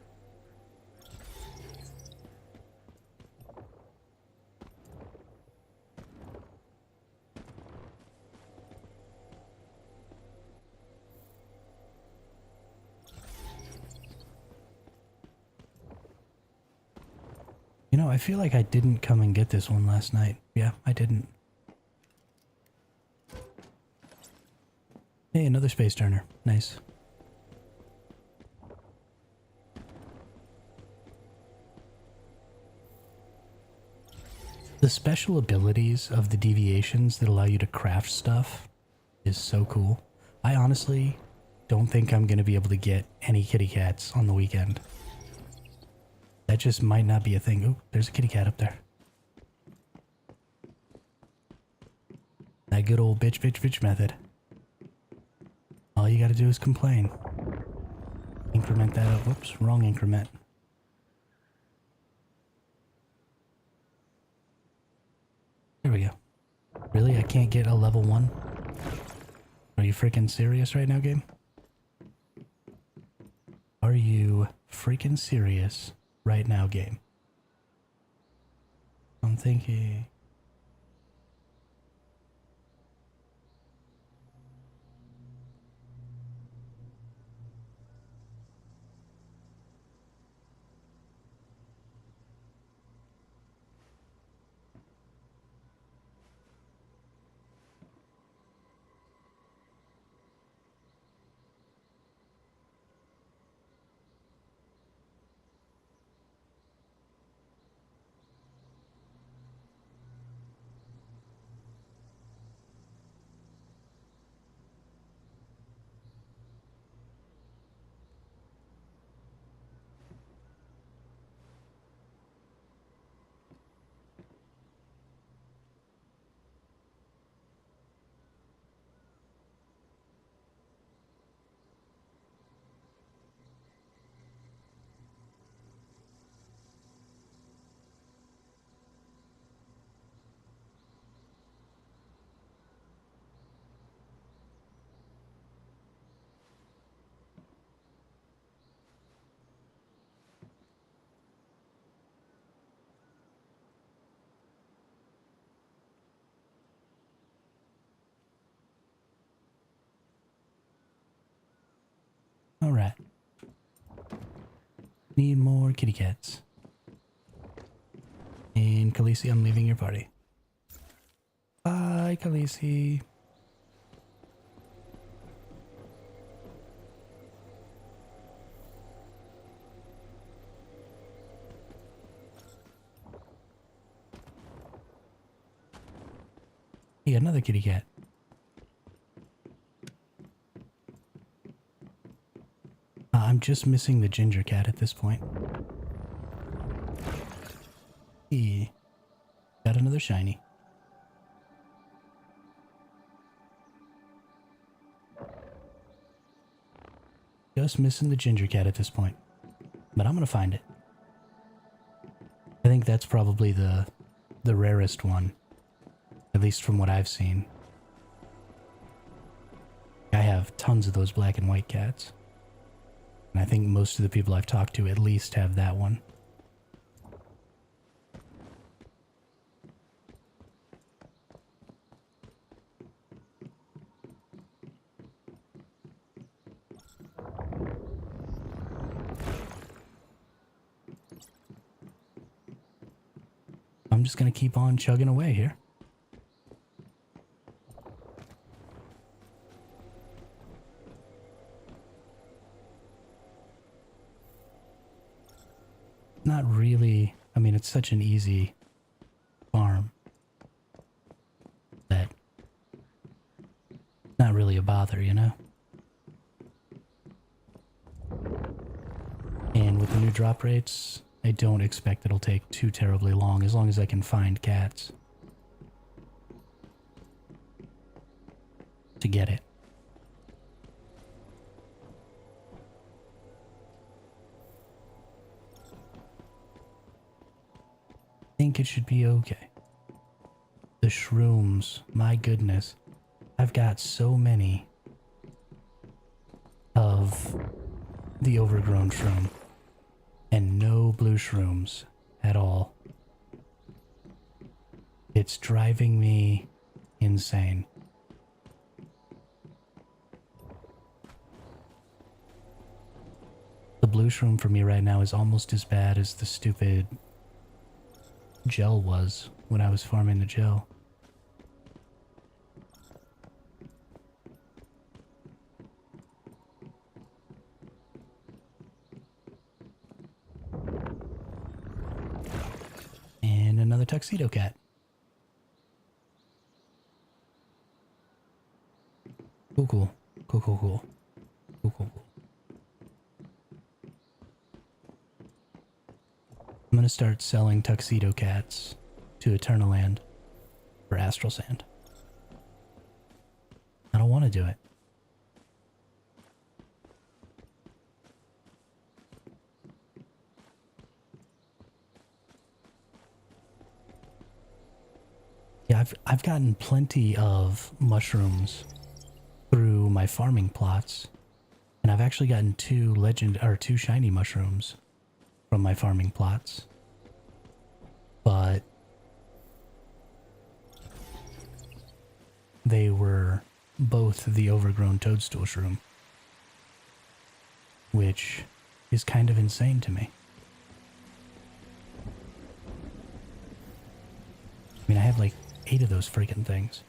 A: You know, I feel like I didn't come and get this one last night. Yeah, I didn't. Hey, another space turner. Nice. The special abilities of the deviations that allow you to craft stuff is so cool. I honestly don't think I'm going to be able to get any kitty cats on the weekend. That just might not be a thing. Ooh, there's a kitty cat up there. That good old bitch method. All you gotta do is complain. Increment that up. Whoops, wrong increment. There we go. Really? I can't get a level 1? Are you freaking serious right now, game? Are you freaking serious right now, game? I'm thinking... Alright. Need more kitty cats. And Khaleesi, I'm leaving your party. Bye, Khaleesi. Hey, another kitty cat. I'm just missing the ginger cat at this point. Hey, got another shiny. Just missing the ginger cat at this point. But I'm gonna find it. I think that's probably the rarest one. At least from what I've seen. I have tons of those black and white cats. And I think most of the people I've talked to at least have that one. I'm just gonna keep on chugging away here. Not really. I mean, it's such an easy farm that not really a bother, you know? And with the new drop rates, I don't expect it'll take too terribly long as I can find cats to get it. I think it should be okay. The shrooms, my goodness. I've got so many of the overgrown shroom and no blue shrooms at all. It's driving me insane. The blue shroom for me right now is almost as bad as the stupid gel was when I was farming the gel. And another tuxedo cat. Cool, cool. Cool, cool, cool. Cool, cool, cool. I'm gonna start selling tuxedo cats to Eternal Land for Astral Sand. I don't want to do it. Yeah, I've gotten plenty of mushrooms through my farming plots, and I've actually gotten two shiny mushrooms from my farming plots. But they were both the overgrown toadstool shroom, which is kind of insane to me. I mean, I have like 8 of those freaking things.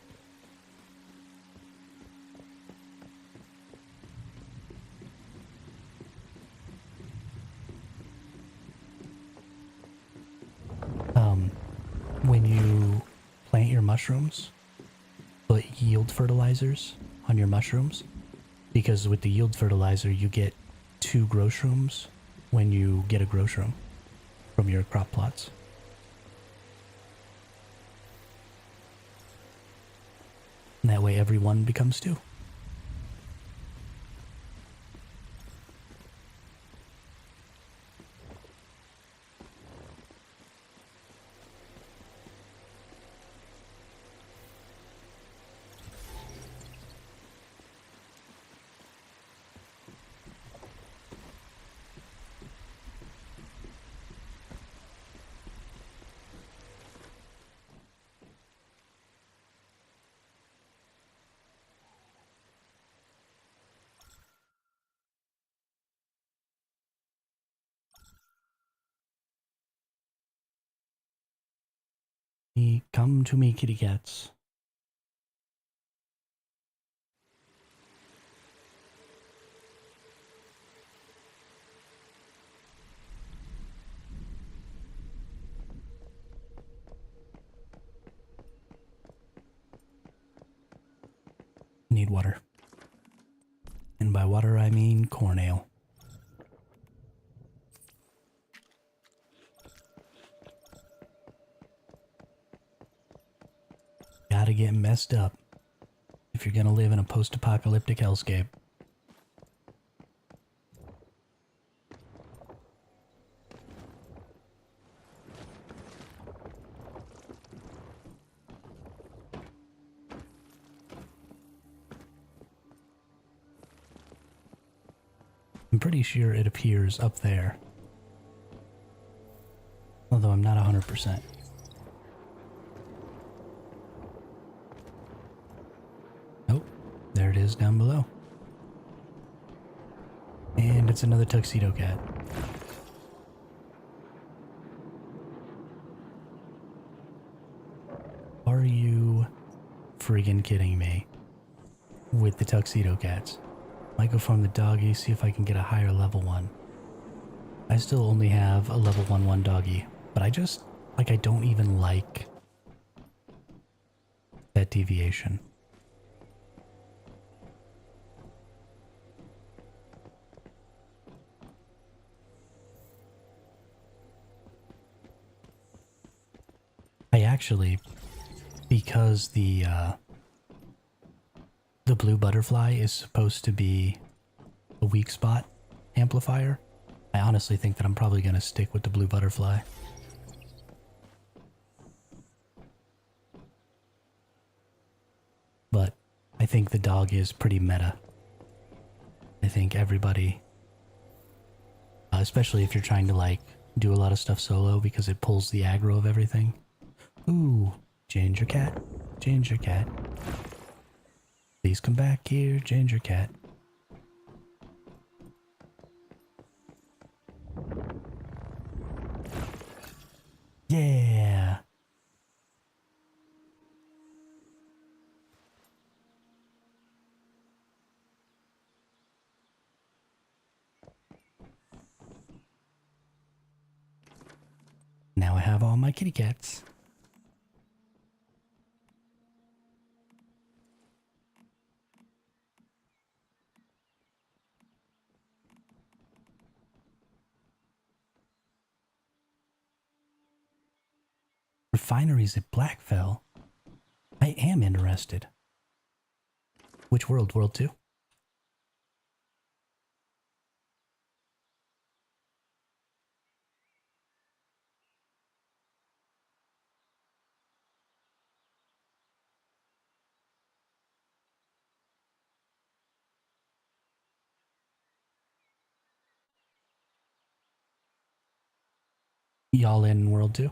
A: When you plant your mushrooms, put yield fertilizers on your mushrooms, because with the yield fertilizer you get 2 grow shrooms when you get a grow shroom from your crop plots. And that way every one becomes 2. Come to me, kitty cats. Need water. And by water, I mean corn ale. Gotta get messed up if you're gonna live in a post-apocalyptic hellscape. I'm pretty sure it appears up there. Although I'm not 100%. Oh, there it is down below. And it's another tuxedo cat. Are you friggin' kidding me? With the tuxedo cats. Might go farm the doggy, see if I can get a higher level one. I still only have a level 1 doggy, but I just, like, I don't even like that deviation. I actually, because the blue butterfly is supposed to be a weak spot amplifier, I honestly think that I'm probably going to stick with the blue butterfly. But I think the dog is pretty meta. I think everybody, especially if you're trying to like do a lot of stuff solo because it pulls the aggro of everything. Ooh, Ginger Cat, Ginger Cat. Please come back here, Ginger Cat. Yeah. Now I have all my kitty cats. Refineries at Blackfell? I am interested. Which world? World 2? Y'all in World 2?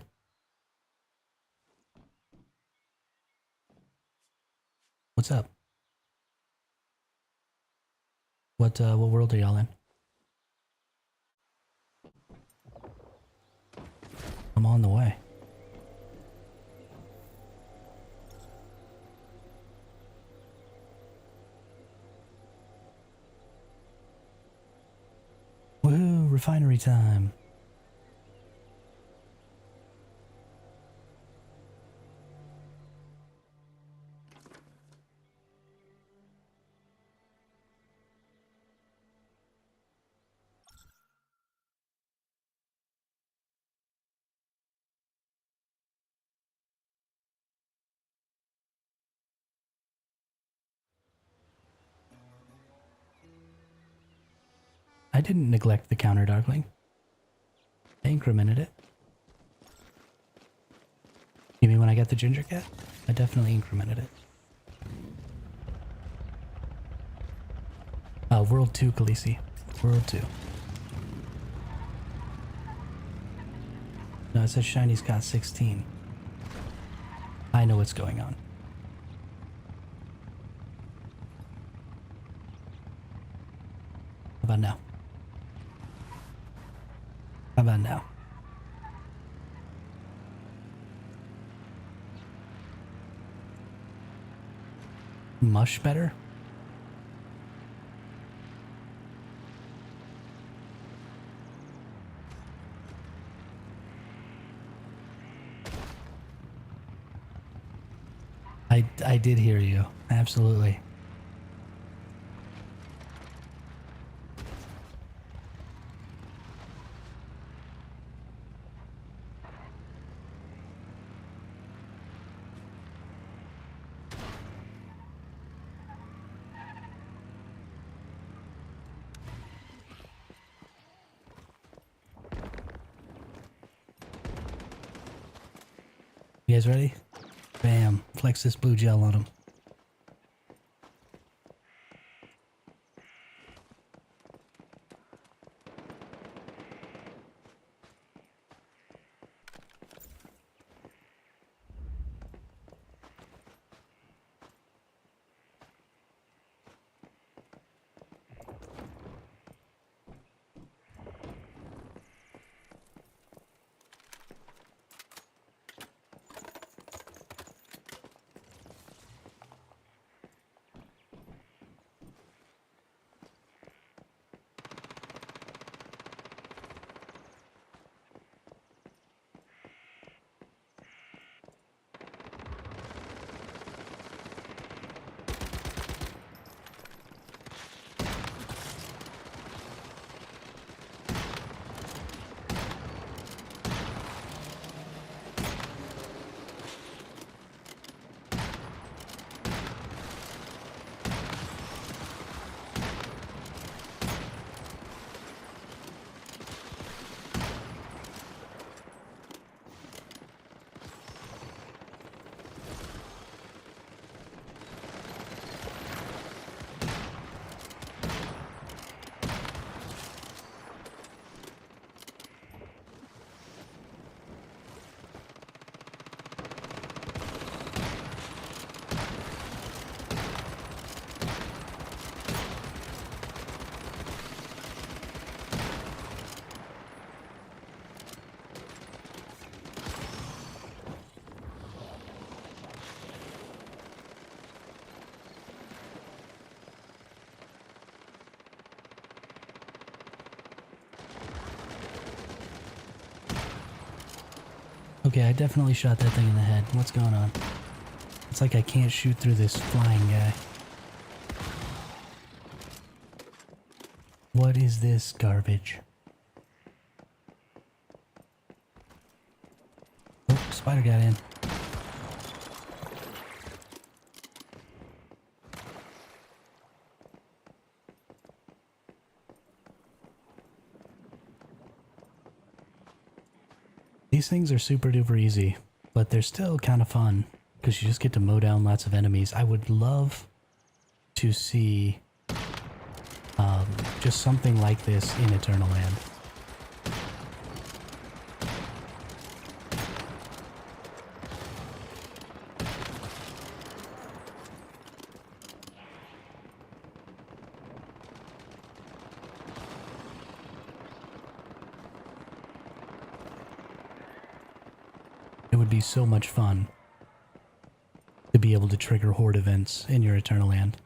A: What's up? What world are y'all in? I'm on the way. Woohoo, refinery time. I didn't neglect the counter, Darkling. I incremented it. You mean when I got the Ginger Cat? I definitely incremented it. World 2, Khaleesi. World 2. No, it says Shiny's got 16. I know what's going on. How about now? How about now? Mush better? I did hear you. Absolutely. You guys ready? Bam. Flex this blue gel on him. Okay, I definitely shot that thing in the head. What's going on? It's like I can't shoot through this flying guy. What is this garbage? Oh, spider got in. These things are super duper easy, but they're still kind of fun because you just get to mow down lots of enemies. I would love to see just something like this in Eternal Land. It would be so much fun to be able to trigger horde events in your Eternal Land.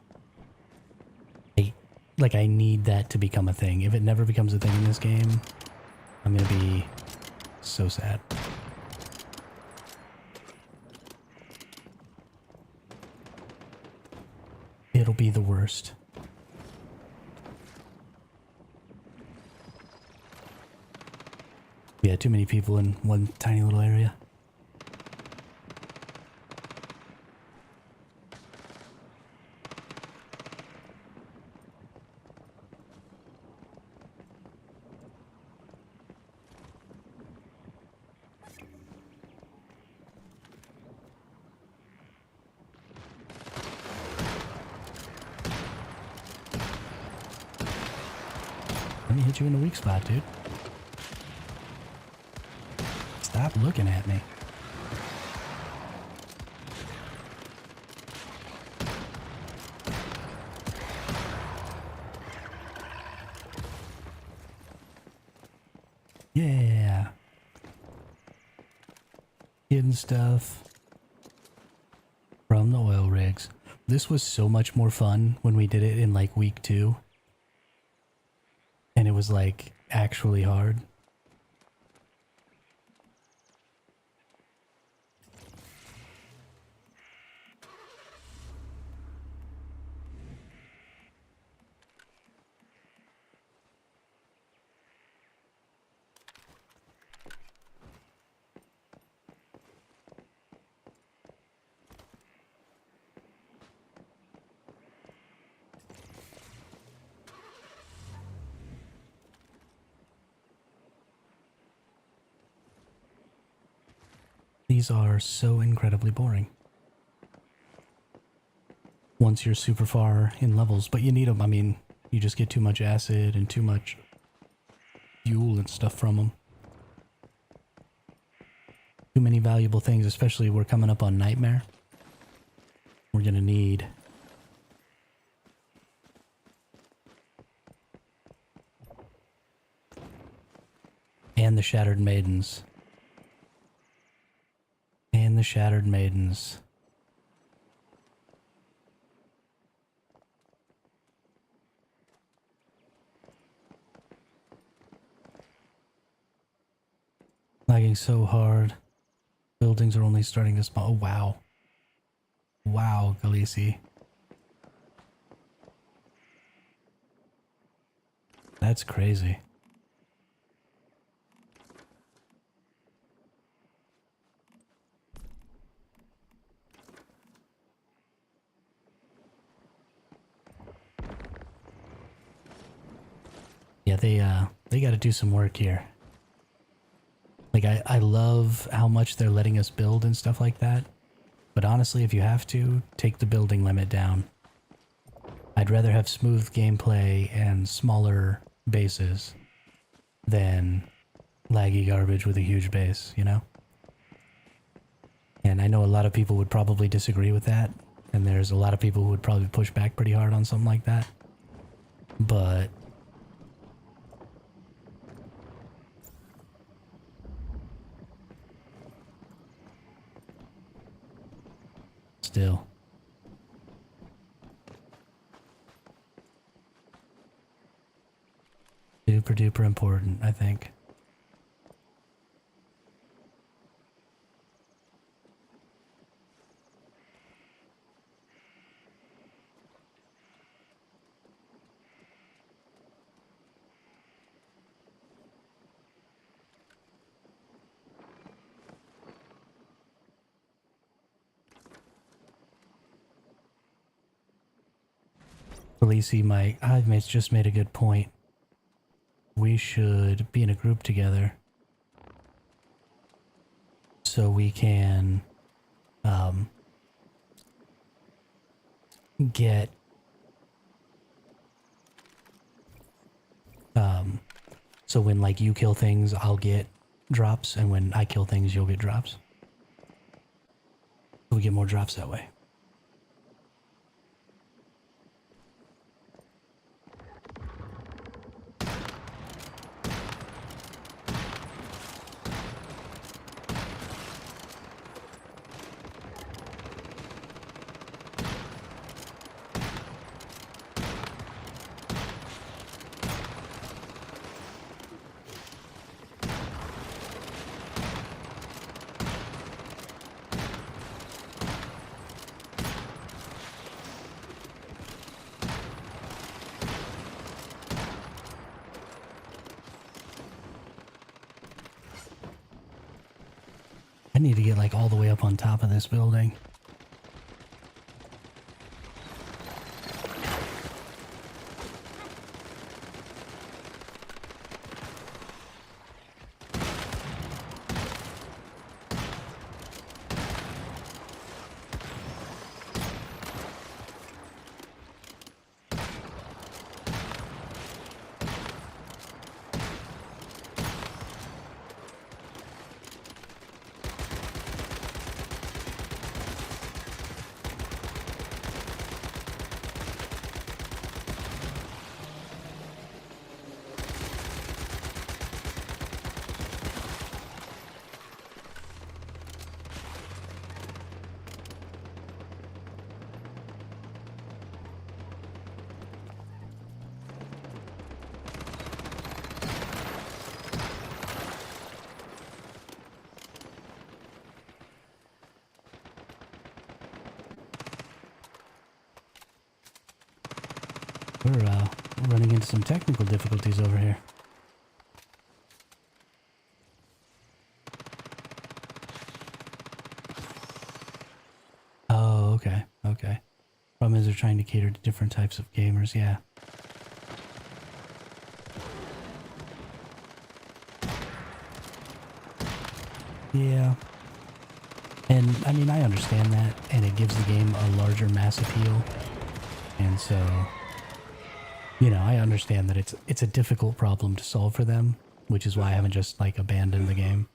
A: I need that to become a thing. If it never becomes a thing in this game, I'm gonna be so sad. It'll be the worst. Yeah, too many people in one tiny little area. Let me hit you in the weak spot, dude. Stop looking at me. Yeah. Getting stuff from the oil rigs. This was so much more fun when we did it in like week 2. And it was like actually hard. These are so incredibly boring. Once you're super far in levels, but you need them. I mean, you just get too much acid and too much fuel and stuff from them. Too many valuable things, especially we're coming up on Nightmare. We're gonna need and the Shattered Maidens. And the Shattered Maidens. Lagging so hard. Buildings are only starting to spawn. Oh, wow. Wow, Khaleesi. That's crazy. Yeah, they got to do some work here. Like, I love how much they're letting us build and stuff like that. But honestly, if you have to, take the building limit down. I'd rather have smooth gameplay and smaller bases than laggy garbage with a huge base, you know? And I know a lot of people would probably disagree with that. And there's a lot of people who would probably push back pretty hard on something like that. But still. Super duper important, I think. Khaleesi, I've just made a good point. We should be in a group together so we can get so when like you kill things, I'll get drops, and when I kill things, you'll get drops. We get more drops that way. I need to get like all the way up on top of this building. We're running into some technical difficulties over here. Oh, okay, okay. Problem is they're trying to cater to different types of gamers, yeah. Yeah. And, I mean, I understand that, and it gives the game a larger mass appeal. And so, you know, I understand that it's a difficult problem to solve for them, which is why I haven't just, like, abandoned the game.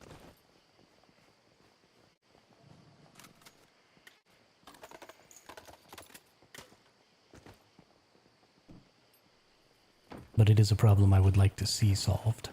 A: But it is a problem I would like to see solved.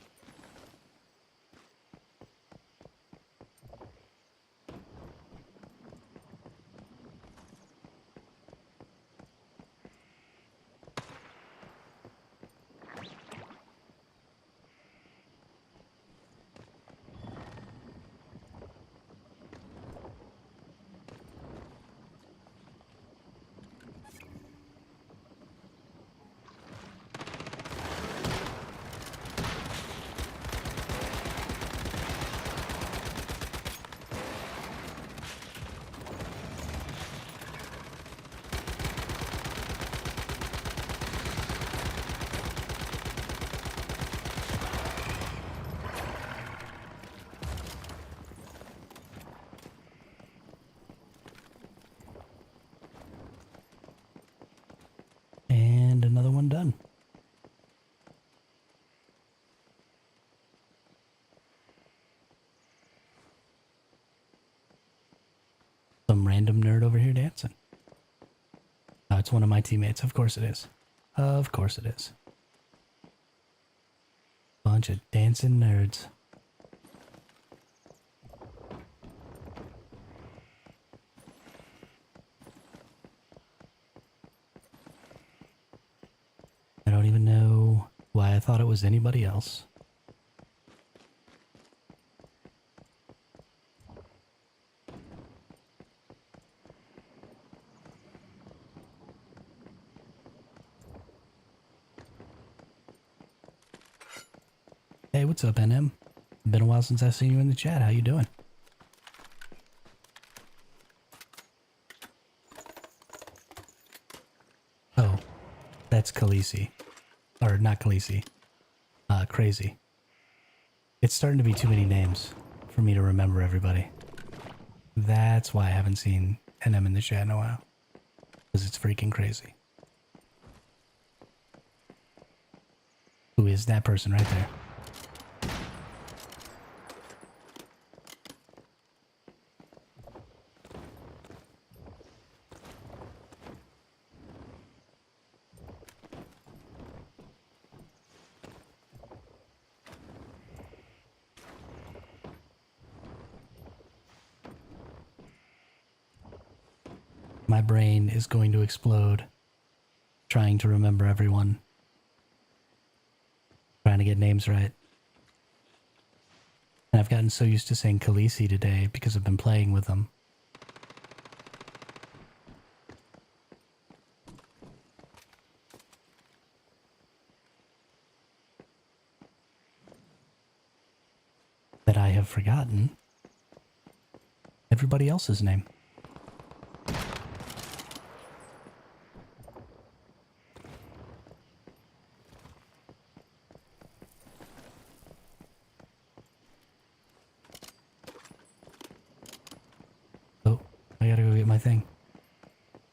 A: And another one done. Some random nerd over here dancing. Oh, it's one of my teammates. Of course it is. Of course it is. Bunch of dancing nerds. I don't even know why I thought it was anybody else. Hey, what's up, NM? Been a while since I've seen you in the chat. How you doing? Oh, that's Khaleesi. Or not Khaleesi. Crazy. It's starting to be too many names for me to remember everybody. That's why I haven't seen NM in the chat in a while. Because it's freaking crazy. Who is that person right there? My brain is going to explode trying to remember everyone. Trying to get names right. And I've gotten so used to saying Khaleesi today because I've been playing with them. That I have forgotten everybody else's name. Oh, I gotta go get my thing.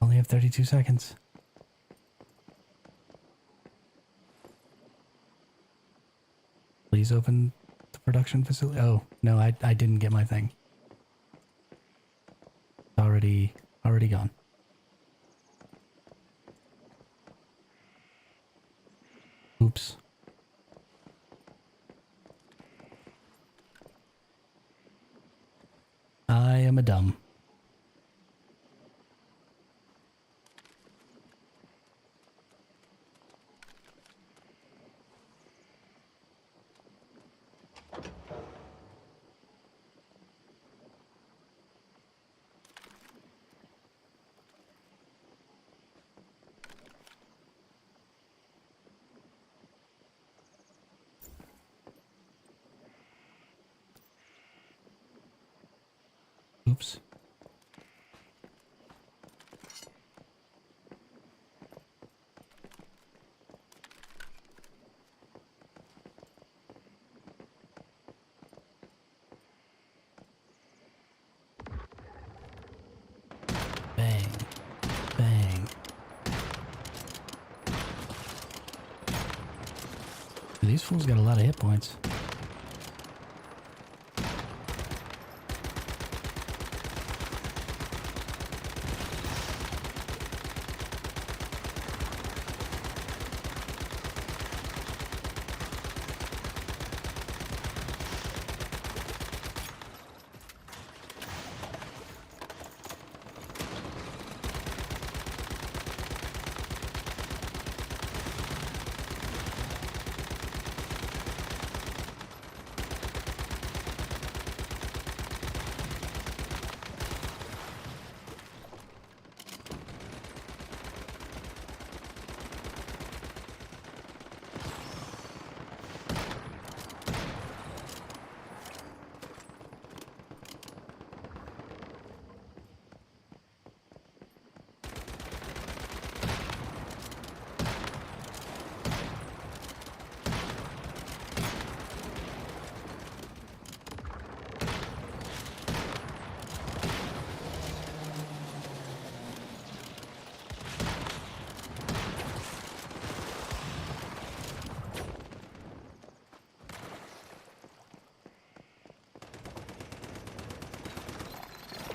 A: Only have 32 seconds. Please open the production facility. Oh, no, I didn't get my thing. Already gone. Oops. I am a dumb. Oops. Bang. Bang. These fools got a lot of hit points.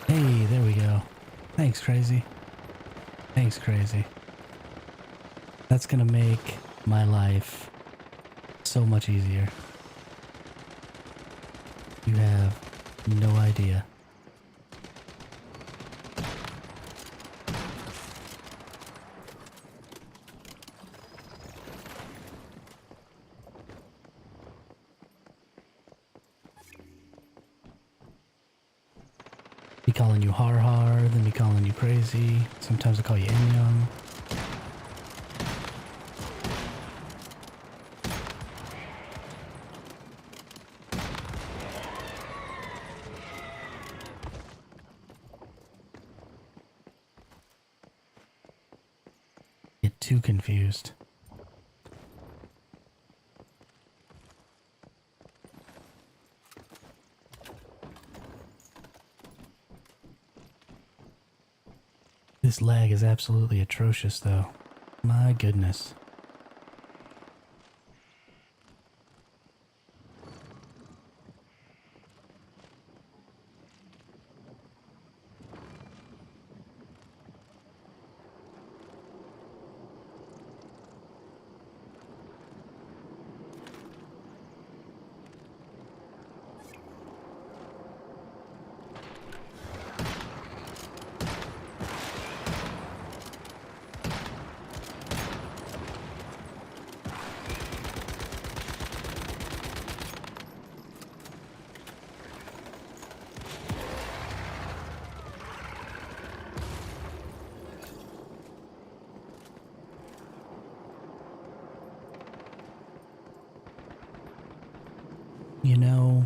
A: Hey, there we go. Thanks, Crazy. Thanks, Crazy. That's gonna make my life so much easier. You have no idea. Be calling you Har Har, then be calling you Crazy. Sometimes I call you Enyong. Get too confused. This lag is absolutely atrocious, though. My goodness. You know,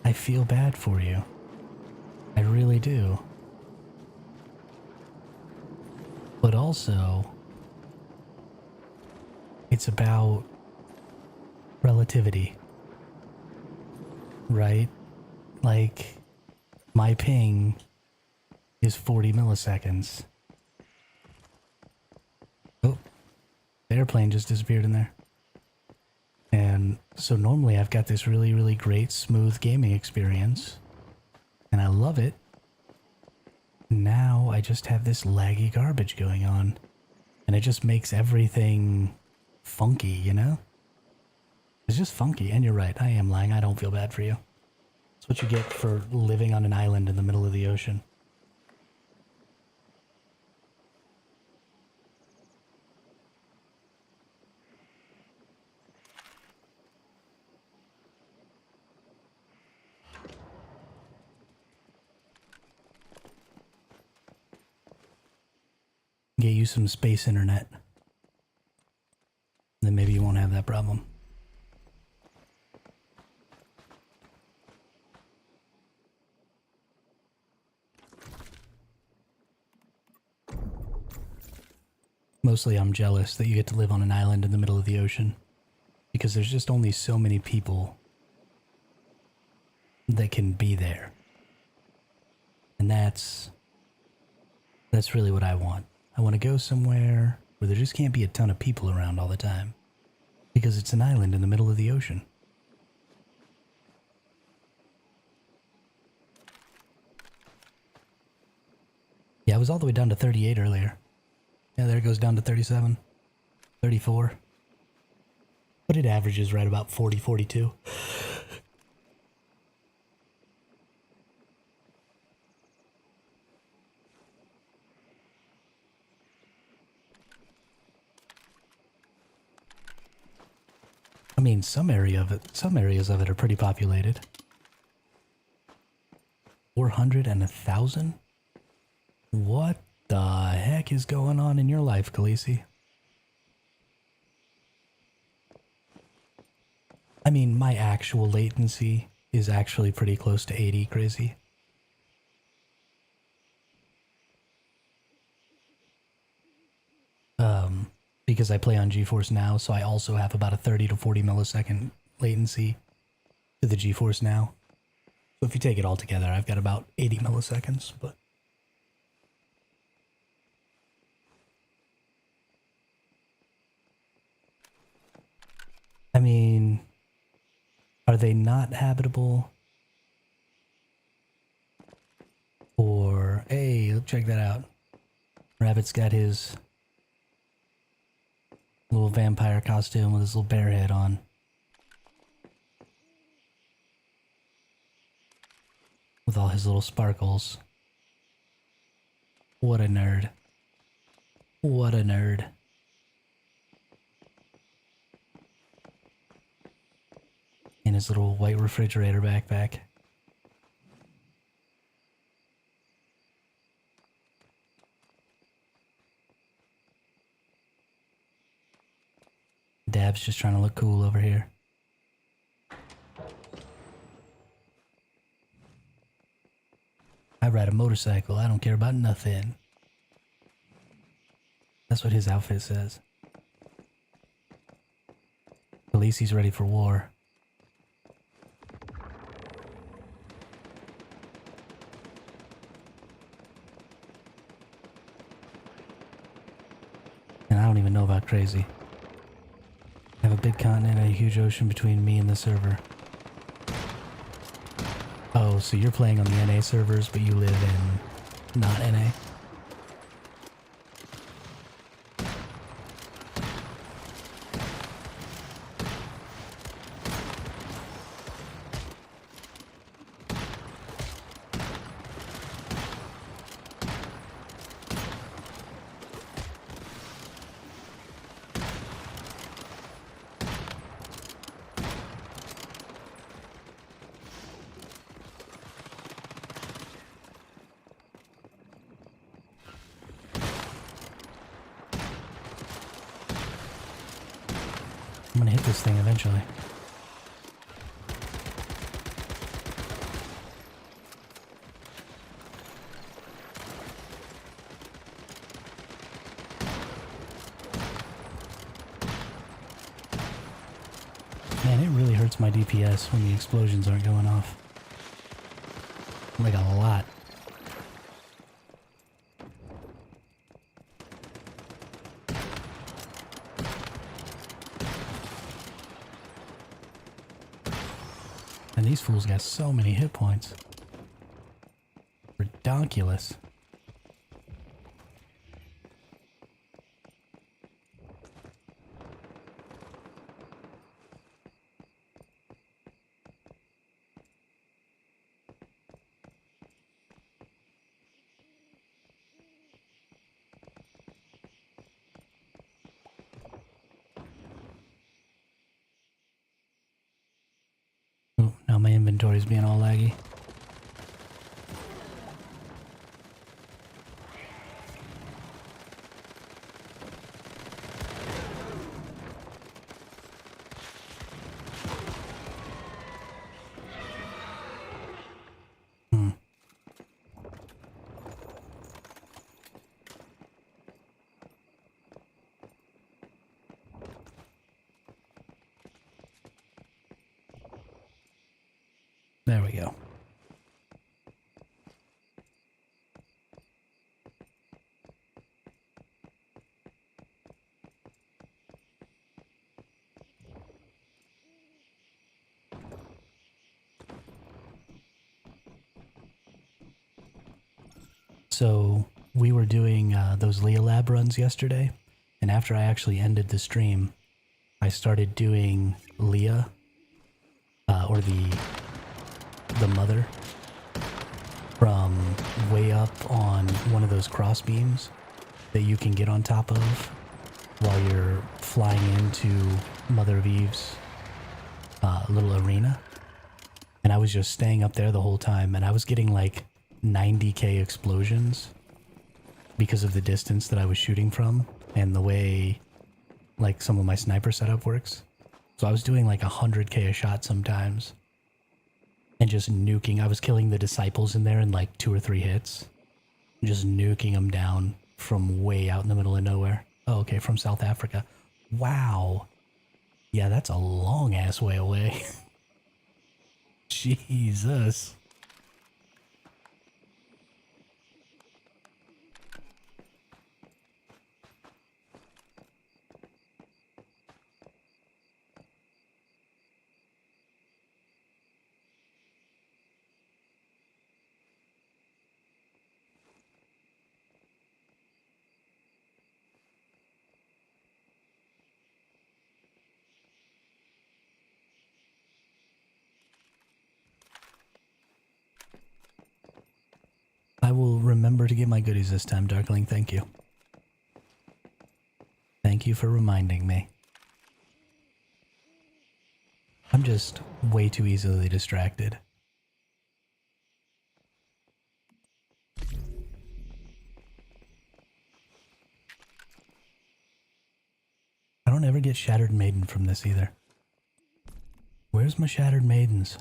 A: I feel bad for you. I really do. But also, it's about relativity, right? Like, my ping is 40 milliseconds. Oh, the airplane just disappeared in there. And so normally I've got this really, really great, smooth gaming experience, and I love it. Now I just have this laggy garbage going on, and it just makes everything funky, you know? It's just funky, and you're right, I am lying, I don't feel bad for you. That's what you get for living on an island in the middle of the ocean. Get you some space internet. Then maybe you won't have that problem. Mostly I'm jealous that you get to live on an island in the middle of the ocean. Because there's just only so many people that can be there. And that's really what I want. I want to go somewhere where there just can't be a ton of people around all the time. Because it's an island in the middle of the ocean. Yeah, I was all the way down to 38 earlier. Yeah, there it goes down to 37. 34. But it averages right about 40, 42. I mean, some areas of it are pretty populated. 400 and 1,000? What the heck is going on in your life, Khaleesi? I mean, my actual latency is actually pretty close to 80, crazy. Because I play on GeForce Now, so I also have about a 30 to 40 millisecond latency to the GeForce Now. So if you take it all together, I've got about 80 milliseconds, but... I mean, are they not habitable? Or, hey, check that out. Rabbit's got his little vampire costume with his little bear head on. With all his little sparkles. What a nerd. What a nerd. In his little white refrigerator backpack. Dab's just trying to look cool over here. I ride a motorcycle. I don't care about nothing. That's what his outfit says. Khaleesi's ready for war. And I don't even know about crazy. I have a big continent and a huge ocean between me and the server. Oh, so you're playing on the NA servers, but you live in not NA? I'm gonna hit this thing eventually. Man, it really hurts my DPS when the explosions aren't going off. Like a lot. And these fools got so many hit points. Ridiculous. Oh, now my inventory's being all laggy. There we go. So we were doing those Leah Lab runs yesterday, and after I actually ended the stream, I started doing Leah, or the mother, from way up on one of those cross beams that you can get on top of while you're flying into Mother of Eve's little arena. And I was just staying up there the whole time, and I was getting like 90k explosions because of the distance that I was shooting from and the way like some of my sniper setup works. So I was doing like 100k a shot sometimes and just nuking. I was killing the disciples in there in like 2 or 3 hits, just nuking them down from way out in the middle of nowhere. Oh, okay, from South Africa. Wow. Yeah, that's a long ass way away. Jesus. I will remember to get my goodies this time, Darkling. Thank you. Thank you for reminding me. I'm just way too easily distracted. I don't ever get Shattered Maiden from this either. Where's my Shattered Maidens?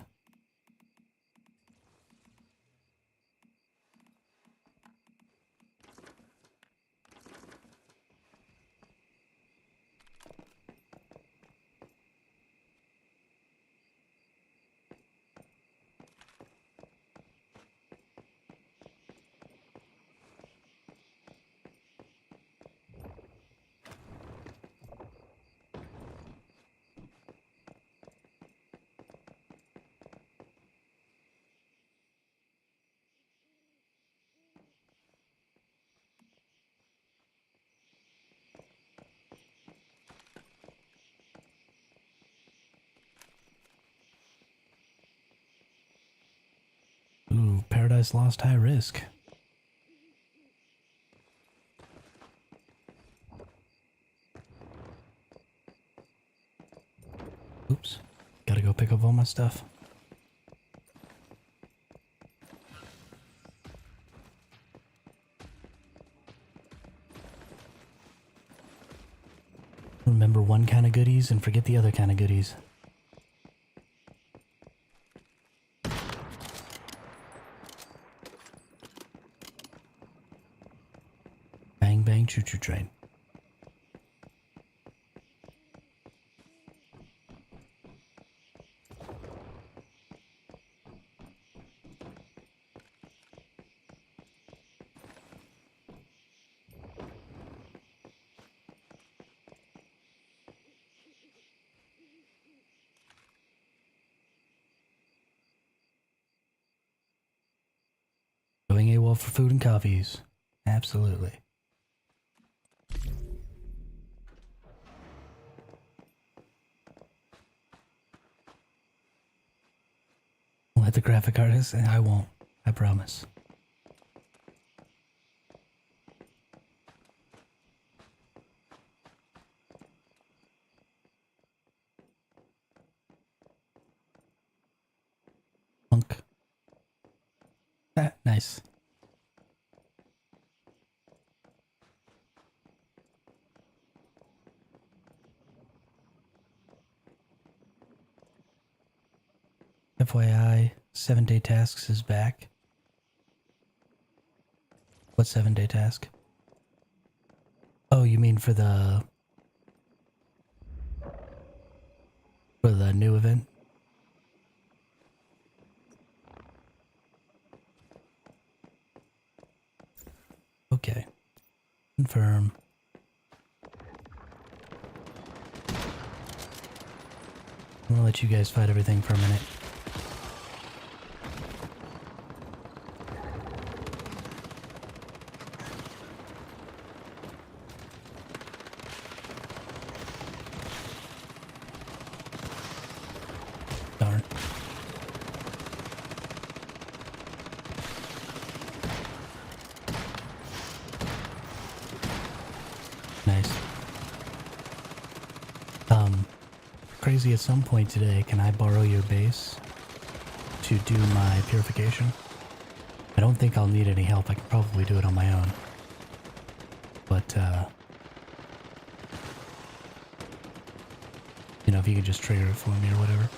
A: Ooh, Paradise Lost High Risk. Oops. Gotta go pick up all my stuff. Remember one kind of goodies and forget the other kind of goodies. Bang bang choo choo train. Going AWOL for food and coffees. Absolutely. Let the graphic artist, I won't. I promise. Punk. Ah, nice. FYI, 7-day tasks is back. What 7-day task? Oh, you mean for the new event? Okay. Confirm. I'm gonna let you guys fight everything for a minute. Darn. Nice. Crazy, at some point today, can I borrow your base to do my purification? I don't think I'll need any help. I can probably do it on my own. But, you know, if you could just trigger it for me or whatever.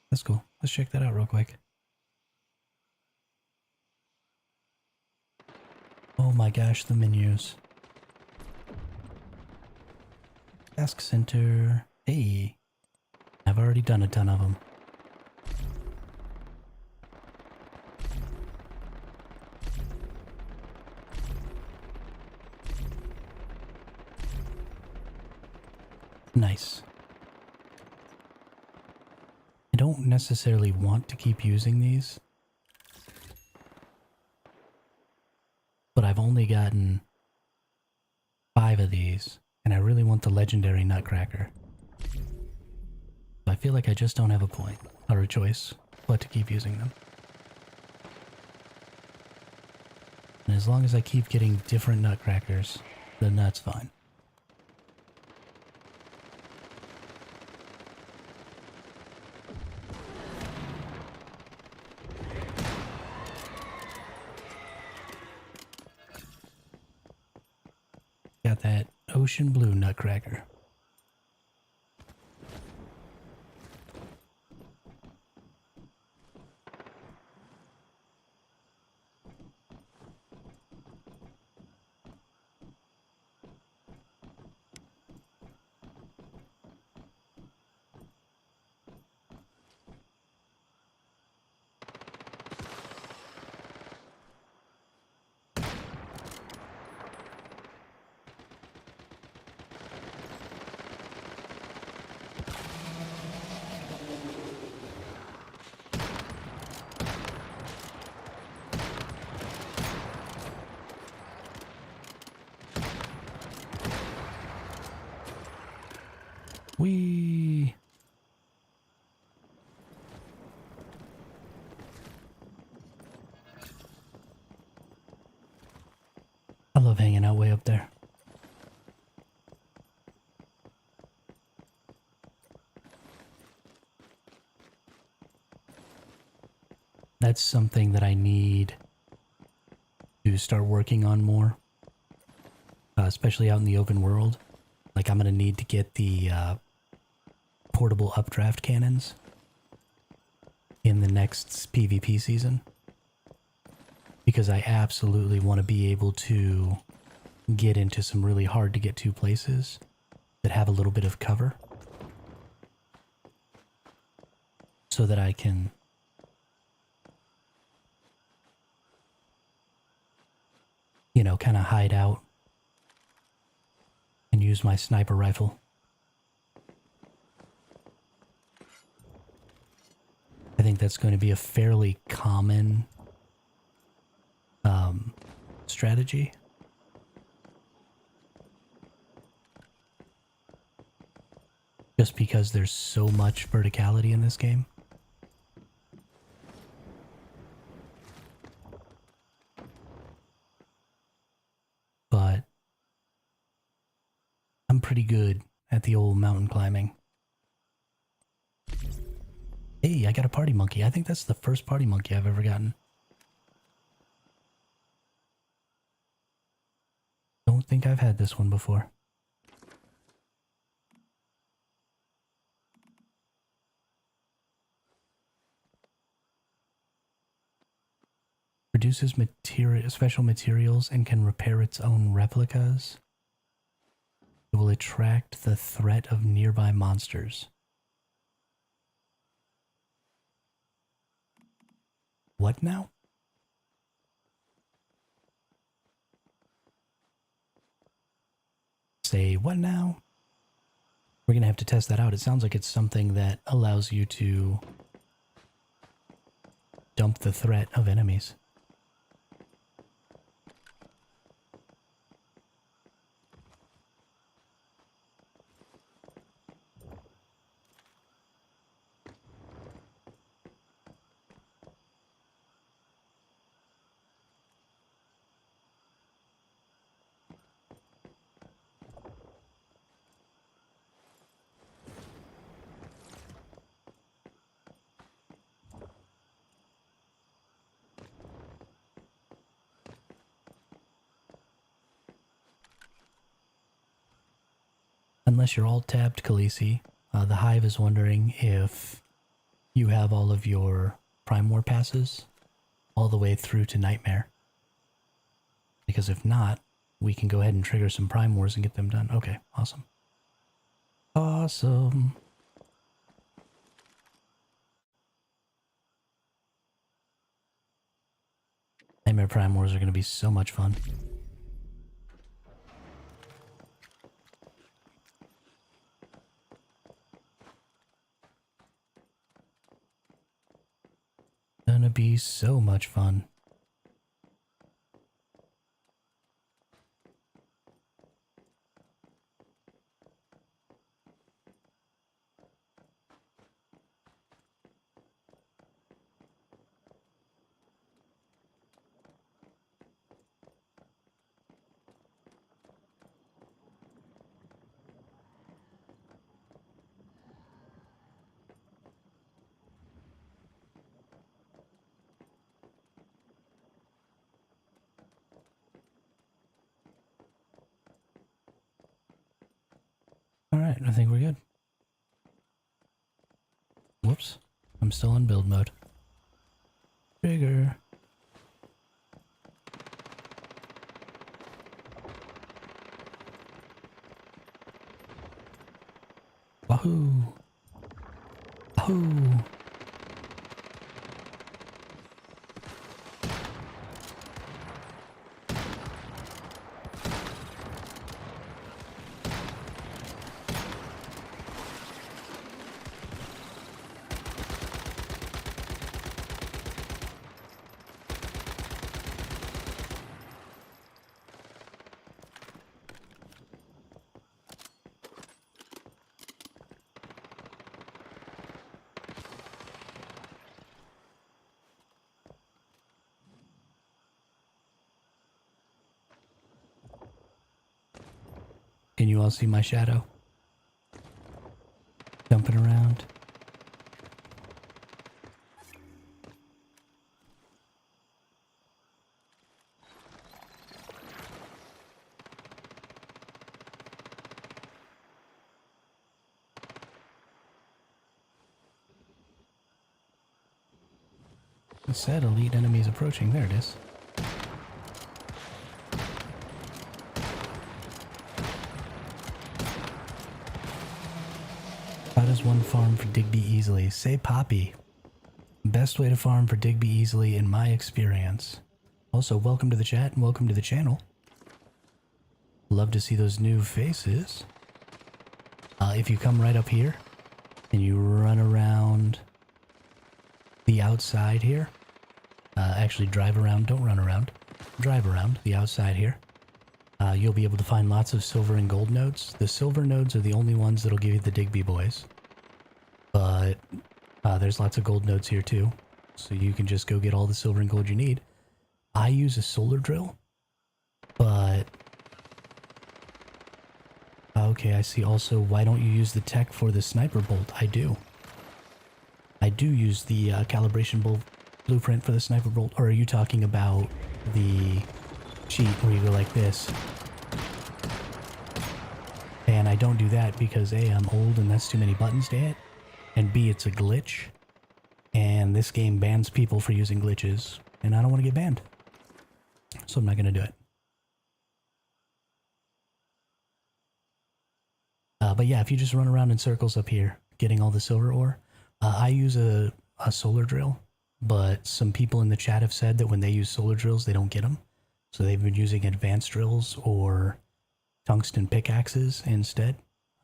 A: That's cool. Let's check that out real quick. Oh my gosh, the menus. Task center. Hey. I've already done a ton of them. Nice. I don't necessarily want to keep using these, but I've only gotten 5 of these, and I really want the legendary Nutcracker. So I feel like I just don't have a point, or a choice, but to keep using them. And as long as I keep getting different Nutcrackers, then that's fine. Got that ocean blue Nutcracker. Whee! I love hanging out way up there. That's something that I need to start working on more, especially out in the open world. Like, I'm going to need to get the portable updraft cannons in the next PvP season, because I absolutely want to be able to get into some really hard to get to places that have a little bit of cover, so that I can kind of hide out and use my sniper rifle. I think that's going to be a fairly common strategy. Just because there's so much verticality in this game. But I'm pretty good at the old mountain climbing. Hey, I got a party monkey. I think that's the first party monkey I've ever gotten. Don't think I've had this one before. produces special materials and can repair its own replicas. It will attract the threat of nearby monsters. What now? Say what now? We're going to have to test that out. It sounds like it's something that allows you to dump the threat of enemies. Unless you're all tabbed, Khaleesi, the Hive is wondering if you have all of your Prime War passes all the way through to Nightmare. Because if not, we can go ahead and trigger some Prime Wars and get them done. Okay, awesome. Awesome. Nightmare Prime Wars are going to be so much fun. Gonna be so much fun. Alright, I think we're good. Whoops. I'm still in build mode. Trigger. Wahoo! Wahoo! Can you all see my shadow? Jumping around. It said elite enemies approaching. There it is. How does one farm for Digby easily? Say Poppy. Best way to farm for Digby easily in my experience. Also, welcome to the chat and welcome to the channel. Love to see those new faces. If you come right up here and you run around the outside here, actually drive around, don't run around, drive around the outside here. You'll be able to find lots of silver and gold nodes. The silver nodes are the only ones that'll give you the Digby boys. But there's lots of gold nodes here too. So you can just go get all the silver and gold you need. I use a solar drill. But... okay, I see also, why don't you use the tech for the sniper bolt? I do. I do use the calibration blueprint for the sniper bolt. Or are you talking about the cheat where you go like this? And I don't do that because A, I'm old and that's too many buttons to hit, and B, it's a glitch, and this game bans people for using glitches, and I don't want to get banned. so I'm not going to do it. But yeah, if you just run around in circles up here, getting all the silver ore, I use a solar drill, but some people in the chat have said that when they use solar drills, they don't get them. So they've been using advanced drills or tungsten pickaxes instead,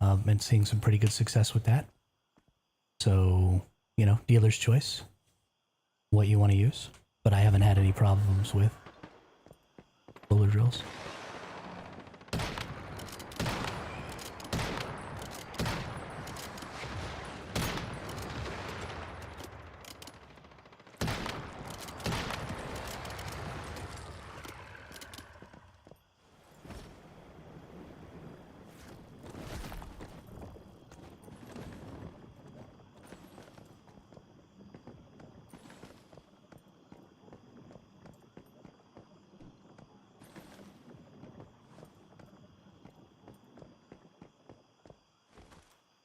A: and seeing some pretty good success with that. So, you know, dealer's choice, what you want to use. But I haven't had any problems with solar drills.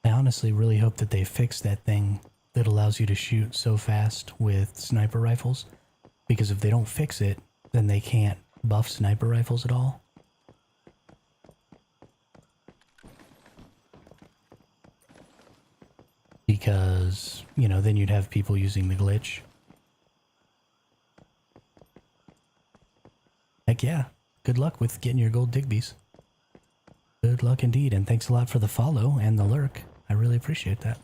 A: I honestly really hope that they fix that thing that allows you to shoot so fast with sniper rifles, because if they don't fix it, then they can't buff sniper rifles at all. Because, you know, then you'd have people using the glitch. Heck yeah. Good luck with getting your gold Digbees. Good luck indeed, and thanks a lot for the follow and the lurk. I really appreciate that.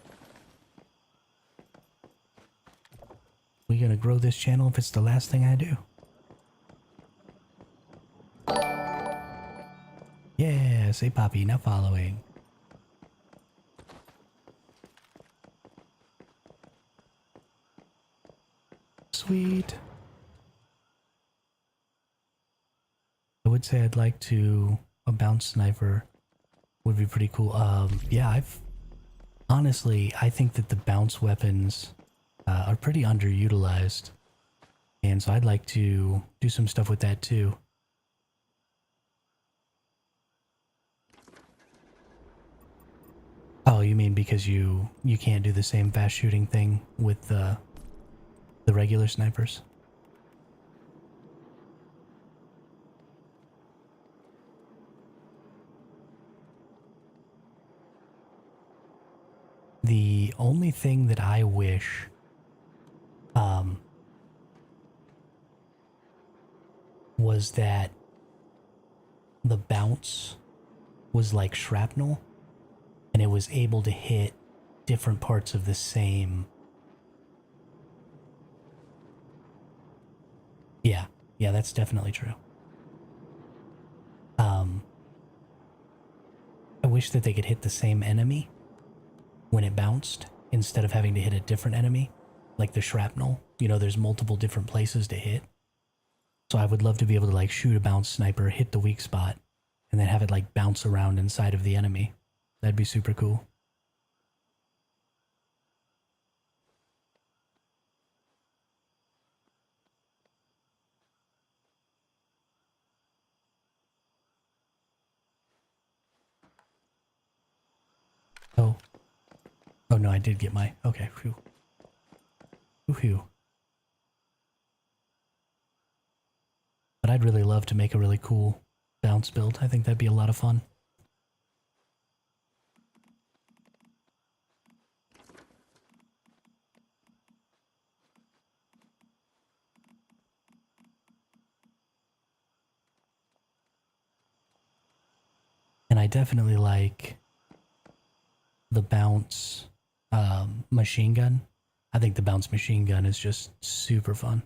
A: We're gonna grow this channel if it's the last thing I do. Yeah, say Poppy, now following. Sweet. I would say I'd like to... a bounce sniper would be pretty cool. Yeah, honestly, I think that the bounce weapons are pretty underutilized. And so I'd like to do some stuff with that too. Oh, you mean because you can't do the same fast shooting thing with the regular snipers? The only thing that I wish was that the bounce was like shrapnel and it was able to hit different parts of the same. Yeah, that's definitely true. I wish that they could hit the same enemy when it bounced, instead of having to hit a different enemy, like the shrapnel. You know, there's multiple different places to hit. So I would love to be able to like shoot a bounce sniper, hit the weak spot, and then have it like bounce around inside of the enemy. That'd be super cool. Oh. Oh no, I did get my... Okay, phew. Whew. But I'd really love to make a really cool bounce build. I think that'd be a lot of fun. And I definitely like the bounce machine gun. I think the bounce machine gun is just super fun.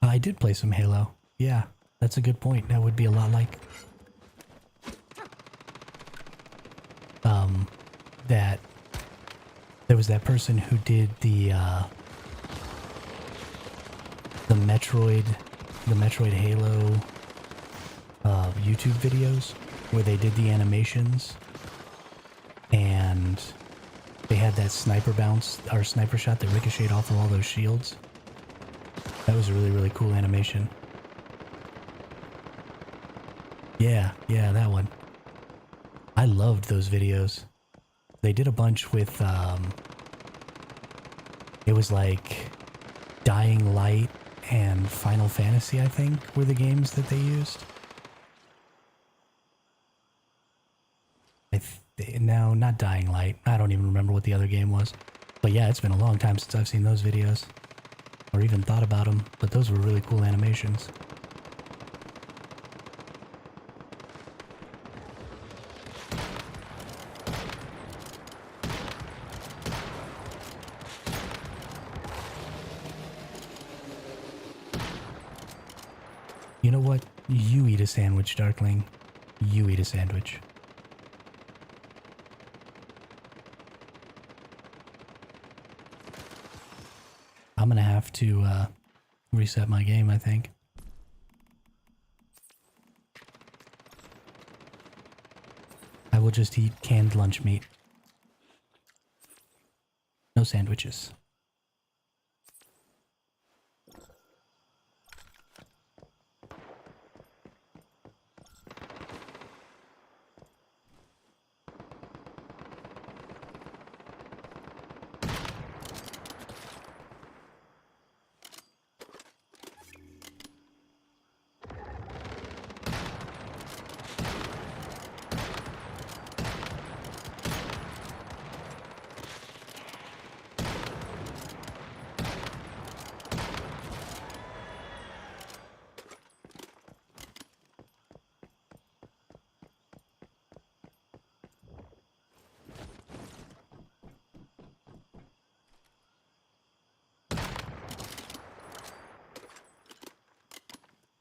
A: I did play some Halo. Yeah. That's a good point. That would be a lot like that there was that person who did the Metroid Halo YouTube videos where they did the animations and they had that sniper bounce or sniper shot that ricocheted off of all those shields. That was a really, really cool animation. Yeah, that one. I loved those videos. They did a bunch with, it was like Dying Light and Final Fantasy, I think, were the games that they used. No, not Dying Light. I don't even remember what the other game was. But yeah, it's been a long time since I've seen those videos. Or even thought about them. But those were really cool animations. You know what? You eat a sandwich, Darkling. You eat a sandwich. I'm gonna have to reset my game, I think. I will just eat canned lunch meat. No sandwiches.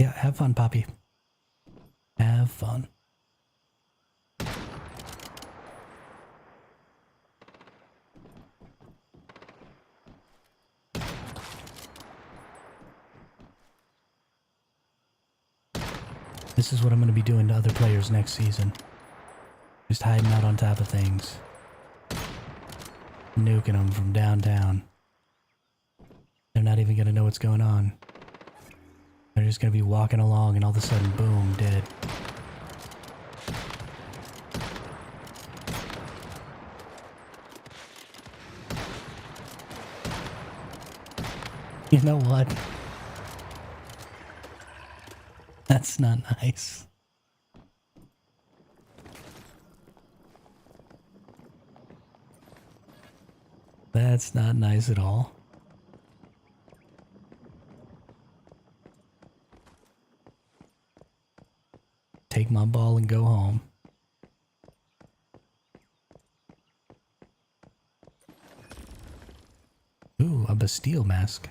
A: Yeah, have fun, Poppy. Have fun. This is what I'm going to be doing to other players next season. Just hiding out on top of things. Nuking them from downtown. They're not even going to know what's going on. They're just going to be walking along and all of a sudden, boom, dead. You know what? That's not nice. That's not nice at all. Take my ball and go home. Ooh, a Bastille mask.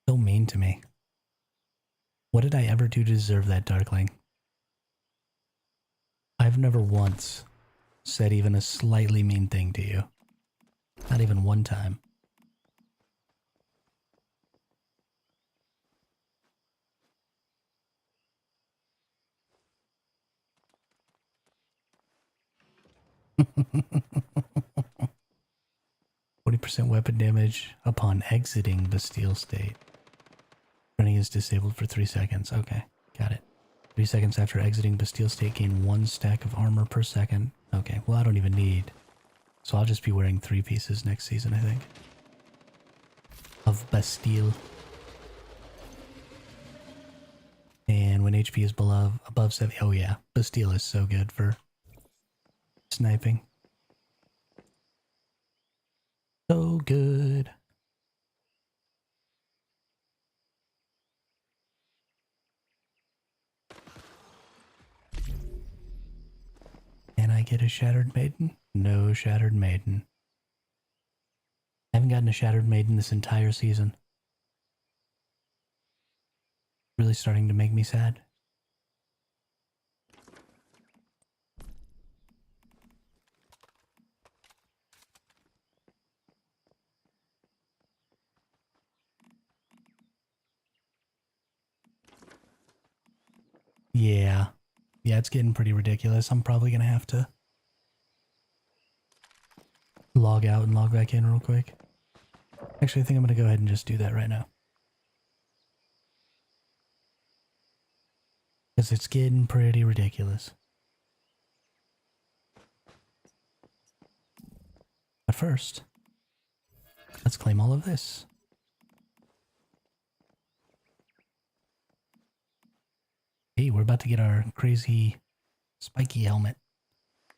A: So mean to me. What did I ever do to deserve that, Darkling? I've never once said even a slightly mean thing to you. Not even one time. %40 weapon damage upon exiting Bastille State. Running is disabled for 3 seconds. Okay, got it. 3 seconds after exiting Bastille State, gain 1 stack of armor per second. Okay, well I don't even need. So I'll just be wearing 3 pieces next season, I think. Of Bastille. And when HP is above 70. Oh yeah, Bastille is so good for sniping. So good. Can I get a Shattered Maiden? No Shattered Maiden. I haven't gotten a Shattered Maiden this entire season. Really starting to make me sad. Yeah. Yeah, it's getting pretty ridiculous. I'm probably going to have to log out and log back in real quick. Actually, I think I'm going to go ahead and just do that right now. Because it's getting pretty ridiculous. But first, let's claim all of this. Hey, we're about to get our crazy spiky helmet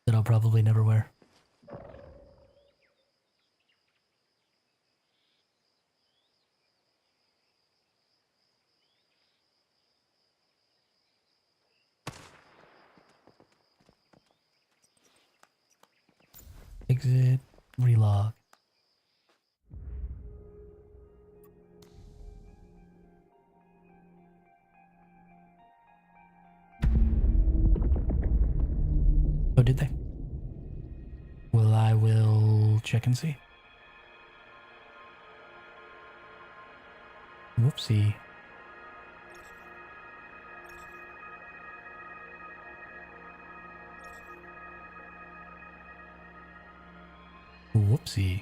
A: that I'll probably never wear. Exit, relog. Oh, did they? Well, I will check and see. Whoopsie. Whoopsie.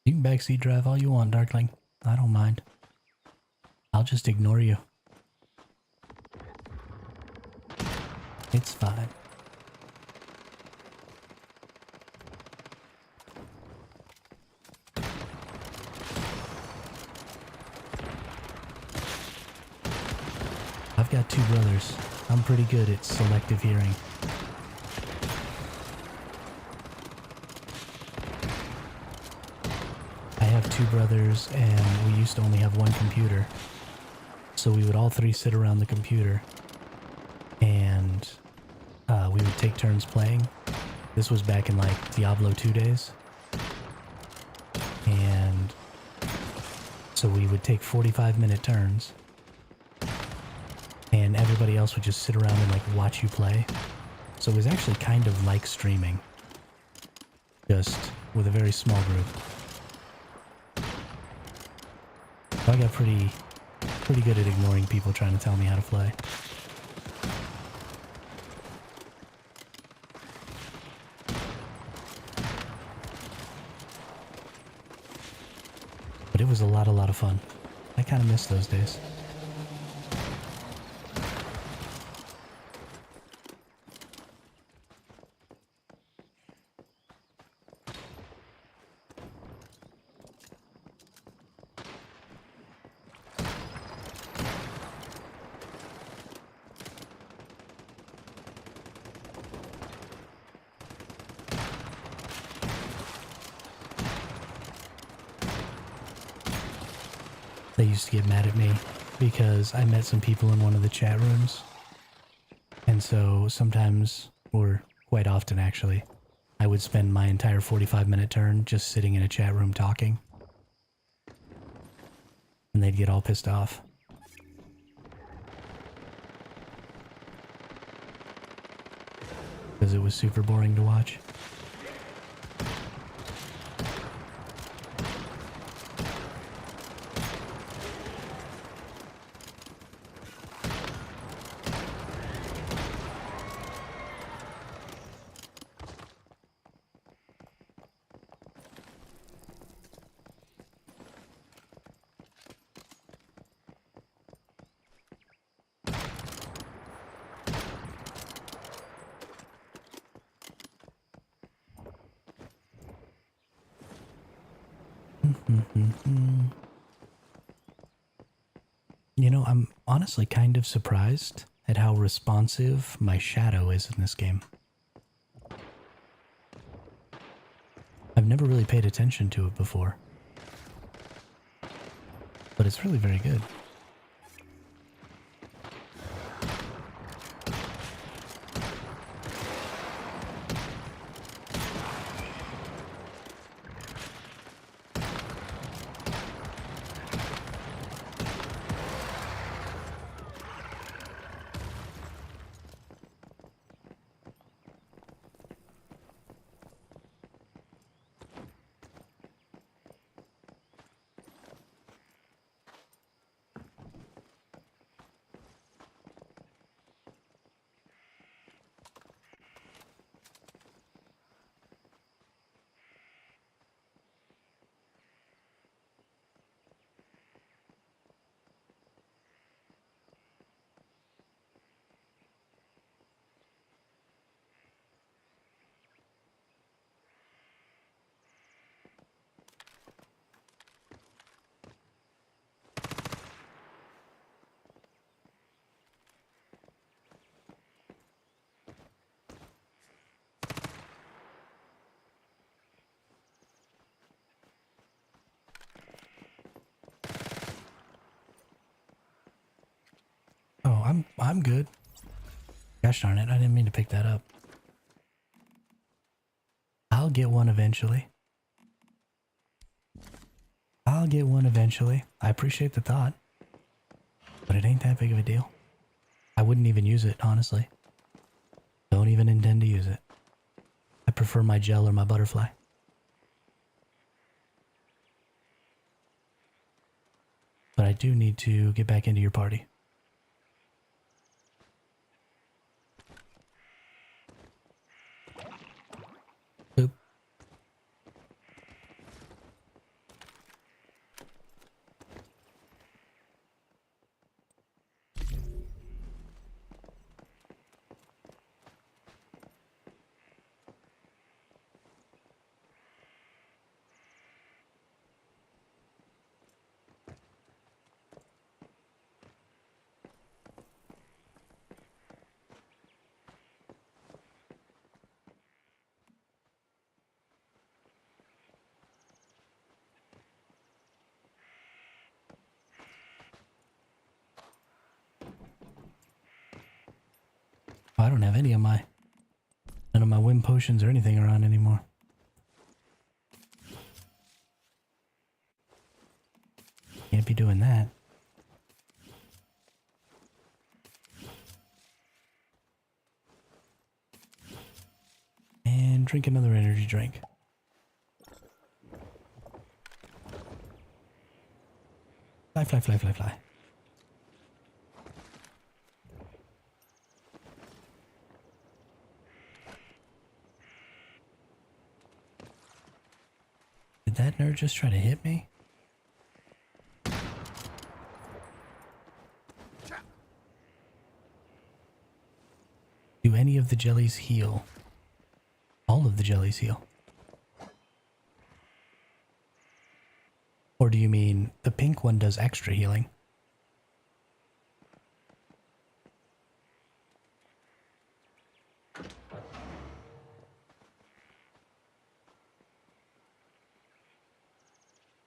A: You can backseat drive all you want, Darkling. I don't mind. I'll just ignore you. It's fine. I've got two brothers. I'm pretty good at selective hearing. I have two brothers and we used to only have one computer. So we would all three sit around the computer and we would take turns playing. This was back in like Diablo 2 days. And so we would take 45-minute turns and everybody else would just sit around and like watch you play. So it was actually kind of like streaming, just with a very small group. So I got pretty good at ignoring people trying to tell me how to play. But it was a lot of fun. I kind of miss those days. They used to get mad at me because I met some people in one of the chat rooms. And so sometimes, or quite often actually, I would spend my entire 45-minute turn just sitting in a chat room talking. And they'd get all pissed off. Because it was super boring to watch. You know, I'm honestly kind of surprised at how responsive my shadow is in this game. I've never really paid attention to it before, but it's really very good. Oh, I'm good. Gosh darn it, I didn't mean to pick that up. I'll get one eventually. I'll get one eventually. I appreciate the thought, but it ain't that big of a deal. I wouldn't even use it, honestly. Don't even intend to use it. I prefer my gel or my butterfly. But I do need to get back into your party. Boop. I don't have none of my whim potions or anything around anymore. Can't be doing that. And drink another energy drink. Fly, fly, fly, fly, fly. Did that nerd just try to hit me? Do any of the jellies heal? All of the jellies heal. Or do you mean the pink one does extra healing?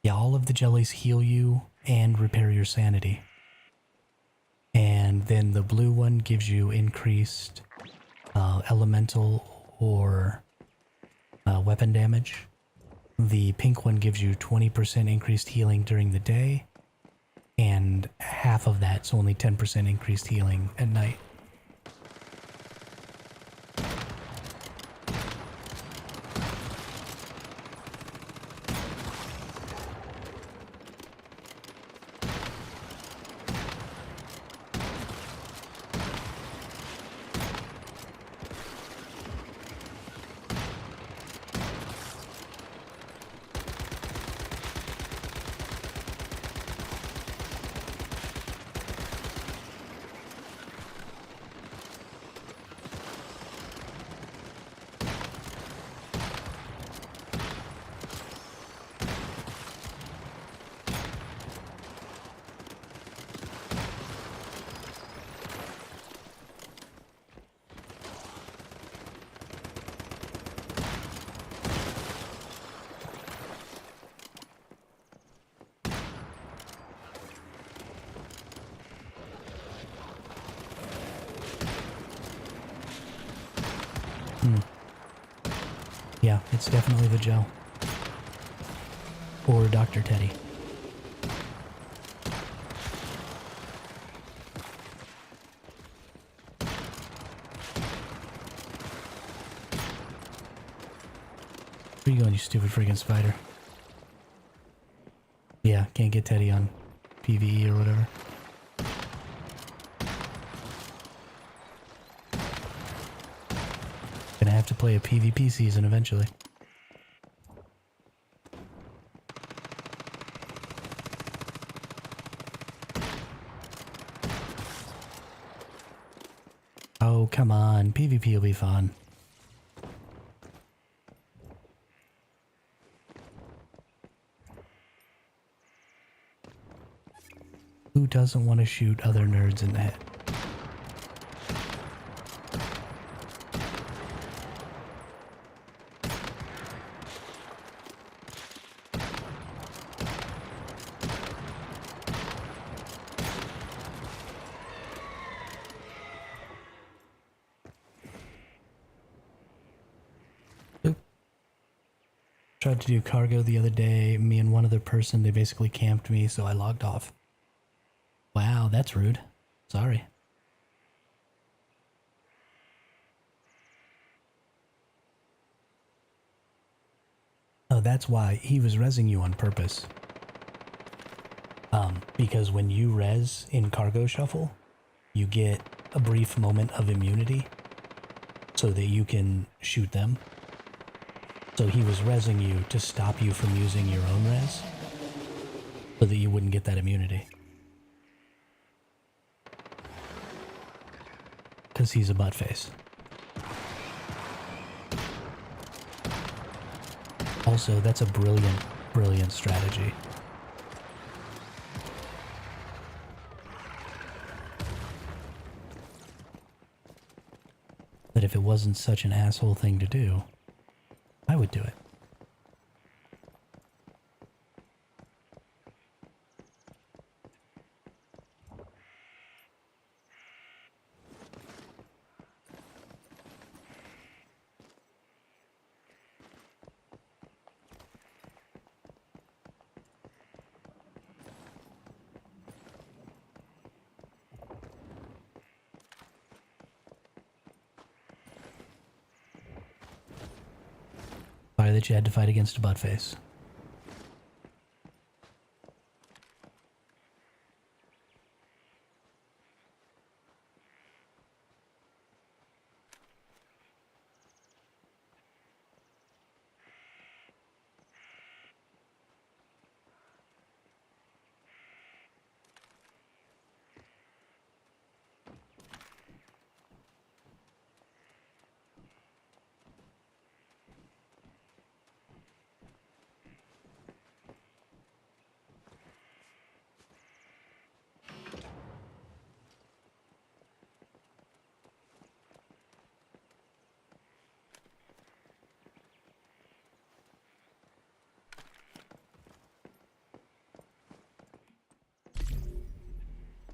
A: Yeah, all of the jellies heal you and repair your sanity. And then the blue one gives you increased elemental or weapon damage. The pink one gives you 20% increased healing during the day, and half of that's only 10% increased healing at night. Yeah, it's definitely the gel. Or Dr. Teddy. Where you going, you stupid freaking spider? Yeah, can't get Teddy on PvE or whatever. Gonna have to play a PvP season eventually. Oh, come on. PvP will be fun. Who doesn't want to shoot other nerds in the head? Oop. Tried to do cargo the other day. Me and one other person, they basically camped me, so I logged off. Wow, that's rude. Sorry. Oh, that's why he was rezzing you on purpose. Because when you res in Cargo Shuffle, you get a brief moment of immunity so that you can shoot them. So he was rezzing you to stop you from using your own res so that you wouldn't get that immunity. Because he's a buttface. Also, that's a brilliant, brilliant strategy. That if it wasn't such an asshole thing to do, I would do it. Sorry that you had to fight against a buttface.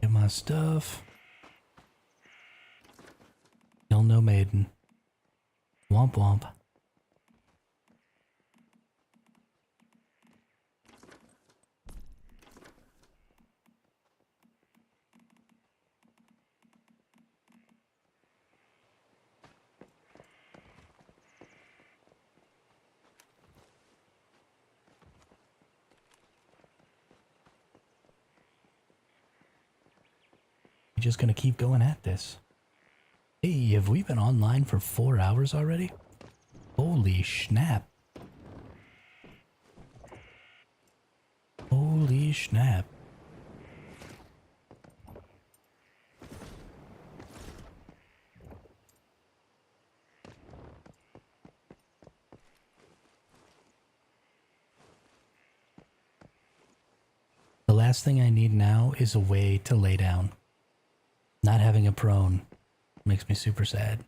A: Get my stuff. Kill no maiden. Womp womp. You're just gonna keep going at this. Hey, have we been online for 4 hours already? Holy snap. Holy snap. The last thing I need now is a way to lay down. Not having a prone makes me super sad.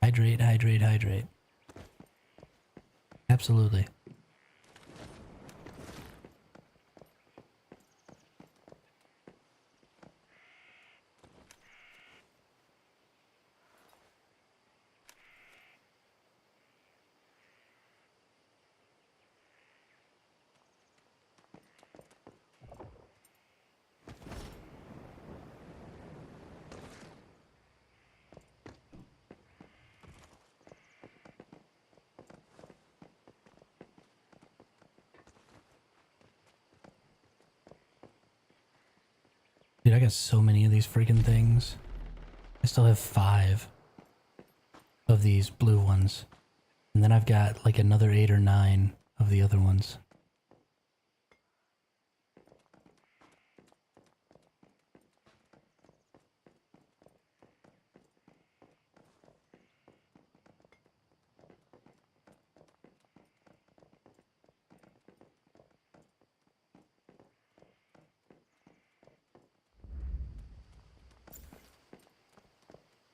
A: Hydrate, hydrate, hydrate. Absolutely. Dude, I got so many of these freaking things. I still have 5 of these blue ones. And then I've got like another 8 or 9 of the other ones.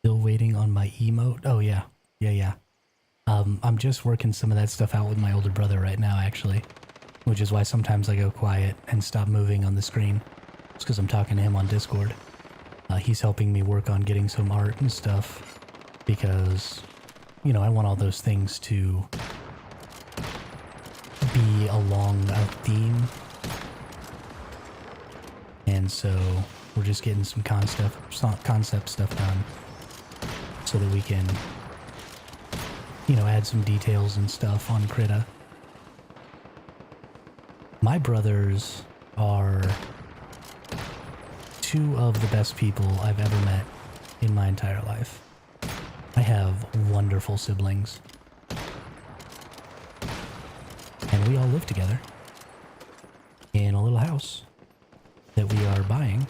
A: Still waiting on my emote. Oh yeah. Yeah. I'm just working some of that stuff out with my older brother right now, actually. Which is why sometimes I go quiet and stop moving on the screen. It's because I'm talking to him on Discord. He's helping me work on getting some art and stuff. Because, you know, I want all those things to be along a theme. And so we're just getting some concept stuff done. So that we can, you know, add some details and stuff on Krita. My brothers are 2 of the best people I've ever met in my entire life. I have wonderful siblings. And we all live together in a little house that we are buying.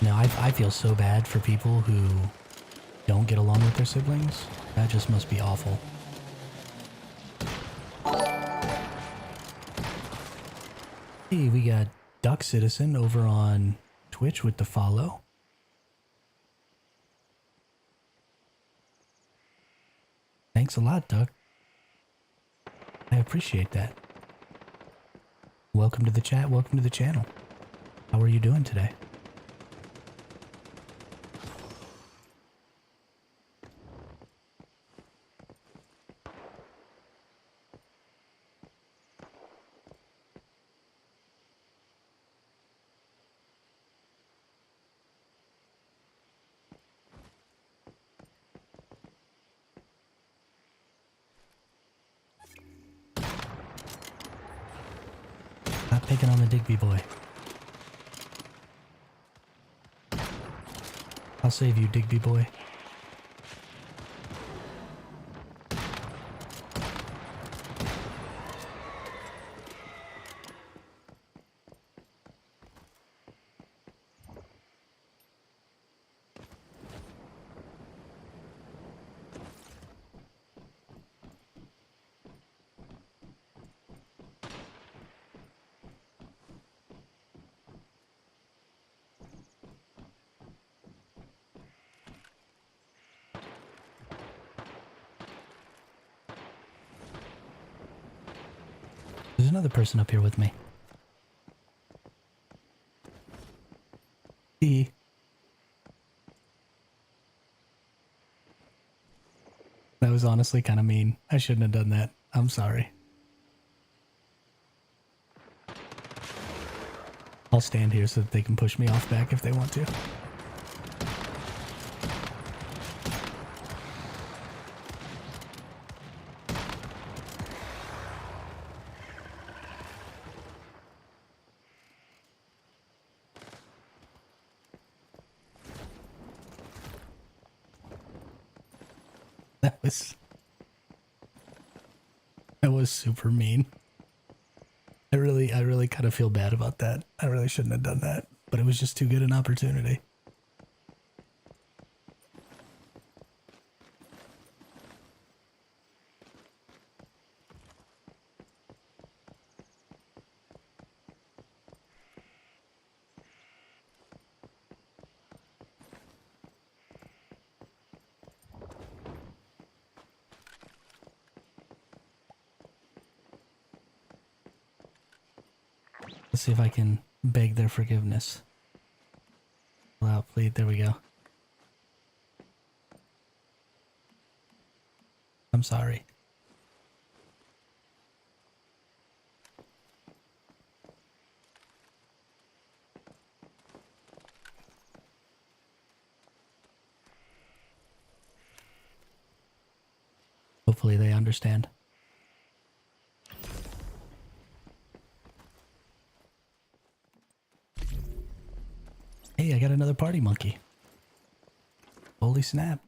A: Now, I feel so bad for people who don't get along with their siblings. That just must be awful. Hey, we got Duck Citizen over on Twitch with the follow. Thanks a lot, Duck. I appreciate that. Welcome to the chat. Welcome to the channel. How are you doing today? Not picking on the Digby boy. I'll save you, Digby boy. There's another person up here with me. E. That was honestly kind of mean. I shouldn't have done that. I'm sorry. I'll stand here so that they can push me off back if they want to. That was super mean. I really kind of feel bad about that. I really shouldn't have done that, but it was just too good an opportunity. Let's see if I can beg their forgiveness. Allow, plead. There we go. I'm sorry. Hopefully they understand. Hey, I got another party monkey. Holy snap.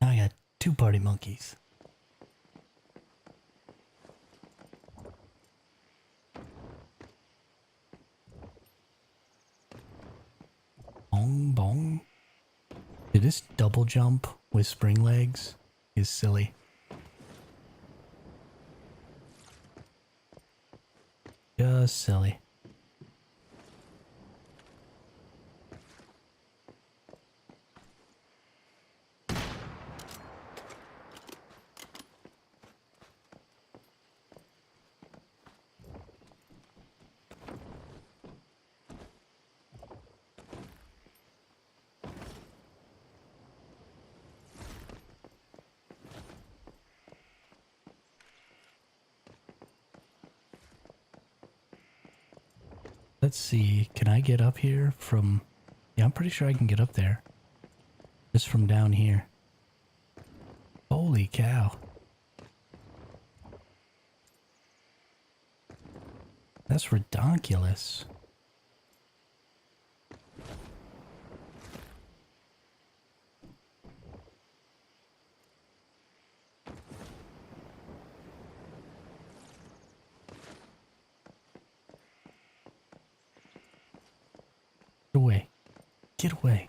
A: Now I got 2 party monkeys. Bong bong. Dude, this double jump with spring legs is silly. Just silly. Let's see, can I get up here from... Yeah, I'm pretty sure I can get up there. Just from down here. Holy cow. That's redonkulous. Get away. Get away.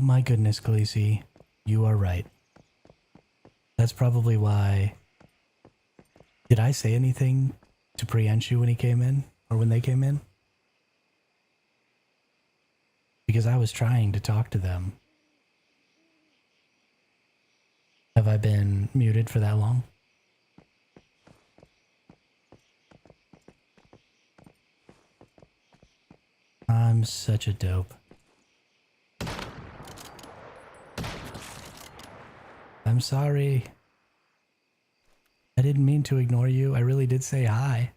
A: Oh my goodness, Khaleesi. You are right. That's probably why... Did I say anything to Priyanshu when he came in? Or when they came in? Because I was trying to talk to them. Have I been muted for that long? I'm such a dope. I'm sorry. I didn't mean to ignore you. I really did say hi.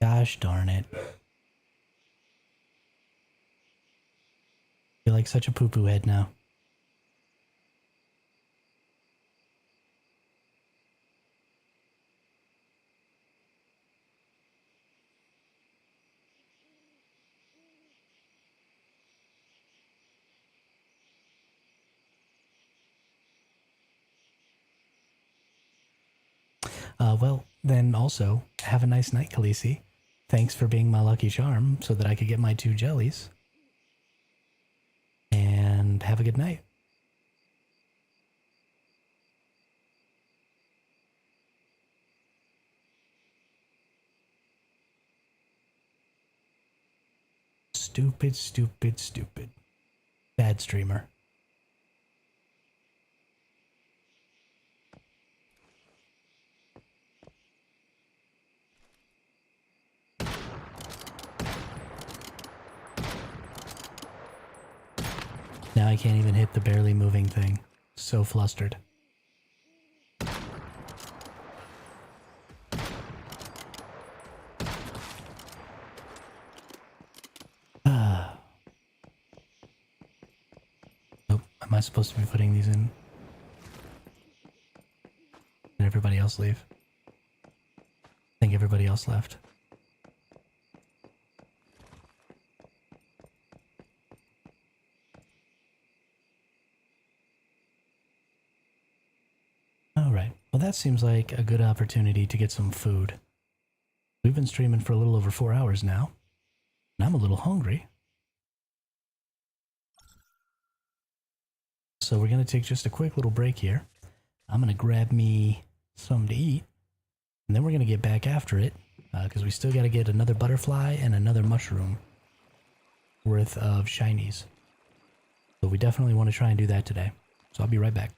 A: Gosh darn it. You're like such a poo-poo head now. Well, then also, have a nice night, Khaleesi. Thanks for being my lucky charm so that I could get my 2 jellies. And have a good night. Stupid, stupid, stupid. Bad streamer. Now I can't even hit the barely moving thing. So flustered. Nope. Am I supposed to be putting these in? Did everybody else leave? I think everybody else left. Alright, well that seems like a good opportunity to get some food. We've been streaming for a little over 4 hours now, and I'm a little hungry. So we're going to take just a quick little break here. I'm going to grab me something to eat, and then we're going to get back after it, because we still got to get another butterfly and another mushroom worth of shinies. So we definitely want to try and do that today. So I'll be right back.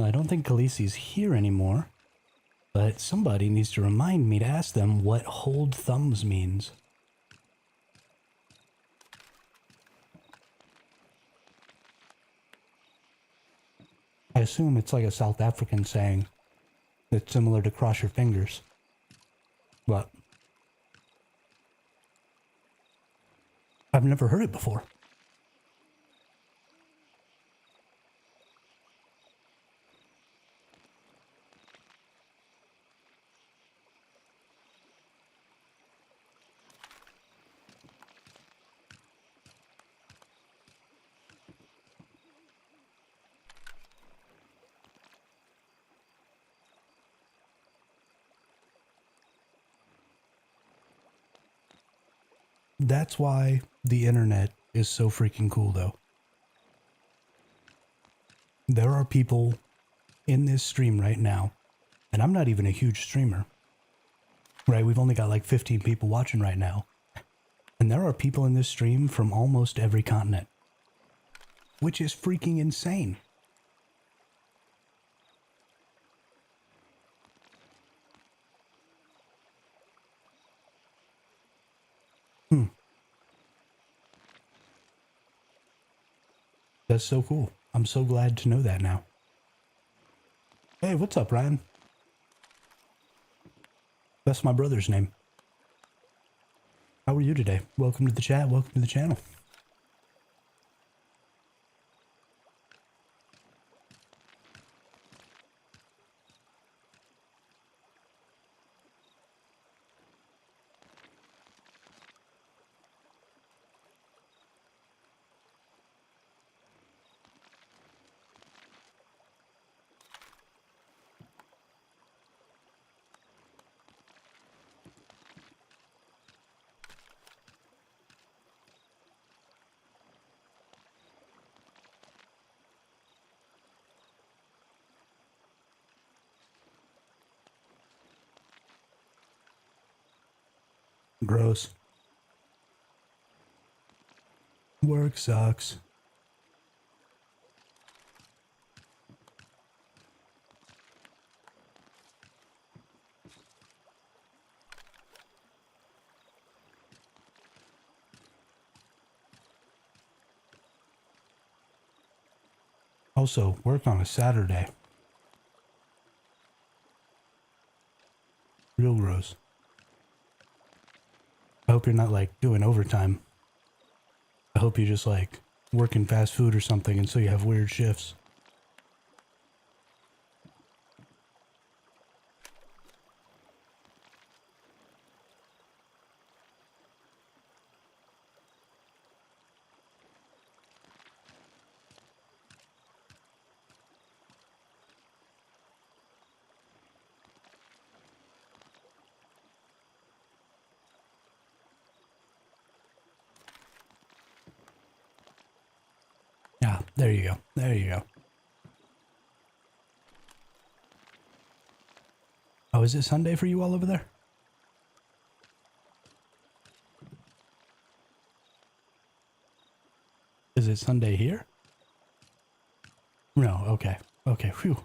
A: I don't think Khaleesi's here anymore, but somebody needs to remind me to ask them what hold thumbs means. I assume it's like a South African saying that's similar to cross your fingers. But I've never heard it before. That's why the internet is so freaking cool, though. There are people in this stream right now, and I'm not even a huge streamer, right? We've only got like 15 people watching right now. And there are people in this stream from almost every continent, which is freaking insane. That's so cool. I'm so glad to know that now. Hey, what's up, Ryan? That's my brother's name. How are you today? Welcome to the chat. Welcome to the channel. Gross. Work sucks. Also, work on a Saturday. Real gross. I hope you're not like doing overtime. I hope you just like working fast food or something and so you have weird shifts. Yeah, there you go. There you go. Oh, is it Sunday for you all over there? Is it Sunday here? No, okay. Okay, phew.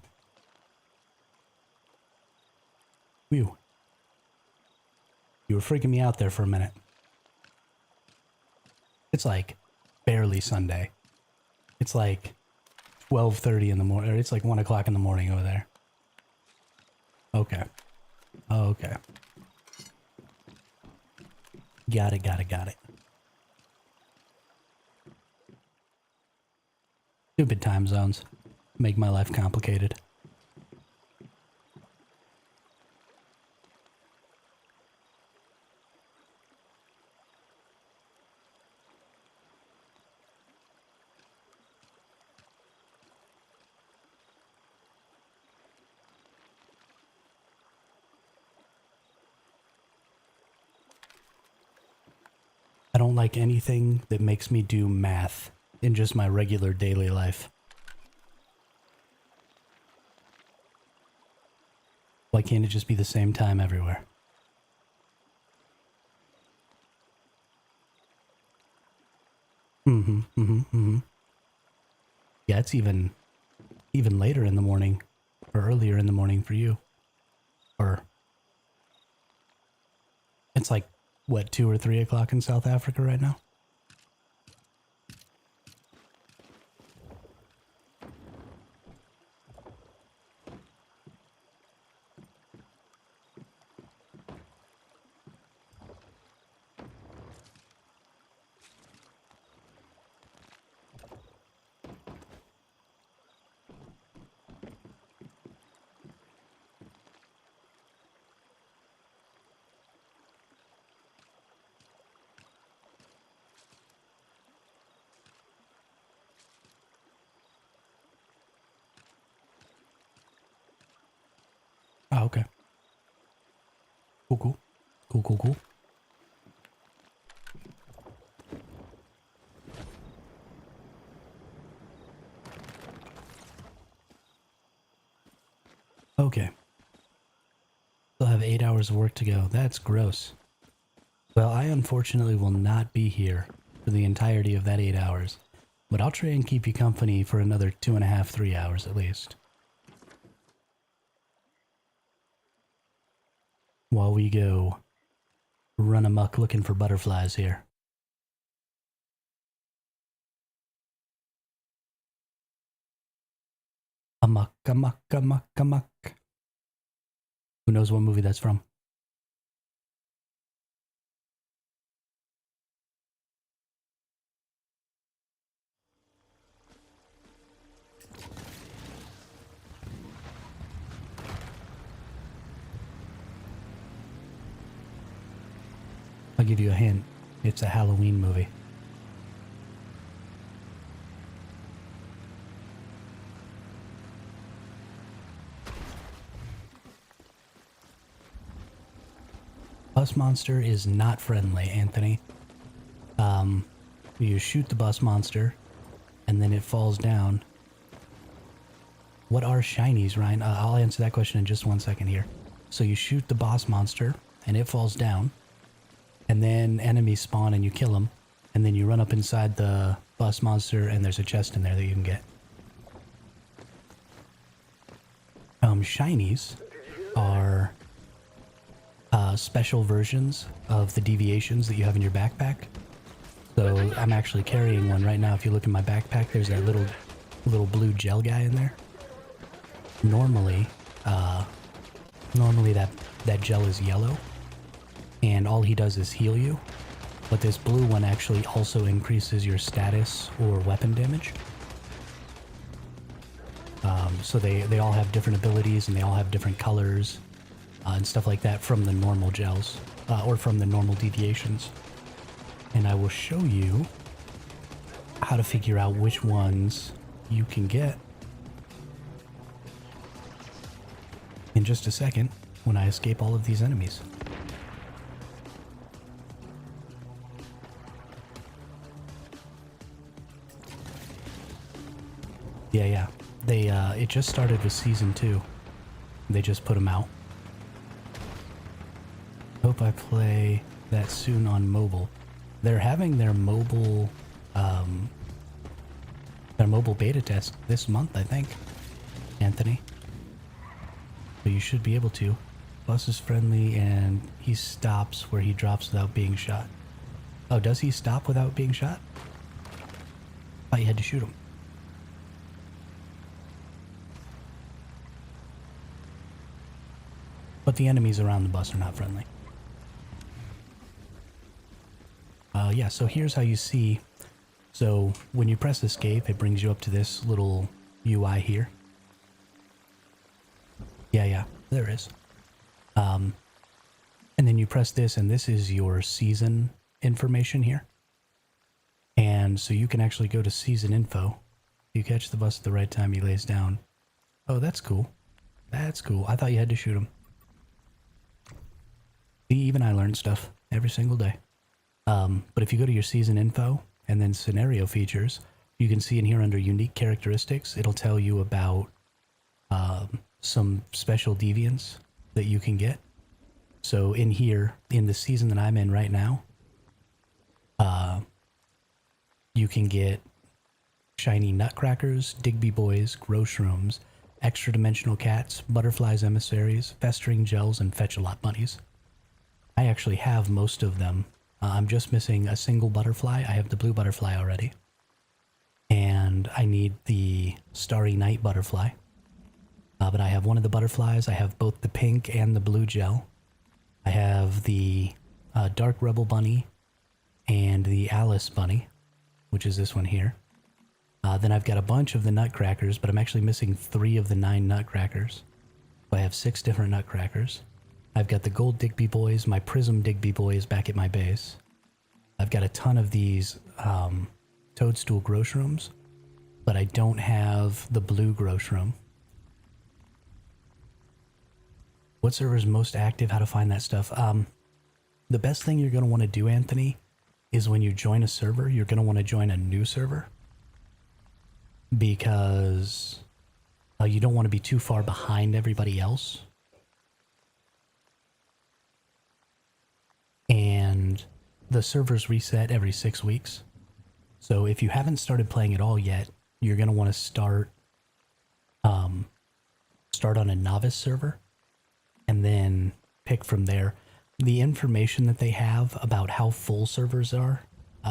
A: Phew. You were freaking me out there for a minute. It's like barely Sunday. It's like 12:30 in the morning, or it's like 1 o'clock in the morning over there. Okay. Okay. Got it, got it, got it. Stupid time zones make my life complicated. I don't like anything that makes me do math in just my regular daily life. Why can't it just be the same time everywhere? Yeah, it's even later in the morning or earlier in the morning for you. Or it's like, what, 2 or 3 o'clock in South Africa right now? Oh, okay. Cool, cool. Cool, cool, cool. Okay. Still have 8 hours of work to go. That's gross. Well, I unfortunately will not be here for the entirety of that 8 hours, but I'll try and keep you company for another 2.5, 3 hours at least. While we go run amok looking for butterflies here. Amok, amok, amok, amok. Who knows what movie that's from? I'll give you a hint. It's a Halloween movie. Bus monster is not friendly, Anthony. You shoot the bus monster, and then it falls down. What are shinies, Ryan? I'll answer that question in just 1 second here. So you shoot the boss monster, and it falls down, and then enemies spawn and you kill them, and then you run up inside the bus monster, and there's a chest in there that you can get. Shinies are special versions of the deviations that you have in your backpack. So I'm actually carrying one right now. If you look in my backpack, there's that little blue gel guy in there. Normally that gel is yellow, and all he does is heal you. But this blue one actually also increases your status or weapon damage. So they all have different abilities, and they all have different colors and stuff like that from the normal gels, or from the normal deviations. And I will show you how to figure out which ones you can get in just a second when I escape all of these enemies. Yeah. It just started with season 2. They just put them out. Hope I play that soon on mobile. They're having their mobile beta test this month, I think, Anthony. So you should be able to. Bus is friendly, and he stops where he drops without being shot. Oh, does he stop without being shot? I thought you had to shoot him. But the enemies around the bus are not friendly. Yeah, so here's how you see. So when you press escape, it brings you up to this little UI here. Yeah, there is. And then you press this, and this is your season information here. And so you can actually go to season info. You catch the bus at the right time, he lays down. Oh, that's cool. That's cool. I thought you had to shoot him. See, even I learn stuff every single day. But if you go to your season info and then scenario features, you can see in here under unique characteristics, it'll tell you about some special deviants that you can get. So in here, in the season that I'm in right now, you can get shiny nutcrackers, Digby boys, grow shrooms, extra dimensional cats, butterflies emissaries, festering gels, and fetch-a-lot bunnies. I actually have most of them. I'm just missing a single butterfly. I have the blue butterfly already. And I need the Starry Night butterfly. But I have one of the butterflies. I have both the pink and the blue gel. I have the Dark Rebel bunny and the Alice bunny, which is this one here. Then I've got a bunch of the nutcrackers, but I'm actually missing 3 of the 9 nutcrackers. So I have 6 different nutcrackers. I've got the gold Digby boys. My prism Digby boy is back at my base. I've got a ton of these toadstool Groshrooms, but I don't have the blue Groshroom. What server is most active? How to find that stuff? The best thing you're going to want to do, Anthony, is when you join a server, you're going to want to join a new server. Because you don't want to be too far behind everybody else. And the servers reset every 6 weeks. So if you haven't started playing at all yet, you're going to want to start on a novice server and then pick from there. The information that they have about how full servers are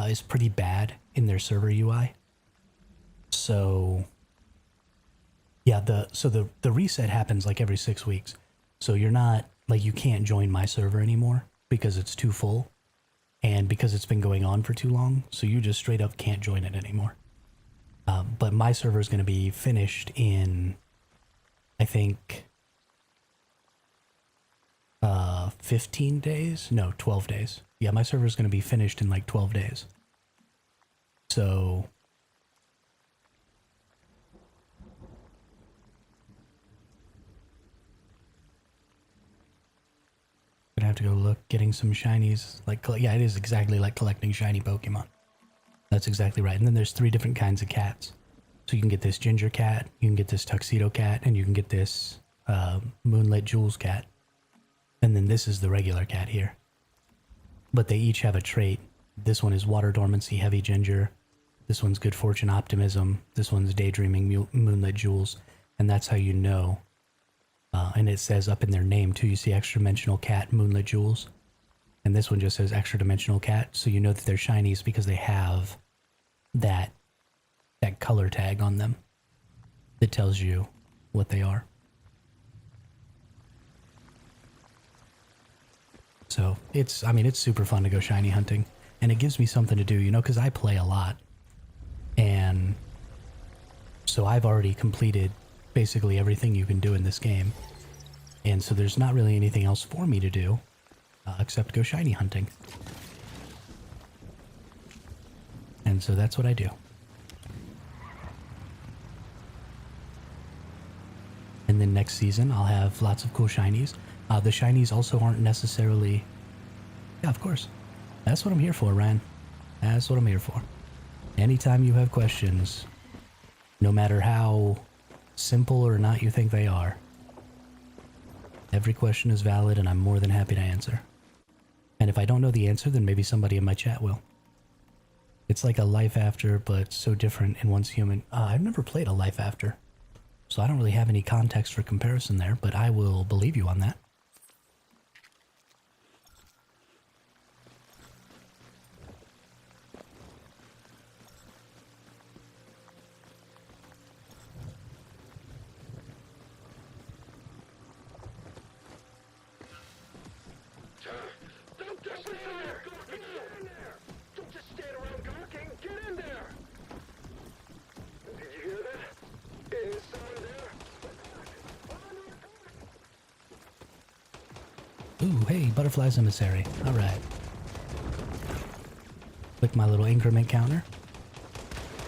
A: is pretty bad in their server UI. So yeah, the reset happens like every 6 weeks. So you're not like, you can't join my server anymore because it's too full and because it's been going on for too long. So you just straight up can't join it anymore. But my server is going to be finished in, I think, 15 days? No, 12 days. Yeah, my server is going to be finished in like 12 days. So gonna have to go look, getting some shinies. Like, yeah, it is exactly like collecting shiny Pokemon. That's exactly right. And then there's 3 different kinds of cats. So you can get this ginger cat, you can get this tuxedo cat, and you can get this Moonlit Jewels cat. And then this is the regular cat here. But they each have a trait. This one is Water Dormancy, Heavy Ginger. This one's Good Fortune, Optimism. This one's Daydreaming, Moonlit Jewels. And that's how you know. And it says up in their name too, you see Extra Dimensional Cat, Moonlit Jewels. And this one just says Extra Dimensional Cat, so you know that they're shinies because they have that color tag on them that tells you what they are. So it's super fun to go shiny hunting, and it gives me something to do, you know, because I play a lot. And so I've already completed basically everything you can do in this game. And so there's not really anything else for me to do except go shiny hunting. And so that's what I do. And then next season I'll have lots of cool shinies. The shinies also aren't necessarily... Yeah, of course. That's what I'm here for, Ryan. That's what I'm here for. Anytime you have questions, no matter how simple or not you think they are, every question is valid and I'm more than happy to answer. And if I don't know the answer, then maybe somebody in my chat will. It's like a Life After, but so different and one's human. I've never played a Life After, so I don't really have any context for comparison there, but I will believe you on that.
D: Don't just stand there! Get in there! Don't just stand around gawking! Get in there! Did you hear that? Is someone there?
A: Ooh, hey, Butterfly's Emissary. Alright. Click my little increment counter.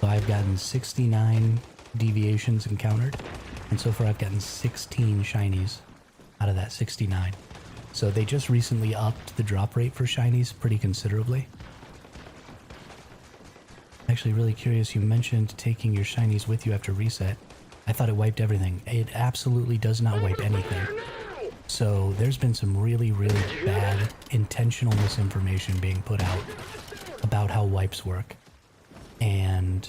A: So I've gotten 69 deviations encountered, and so far I've gotten 16 shinies out of that 69. So they just recently upped the drop rate for shinies pretty considerably. Actually really curious, you mentioned taking your shinies with you after reset. I thought it wiped everything. It absolutely does not wipe anything. So there's been some really, really bad intentional misinformation being put out about how wipes work. And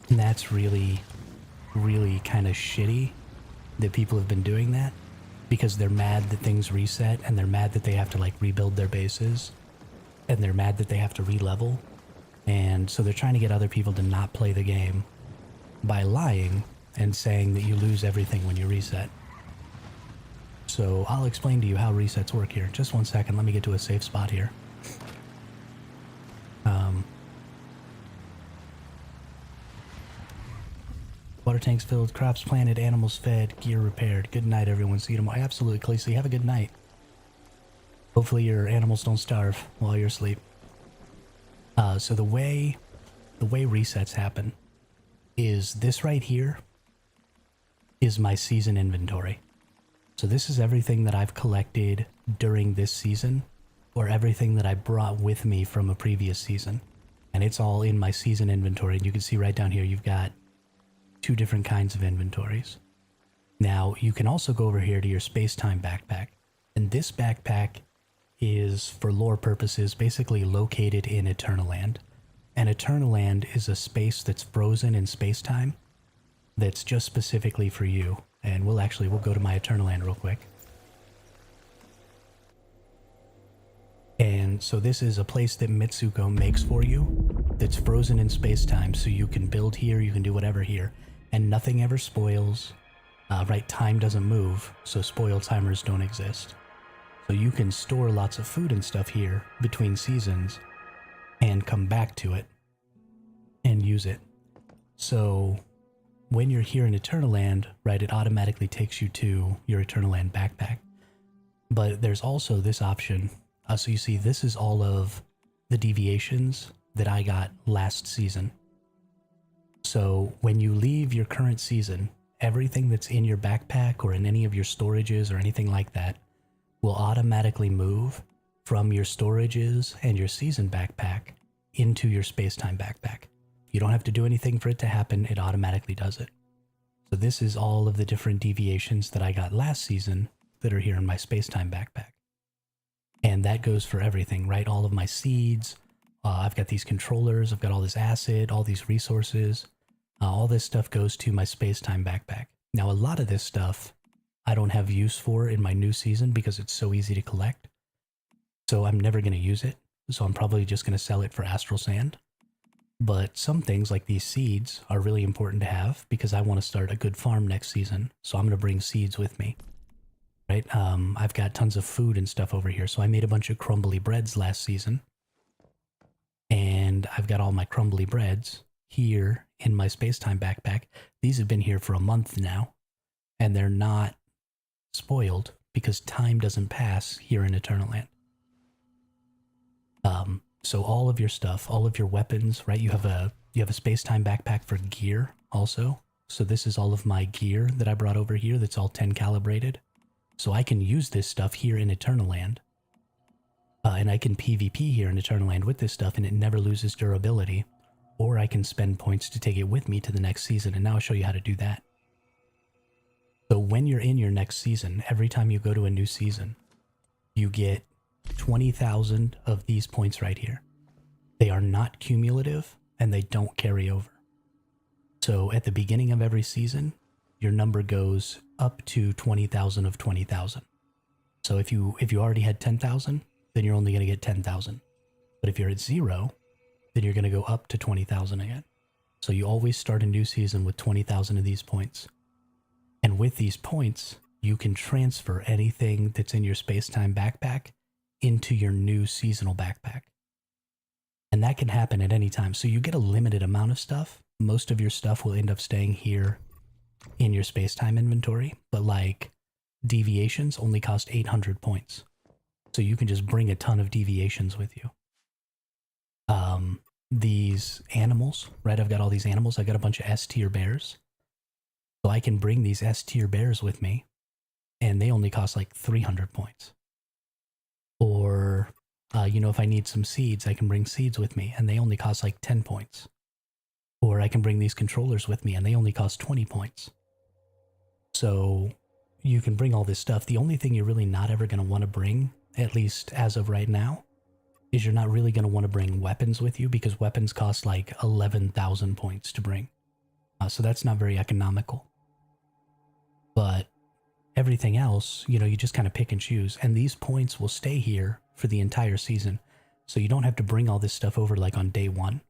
A: that's really really kind of shitty that people have been doing that, because they're mad that things reset, and they're mad that they have to like rebuild their bases, and they're mad that they have to re-level. And so they're trying to get other people to not play the game by lying and saying that you lose everything when you reset. So I'll explain to you how resets work here. Just one second, let me get to a safe spot here. Water tanks filled, crops planted, animals fed, gear repaired. Good night, everyone. See you tomorrow. Absolutely, Khaleesi. Have a good night. Hopefully your animals don't starve while you're asleep. So the way resets happen is this right here is my season inventory. So this is everything that I've collected during this season, or everything that I brought with me from a previous season. And it's all in my season inventory. And you can see right down here, you've got 2 different kinds of inventories. Now, you can also go over here to your space-time backpack. And this backpack is, for lore purposes, basically located in Eternaland. And Eternaland is a space that's frozen in space-time that's just specifically for you. And we'll go to my Eternaland real quick. And so this is a place that Mitsuko makes for you that's frozen in space-time, so you can build here, you can do whatever here, and nothing ever spoils. Right, time doesn't move, so spoil timers don't exist. So you can store lots of food and stuff here between seasons and come back to it and use it. So when you're here in Eternaland, right, it automatically takes you to your Eternaland backpack. But there's also this option. So you see, this is all of the deviations that I got last season. So when you leave your current season, everything that's in your backpack or in any of your storages or anything like that will automatically move from your storages and your season backpack into your space-time backpack. You don't have to do anything for it to happen, it automatically does it. So this is all of the different deviations that I got last season that are here in my space-time backpack. And that goes for everything, right? All of my seeds, I've got these controllers, I've got all this acid, all these resources. All this stuff goes to my space-time backpack. Now, a lot of this stuff I don't have use for in my new season because it's so easy to collect. So I'm never going to use it. So I'm probably just going to sell it for astral sand. But some things like these seeds are really important to have because I want to start a good farm next season. So I'm going to bring seeds with me. Right? I've got tons of food and stuff over here. So I made a bunch of crumbly breads last season. And I've got all my crumbly breads here in my space-time backpack. These have been here for a month now. And they're not spoiled because time doesn't pass here in Eternaland. So all of your stuff, all of your weapons, right? You have a space-time backpack for gear also. So this is all of my gear that I brought over here that's all 10 calibrated. So I can use this stuff here in Eternaland. And I can PvP here in Eternaland with this stuff and it never loses durability. Or I can spend points to take it with me to the next season. And now I'll show you how to do that. So when you're in your next season, every time you go to a new season, you get 20,000 of these points right here. They are not cumulative and they don't carry over. So at the beginning of every season, your number goes up to 20,000 of 20,000. So if you already had 10,000, then you're only going to get 10,000. But if you're at 0, then you're going to go up to 20,000 again. So you always start a new season with 20,000 of these points. And with these points, you can transfer anything that's in your space-time backpack into your new seasonal backpack. And that can happen at any time. So you get a limited amount of stuff. Most of your stuff will end up staying here in your space-time inventory, but like deviations only cost 800 points. So you can just bring a ton of deviations with you. These animals, right? I've got all these animals. I've got a bunch of S-tier bears. So I can bring these S-tier bears with me, and they only cost like 300 points. Or, if I need some seeds, I can bring seeds with me, and they only cost like 10 points. Or I can bring these controllers with me, and they only cost 20 points. So you can bring all this stuff. The only thing you're really not ever going to want to bring, at least as of right now, is you're not really going to want to bring weapons with you because weapons cost like 11,000 points to bring. So that's not very economical. But everything else, you know, you just kind of pick and choose. And these points will stay here for the entire season. So you don't have to bring all this stuff over like on day one,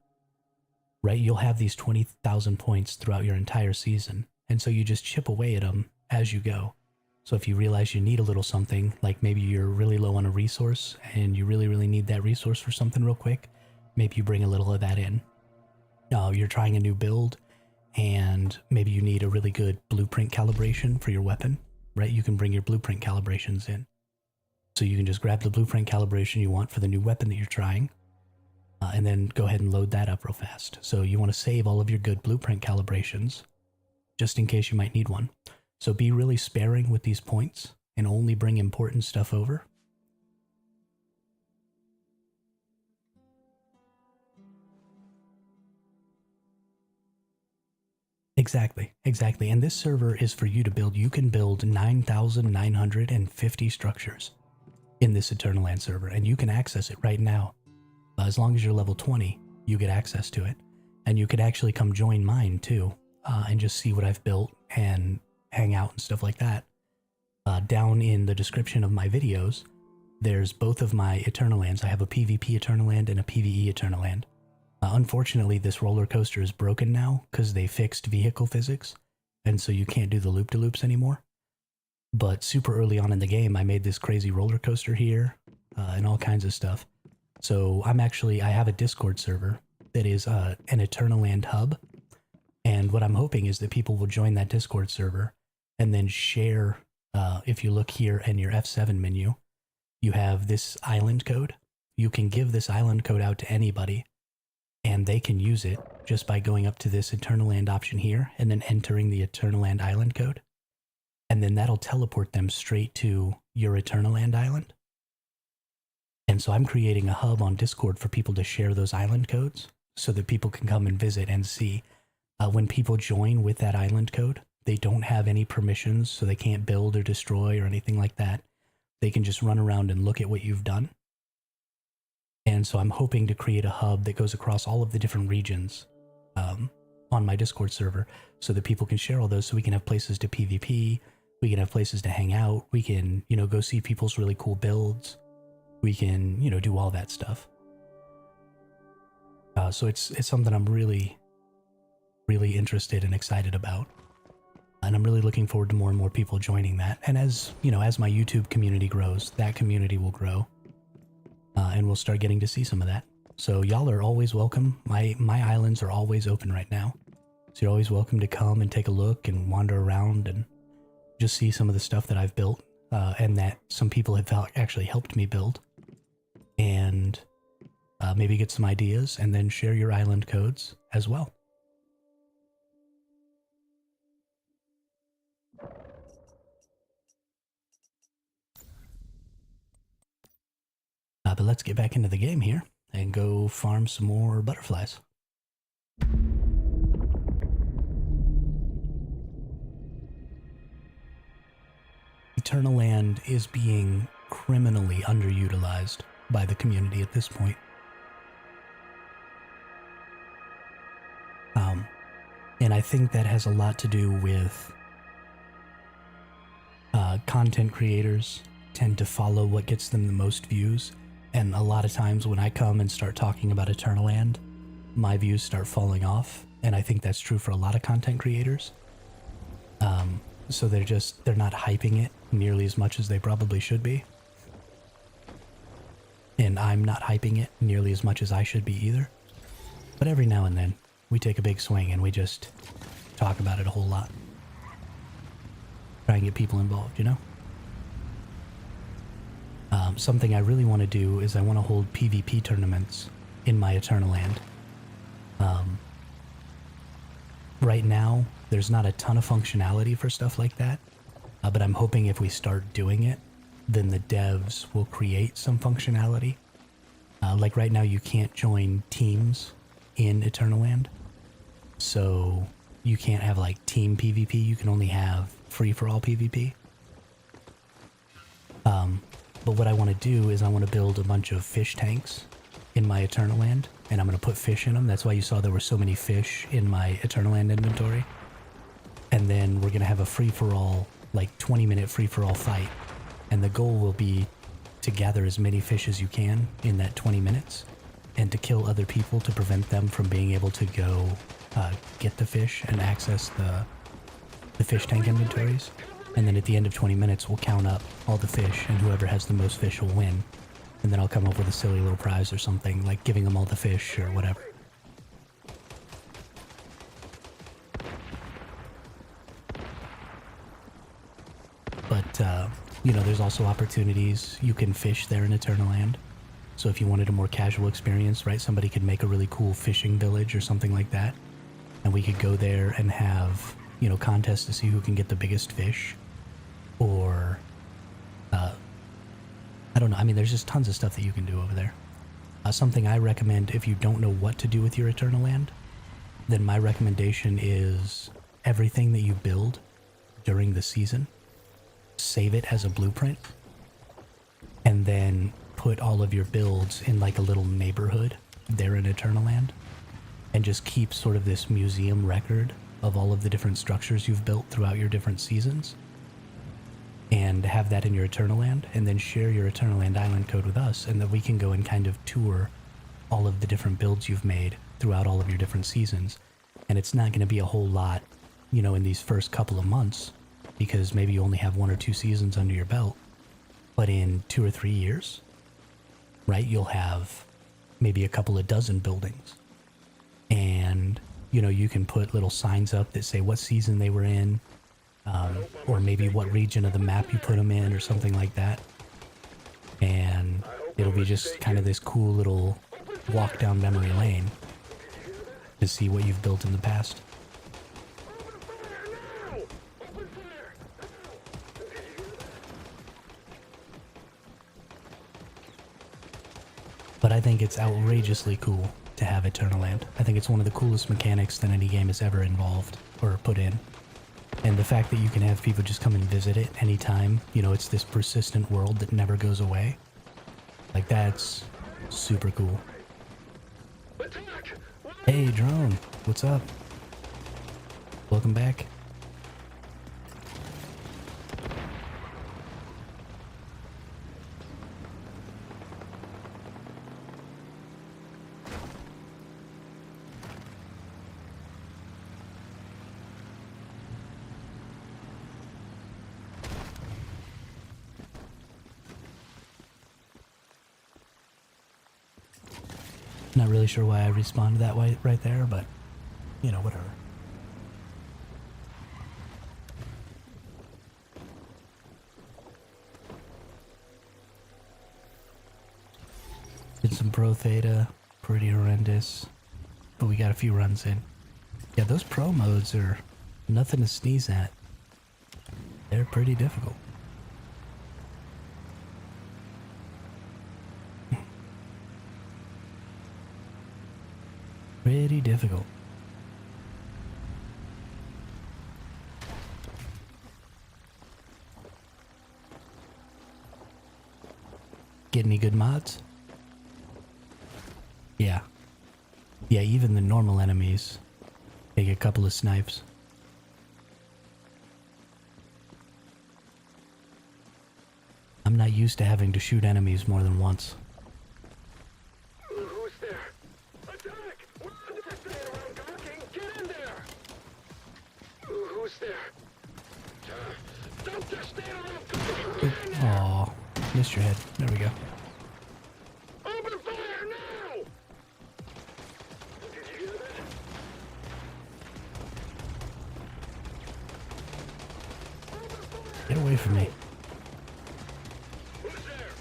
A: right? You'll have these 20,000 points throughout your entire season. And so you just chip away at them as you go. So if you realize you need a little something, like maybe you're really low on a resource and you really, really need that resource for something real quick, maybe you bring a little of that in. You're trying a new build and maybe you need a really good blueprint calibration for your weapon, right? You can bring your blueprint calibrations in. So you can just grab the blueprint calibration you want for the new weapon that you're trying, and then go ahead and load that up real fast. So you want to save all of your good blueprint calibrations just in case you might need one. So be really sparing with these points and only bring important stuff over. Exactly. And this server is for you to build. You can build 9,950 structures in this Eternaland server, and you can access it right now. As long as you're level 20, you get access to it. And you could actually come join mine too, and just see what I've built and hang out and stuff like that. Down in the description of my videos, there's both of my Eternalands. I have a PvP Eternaland and a PvE Eternaland. Unfortunately, this roller coaster is broken now because they fixed vehicle physics, and so you can't do the loop-de-loops anymore. But super early on in the game, I made this crazy roller coaster here, and all kinds of stuff. So I have a Discord server that is an Eternaland hub, and what I'm hoping is that people will join that Discord server and then share. If you look here in your F7 menu, you have this island code. You can give this island code out to anybody, and they can use it just by going up to this Eternaland option here and then entering the Eternaland island code. And then that'll teleport them straight to your Eternaland island. And so I'm creating a hub on Discord for people to share those island codes so that people can come and visit and see. When people join with that island code, they don't have any permissions, so they can't build or destroy or anything like that. They can just run around and look at what you've done. And so I'm hoping to create a hub that goes across all of the different regions on my Discord server so that people can share all those, so we can have places to PvP, we can have places to hang out, we can, you know, go see people's really cool builds, we can, you know, do all that stuff. So it's something I'm really interested and excited about. And I'm really looking forward to more and more people joining that. And as, you know, as my YouTube community grows, that community will grow. And we'll start getting to see some of that. So y'all are always welcome. My islands are always open right now. So you're always welcome to come and take a look and wander around and just see some of the stuff that I've built, and that some people have actually helped me build. And maybe get some ideas and then share your island codes as well. But let's get back into the game here and go farm some more butterflies. Eternaland is being criminally underutilized by the community at this point. And I think that has a lot to do with content creators tend to follow what gets them the most views. And a lot of times when I come and start talking about Eternaland, my views start falling off. And I think that's true for a lot of content creators. So they're not hyping it nearly as much as they probably should be. And I'm not hyping it nearly as much as I should be either. But every now and then, we take a big swing and we just talk about it a whole lot. Try and get people involved, you know? Something I really want to do is I want to hold PvP tournaments in my Eternaland. Right now, there's not a ton of functionality for stuff like that, but I'm hoping if we start doing it, then the devs will create some functionality. Like right now, you can't join teams in Eternaland, so you can't have like team PvP, you can only have free-for-all PvP. But what I want to do is I want to build a bunch of fish tanks in my Eternal Land, and I'm going to put fish in them. That's why you saw there were so many fish in my Eternal Land inventory. And then we're going to have a free-for-all, like 20-minute free-for-all fight. And the goal will be to gather as many fish as you can in that 20 minutes and to kill other people to prevent them from being able to go get the fish and access the fish tank inventories. And then at the end of 20 minutes, we'll count up all the fish, and whoever has the most fish will win. And then I'll come up with a silly little prize or something, like giving them all the fish or whatever. But, you know, there's also opportunities. You can fish there in Eternal Land. So if you wanted a more casual experience, right, somebody could make a really cool fishing village or something like that. And we could go there and have, you know, contests to see who can get the biggest fish. Or, I don't know. I mean, there's just tons of stuff that you can do over there. Something I recommend if you don't know what to do with your Eternal Land, then my recommendation is everything that you build during the season, save it as a blueprint, and then put all of your builds in like a little neighborhood there in Eternal Land, and just keep sort of this museum record of all of the different structures you've built throughout your different seasons, and have that in your Eternal Land, and then share your Eternal Land island code with us, and then we can go and kind of tour all of the different builds you've made throughout all of your different seasons. And it's not going to be a whole lot, you know, in these first couple of months, because maybe you only have 1 or 2 seasons under your belt. But in 2 or 3 years, right, you'll have maybe a couple of dozen buildings. And, you know, you can put little signs up that say what season they were in, or maybe what region of the map you put them in or something like that. And it'll be just kind of this cool little walk down memory lane to see what you've built in the past. But I think it's outrageously cool to have Eternal Land. I think it's one of the coolest mechanics that any game has ever involved or put in. And the fact that you can have people just come and visit it anytime, you know, it's this persistent world that never goes away. Like, that's super cool. Hey, Drone, what's up? Welcome back. Not really sure why I responded that way right there, but, you know, whatever. Did some Pro Theta, pretty horrendous, but we got a few runs in. Yeah, those Pro modes are nothing to sneeze at. They're pretty difficult. Pretty difficult. Get any good mods? Yeah. Yeah, even the normal enemies take a couple of snipes. I'm not used to having to shoot enemies more than once.
D: Who's there? Attack! We're under the stand around docking! Get in there! Who's there? Don't just stand around docking!
A: Aw, missed your head. There we go.
D: Open fire now! Did you hear that?
A: Get away from me.
D: Who's there?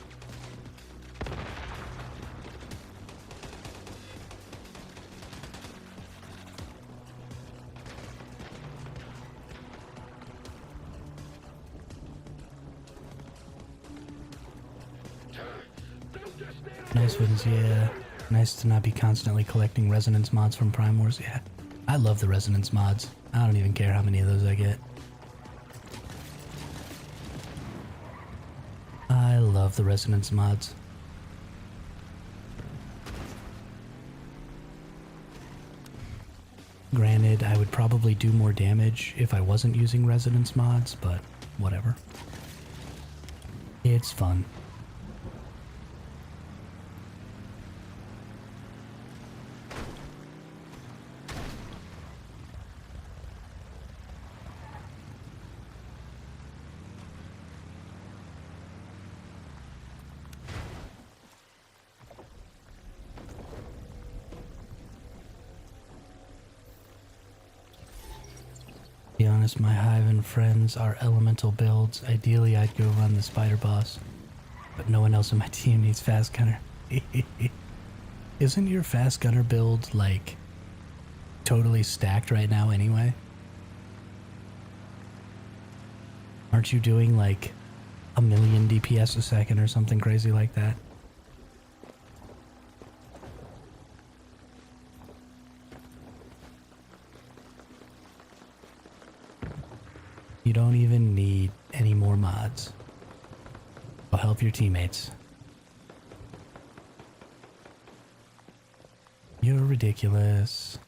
D: Don't just stand
A: Nice ones, yeah. Nice to not be constantly collecting resonance mods from Prime Wars, yeah. I love the resonance mods. I don't even care how many of those I get. I love the resonance mods. Granted, I would probably do more damage if I wasn't using resonance mods, but whatever. It's fun. To be honest, my Hive and friends are elemental builds. Ideally, I'd go run the spider boss, but no one else on my team needs fast gunner. Isn't your fast gunner build, like, totally stacked right now anyway? Aren't you doing, like, 1,000,000 DPS a second or something crazy like that? You don't even need any more mods. I'll help your teammates. You're ridiculous.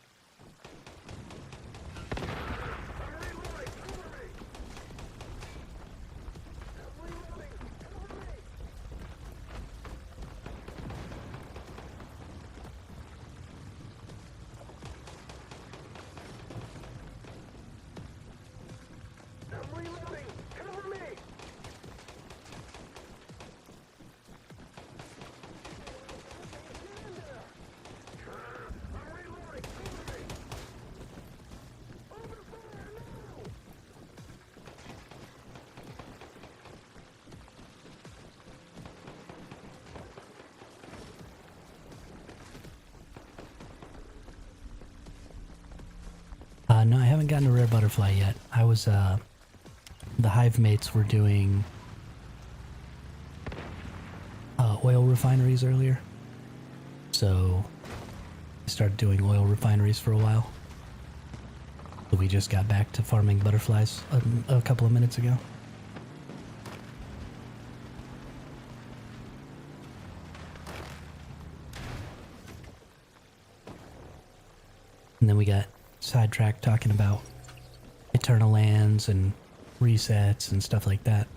A: No, I haven't gotten a rare butterfly yet. I was, the Hive mates were doing oil refineries earlier. So I started doing oil refineries for a while. So we just got back to farming butterflies a couple of minutes ago. And then we got sidetracked talking about Eternal Lands and resets and stuff like that.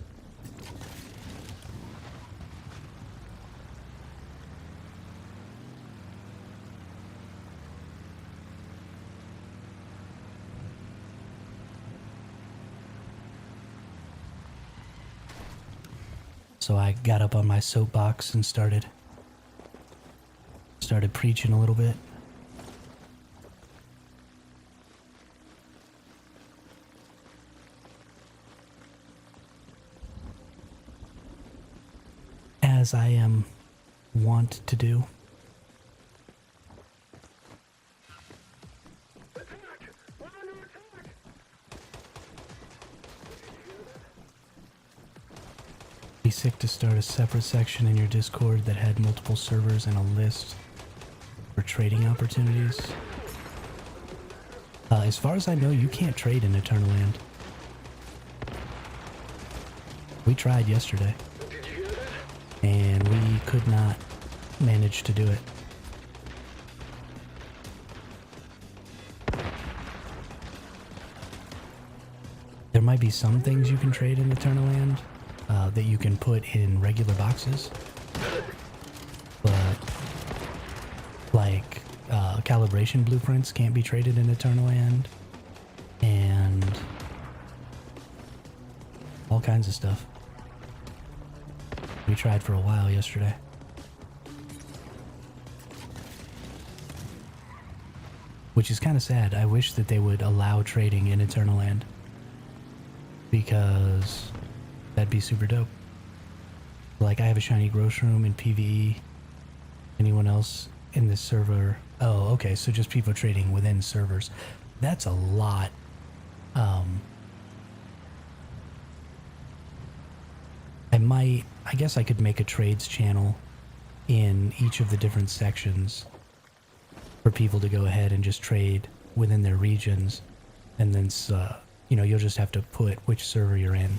A: So I got up on my soapbox and started preaching a little bit. As I am wont to do. Be sick to start a separate section in your Discord that had multiple servers and a list for trading opportunities. As far as I know, you can't trade in Eternal Land. We tried yesterday. And we could not manage to do it. There might be some things you can trade in Eternal Land that you can put in regular boxes. But, like, calibration blueprints can't be traded in Eternal Land. And all kinds of stuff. We tried for a while yesterday. Which is kind of sad. I wish that they would allow trading in Eternal Land. Because that'd be super dope. Like, I have a shiny gross room in PvE. Anyone else in this server? Oh, okay, so just people trading within servers. That's a lot. I guess I could make a trades channel in each of the different sections for people to go ahead and just trade within their regions. And then, you know, you'll just have to put which server you're in.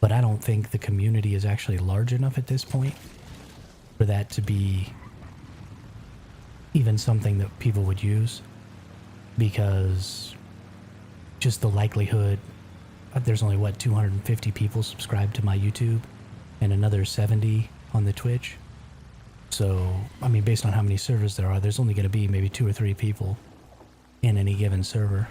A: But I don't think the community is actually large enough at this point for that to be even something that people would use. because just the likelihood, there's only, what, 250 people subscribed to my YouTube and another 70 on the Twitch. So, I mean, based on how many servers there are, there's only going to be maybe 2 or 3 people in any given server.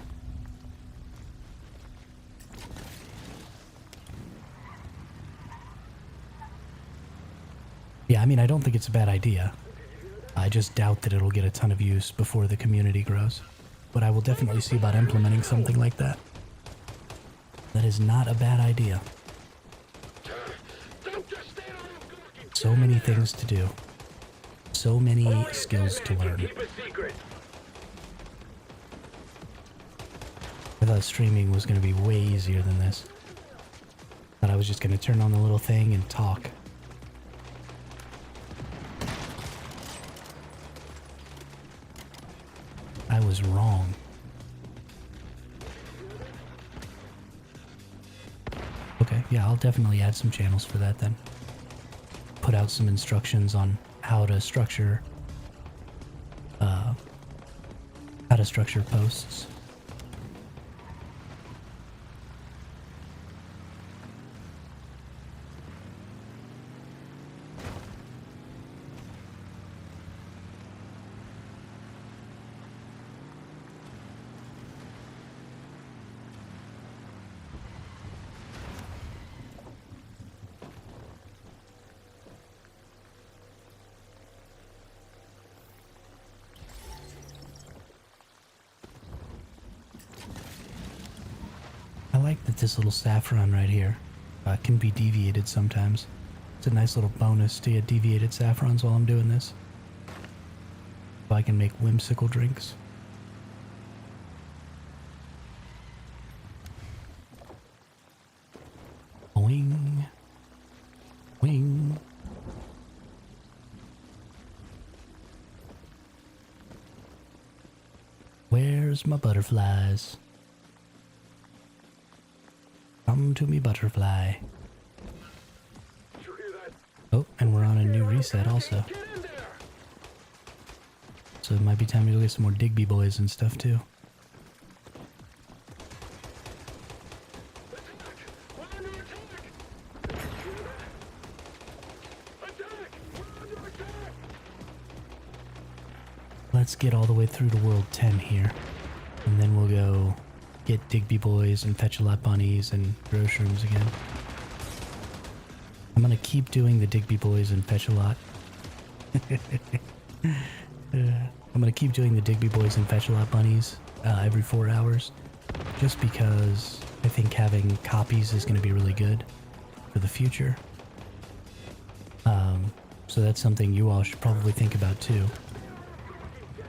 A: Yeah, I mean, I don't think it's a bad idea. I just doubt that it'll get a ton of use before the community grows. But I will definitely see about implementing something like that. That is not a bad idea. So many things to do. So many skills to learn.
D: Keep it secret.
A: I thought streaming was going to be way easier than this. Thought I was just going to turn on the little thing and talk. I was wrong. Okay, yeah, I'll definitely add some channels for that then. Put out some instructions on how to structure posts. I like that this little saffron right here can be deviated sometimes. It's a nice little bonus to get deviated saffrons while I'm doing this. So I can make whimsical drinks. Wing. Wing. Where's my butterflies? Come to me, butterfly. Oh, and we're on a new reset also. So it might be time to go get some more Digby boys and stuff too. Let's get all the way through to World 10 here. And then we'll go get Digby boys and fetch a lot bunnies and grow shrooms again. I'm gonna keep doing the Digby boys and fetch a lot. I'm gonna keep doing the Digby boys and fetch a lot bunnies every 4 hours, just because I think having copies is gonna be really good for the future. So that's something you all should probably think about too.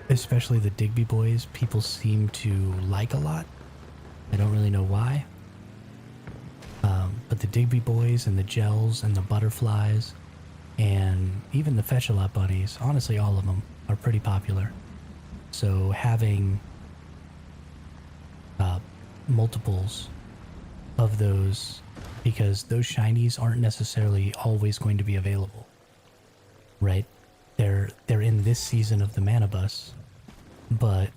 A: Especially the Digby boys, people seem to like a lot. I don't really know why. But the Digby boys and the gels and the butterflies and even the Fetch-A-Lot bunnies, honestly all of them are pretty popular. So having multiples of those, because those shinies aren't necessarily always going to be available, right? They're in this season of the Mana Bus, but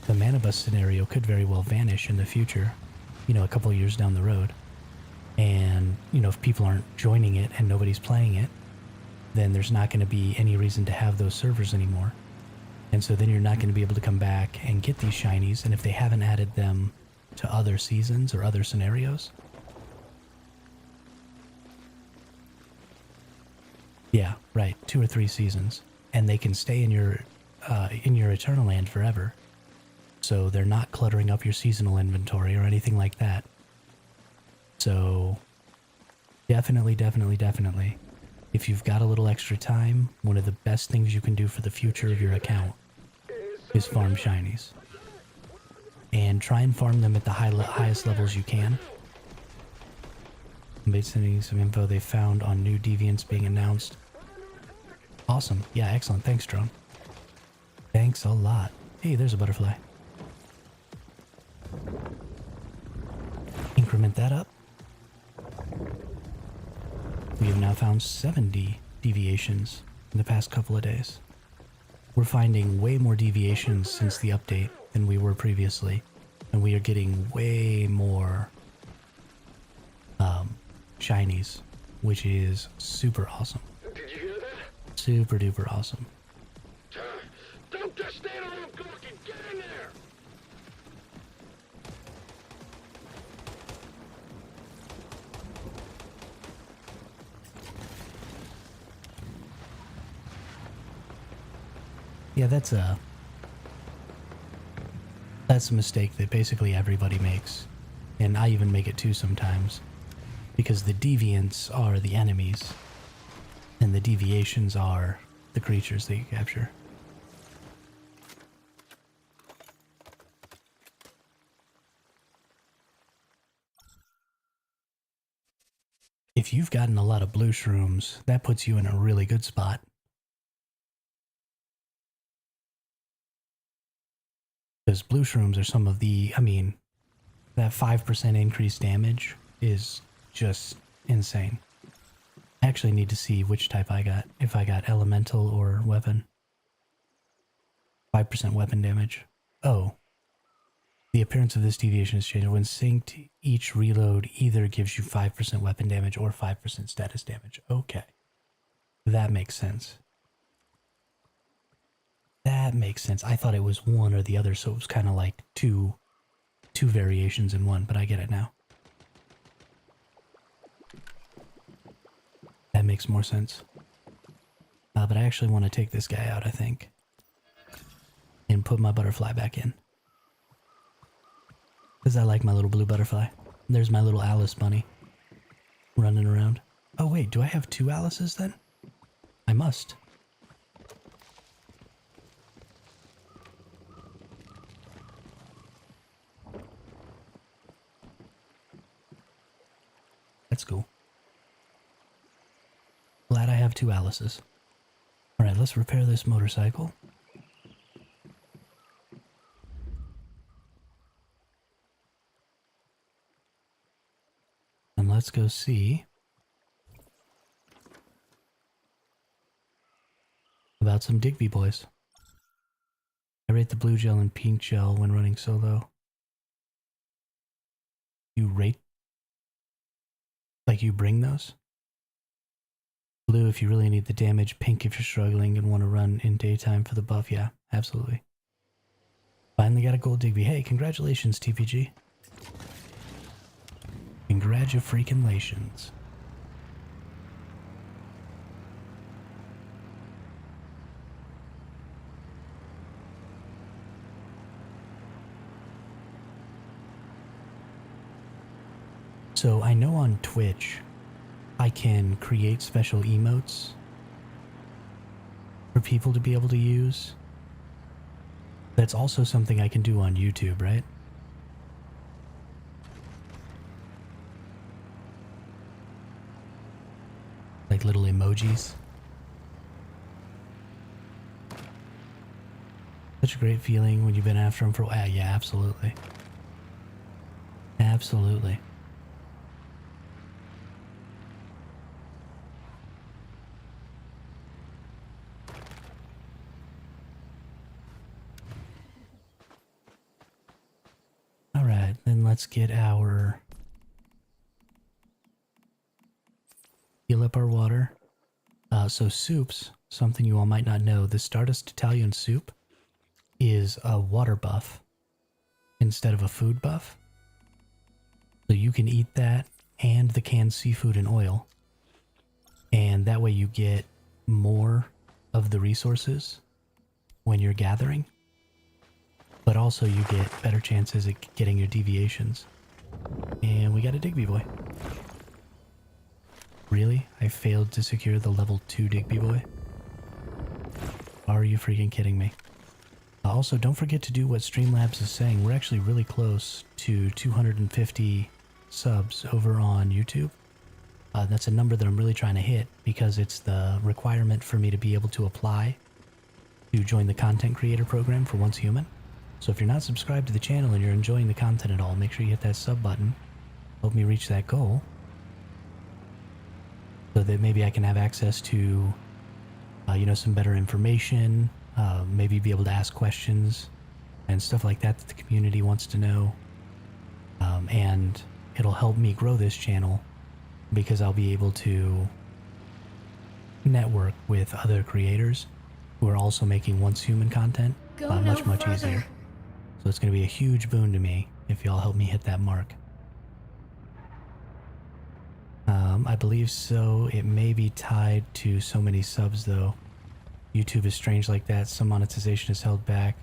A: the Mana Bus scenario could very well vanish in the future, you know, a couple of years down the road. And, you know, if people aren't joining it and nobody's playing it, then there's not going to be any reason to have those servers anymore. And so then you're not going to be able to come back and get these shinies, and if they haven't added them to other seasons or other scenarios. Yeah, right, 2 or 3 seasons. And they can stay in your Eternal Land forever. So they're not cluttering up your seasonal inventory or anything like that. So definitely, if you've got a little extra time, one of the best things you can do for the future of your account is farm shinies. And try and farm them at the highest levels you can. I'm sending some info they found on new deviants being announced. Awesome. Yeah, excellent. Thanks, Drone. Thanks a lot. Hey, there's a butterfly. Increment that up. We have now found 70 deviations in the past couple of days. we're finding way more deviations since the update than we were previously. And we are getting way more shinies, which is super awesome.
D: Did you hear that?
A: Super duper awesome.
D: Don't just stand around gawking. Get in there.
A: Yeah, that's a mistake that basically everybody makes. And I even make it too sometimes. Because the deviants are the enemies. And the deviations are the creatures that you capture. If you've gotten a lot of blue shrooms, that puts you in a really good spot. Because blue shrooms are some of the, I mean, that 5% increased damage is just insane. I actually need to see which type I got, if I got elemental or weapon. 5% weapon damage. Oh. The appearance of this deviation is changed. When synced, each reload either gives you 5% weapon damage or 5% status damage. Okay. That makes sense. That makes sense. I thought it was one or the other, so it was kind of like two variations in one, but I get it now. That makes more sense. But I actually want to take this guy out, I think. And put my butterfly back in. Because I like my little blue butterfly. There's my little Alice bunny. Running around. Oh wait, do I have 2 Alices then? I must. That's cool. Glad I have 2 Alices. Alright, let's repair this motorcycle. And let's go see about some Digby boys. I rate the blue gel and pink gel when running solo. You rate? Like you bring those? Blue if you really need the damage, pink if you're struggling and want to run in daytime for the buff. Yeah, absolutely. Finally got a gold Digby. Hey, congratulations, TPG. Congratulations. So I know on Twitch, I can create special emotes for people to be able to use. That's also something I can do on YouTube, right? Like little emojis. Such a great feeling when you've been after them for a while. Yeah, absolutely. Absolutely. Alright, then let's get our... heal up our water. So soups, something you all might not know, the Stardust Italian soup is a water buff instead of a food buff. So you can eat that and the canned seafood and oil. And that way you get more of the resources when you're gathering. But also you get better chances at getting your deviations. And we got a Digby boy. Really? I failed to secure the level 2 Digby boy? Are you freaking kidding me? Also, don't forget to do what Streamlabs is saying. We're actually really close to 250 subs over on YouTube. That's a number that I'm really trying to hit because it's the requirement for me to be able to apply to join the content creator program for Once Human. So if you're not subscribed to the channel and you're enjoying the content at all, make sure you hit that sub button. Help me reach that goal. So that maybe I can have access to, you know, some better information maybe be able to ask questions and stuff like that that the community wants to know. And it'll help me grow this channel because I'll be able to network with other creators who are also making Once Human content
B: Go
A: much,
B: no
A: much
B: further.
A: easier. So it's going to be a huge boon to me if y'all help me hit that mark. I believe so. It may be tied to so many subs, though. YouTube is strange like that. Some monetization is held back.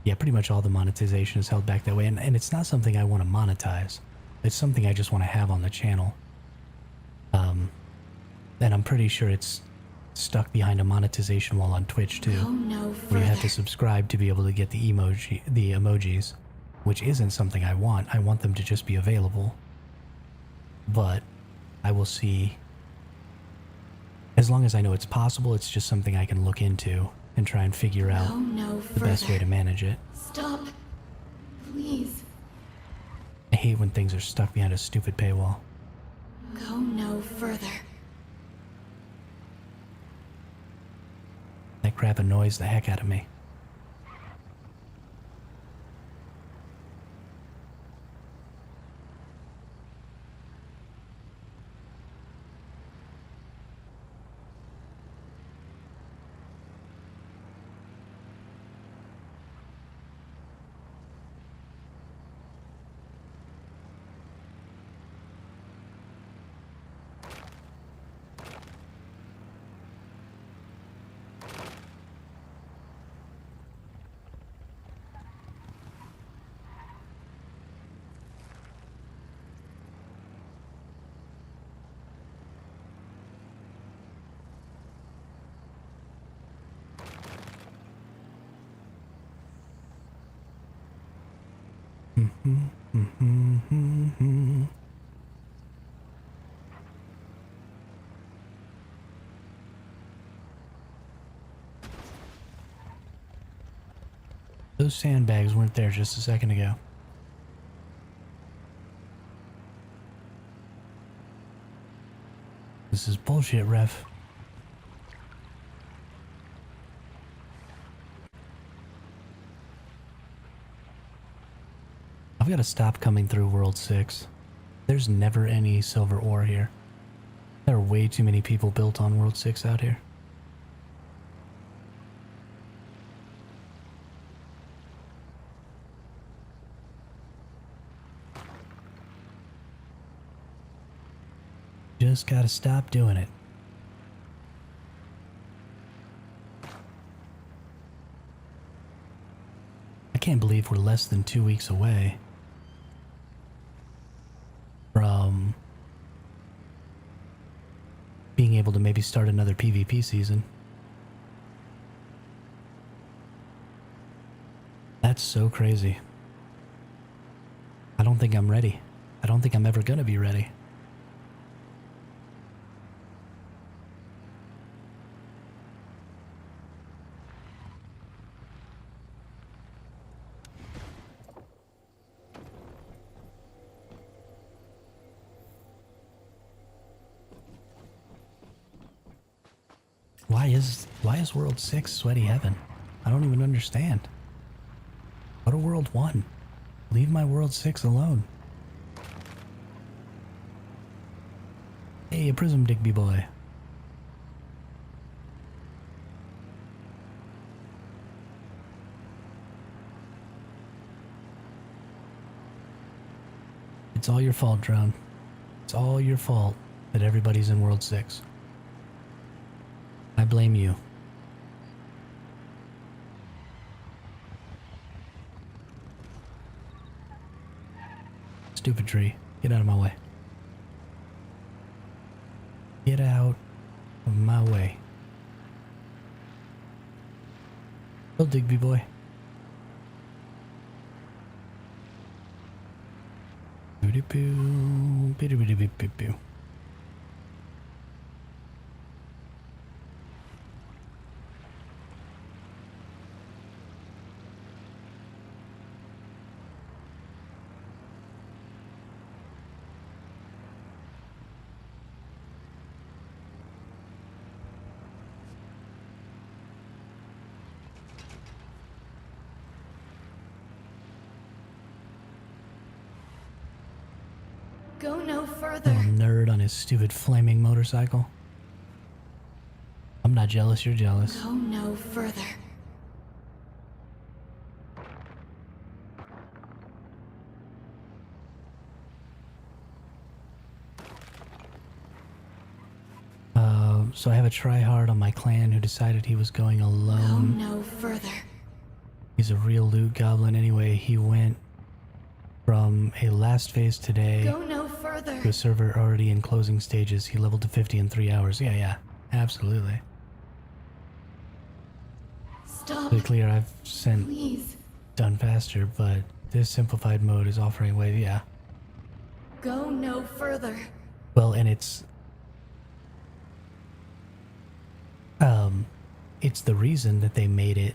A: Yeah, pretty much all the monetization is held back that way. And it's not something I want to monetize. It's something I just want to have on the channel. And I'm pretty sure it's stuck behind a monetization wall on Twitch, too.
B: Go no
A: Where you have to
B: further.
A: subscribe to be able to get the emojis, which isn't something I want. I want them to just be available. But I will see. As long as I know it's possible, it's just something I can look into and try and figure out
B: Go no
A: the best way to
B: further.
A: manage it.
B: Stop. Please.
A: I hate when things are stuck behind a stupid paywall.
B: Go no further.
A: That crap annoys the heck out of me. Those sandbags weren't there just a second ago. This is bullshit, Ref. I've got to stop coming through World 6. There's never any silver ore here. There are way too many people built on World 6 out here. Just gotta stop doing it. I can't believe we're less than 2 weeks away from being able to maybe start another PvP season. That's so crazy. I don't think I'm ready. I don't think I'm ever gonna be ready. Why is World 6 sweaty heaven? I don't even understand. Go to World 1. Leave my World 6 alone. Hey, a Prism Digby boy. It's all your fault, Drone. It's all your fault that everybody's in World 6. I blame you. Stupid tree. Get out of my way. Get out of my way. Oh, Digby boy. Boo-doo-boo, bidoo-bidoo-boo-boo-boo.
B: Go no further.
A: Little nerd on his stupid flaming motorcycle. I'm not jealous, you're jealous.
B: Go no further.
A: So I have a tryhard on my clan who decided he was going
B: Go
A: alone.
B: no further.
A: He's a real loot goblin anyway. He went from a last phase today
B: Go no further.
A: to a server already in closing stages. He leveled to 50 in 3 hours. Yeah, absolutely.
B: Stop.
A: To be clear, I've sent
B: Please.
A: done faster, but this simplified mode is offering way, yeah.
B: Go no further.
A: Well, and it's the reason that they made it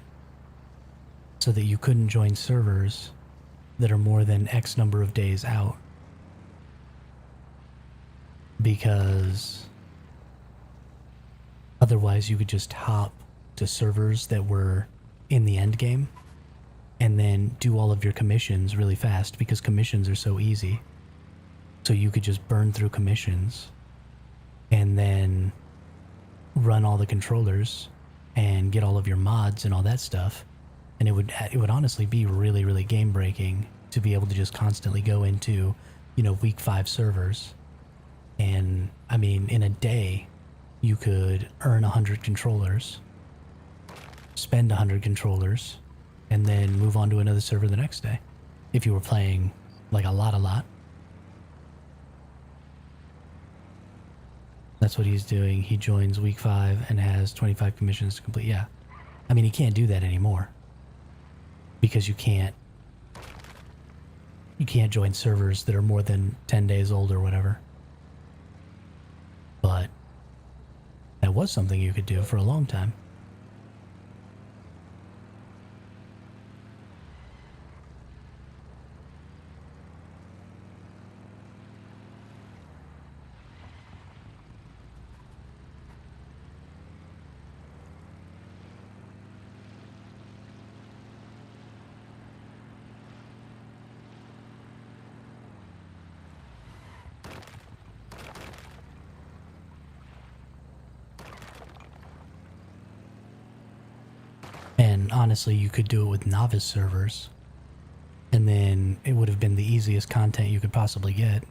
A: so that you couldn't join servers that are more than X number of days out. Because otherwise you could just hop to servers that were in the end game and then do all of your commissions really fast because commissions are so easy. So you could just burn through commissions and then run all the controllers and get all of your mods and all that stuff, and it would honestly be really, really game breaking to be able to just constantly go into, week 5 servers. And I mean, in a day you could earn 100 controllers, spend 100 controllers, and then move on to another server the next day if you were playing like a lot. That's what he's doing. He joins week 5 and has 25 commissions to complete. Yeah. I mean, he can't do that anymore. Because you can't join servers that are more than 10 days old or whatever. But that was something you could do for a long time. And honestly, you could do it with novice servers. And then it would have been the easiest content you could possibly get.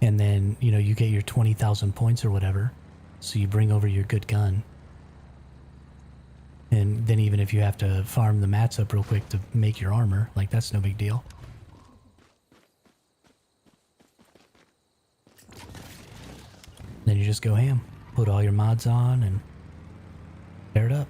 A: And then, you get your 20,000 points or whatever. So you bring over your good gun. And then even if you have to farm the mats up real quick to make your armor, like that's no big deal. Then you just go ham. Put all your mods on and pair it up.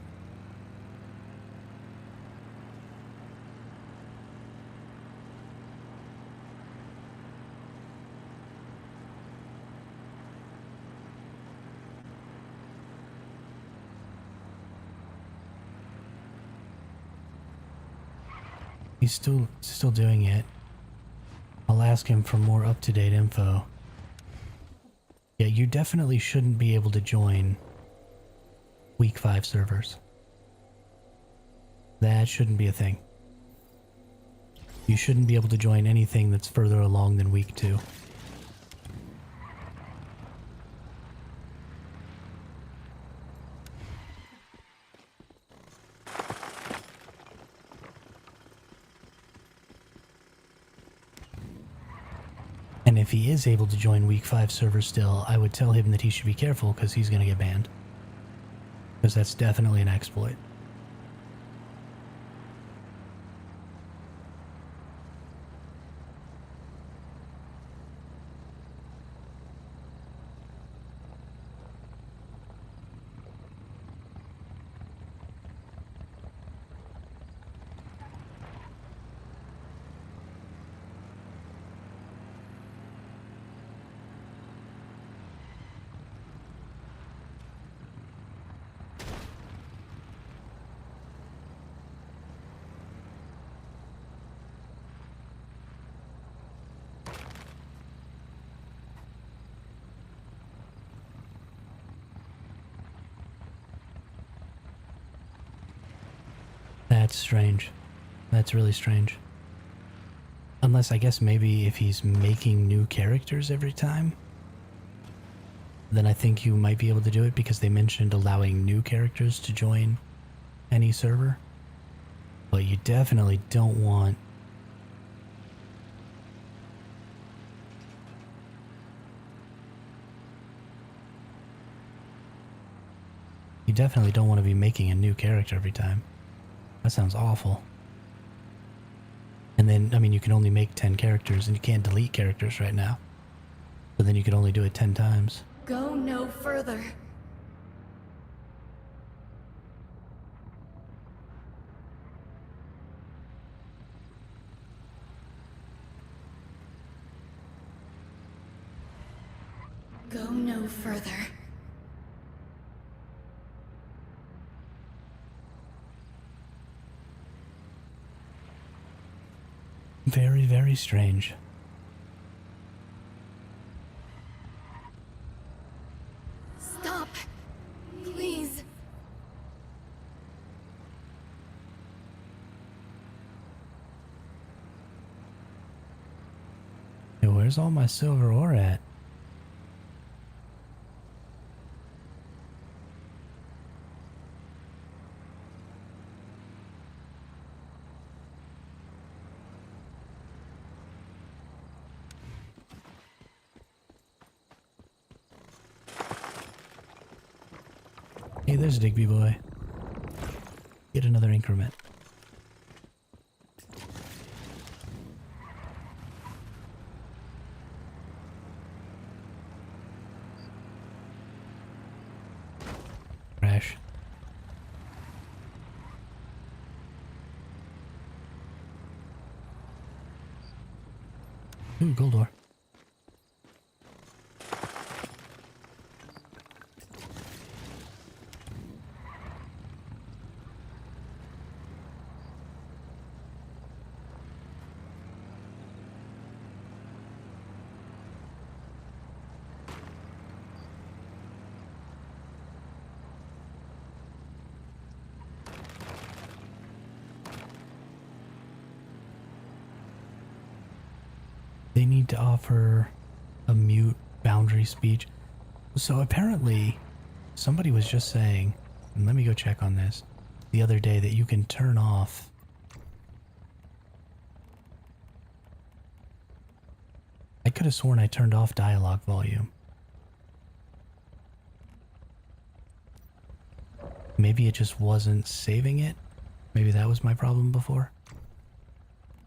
A: He's still doing it. I'll ask him for more up-to-date info. Yeah, you definitely shouldn't be able to join week 5 servers. That shouldn't be a thing. You shouldn't be able to join anything that's further along than week 2. And if he is able to join week 5 servers still, I would tell him that he should be careful because he's going to get banned. Because that's definitely an exploit. That's strange. That's really strange. Unless I guess maybe if he's making new characters every time, then I think you might be able to do it because they mentioned allowing new characters to join any server. But you definitely don't want to be making a new character every time. That sounds awful. And then, I mean, you can only make 10 characters and you can't delete characters right now. So then you could only do it 10 times.
B: Go no further. Go no further.
A: Very, very strange.
B: Stop. Please.
A: Hey, where's all my silver ore at? Hey, there's Digby boy. Get another increment. Crash. Ooh, gold ore. They need to offer a mute boundary speech. So apparently, somebody was just saying, and let me go check on this, the other day that you can turn off I could have sworn I turned off dialogue volume. Maybe it just wasn't saving it? Maybe that was my problem before?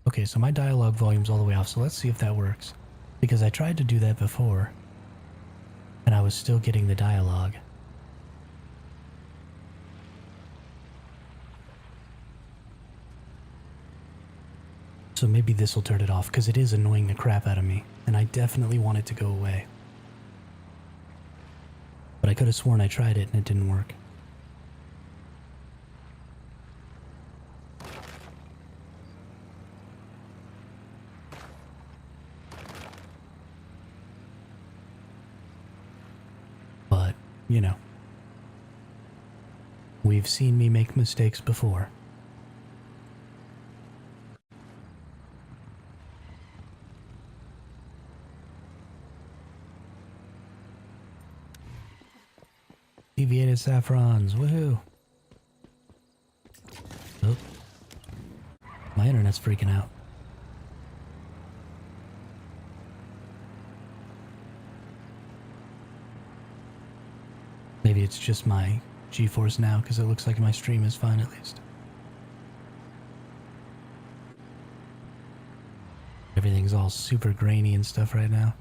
A: Okay, so my dialogue volume's all the way off, so let's see if that works. Because I tried to do that before, and I was still getting the dialogue. So maybe this will turn it off, because it is annoying the crap out of me, and I definitely want it to go away. But I could have sworn I tried it and it didn't work. But, you know, we've seen me make mistakes before. Deviated saffrons, woohoo! Oh. My internet's freaking out. Maybe it's just my GeForce now, because it looks like my stream is fine at least. Everything's all super grainy and stuff right now.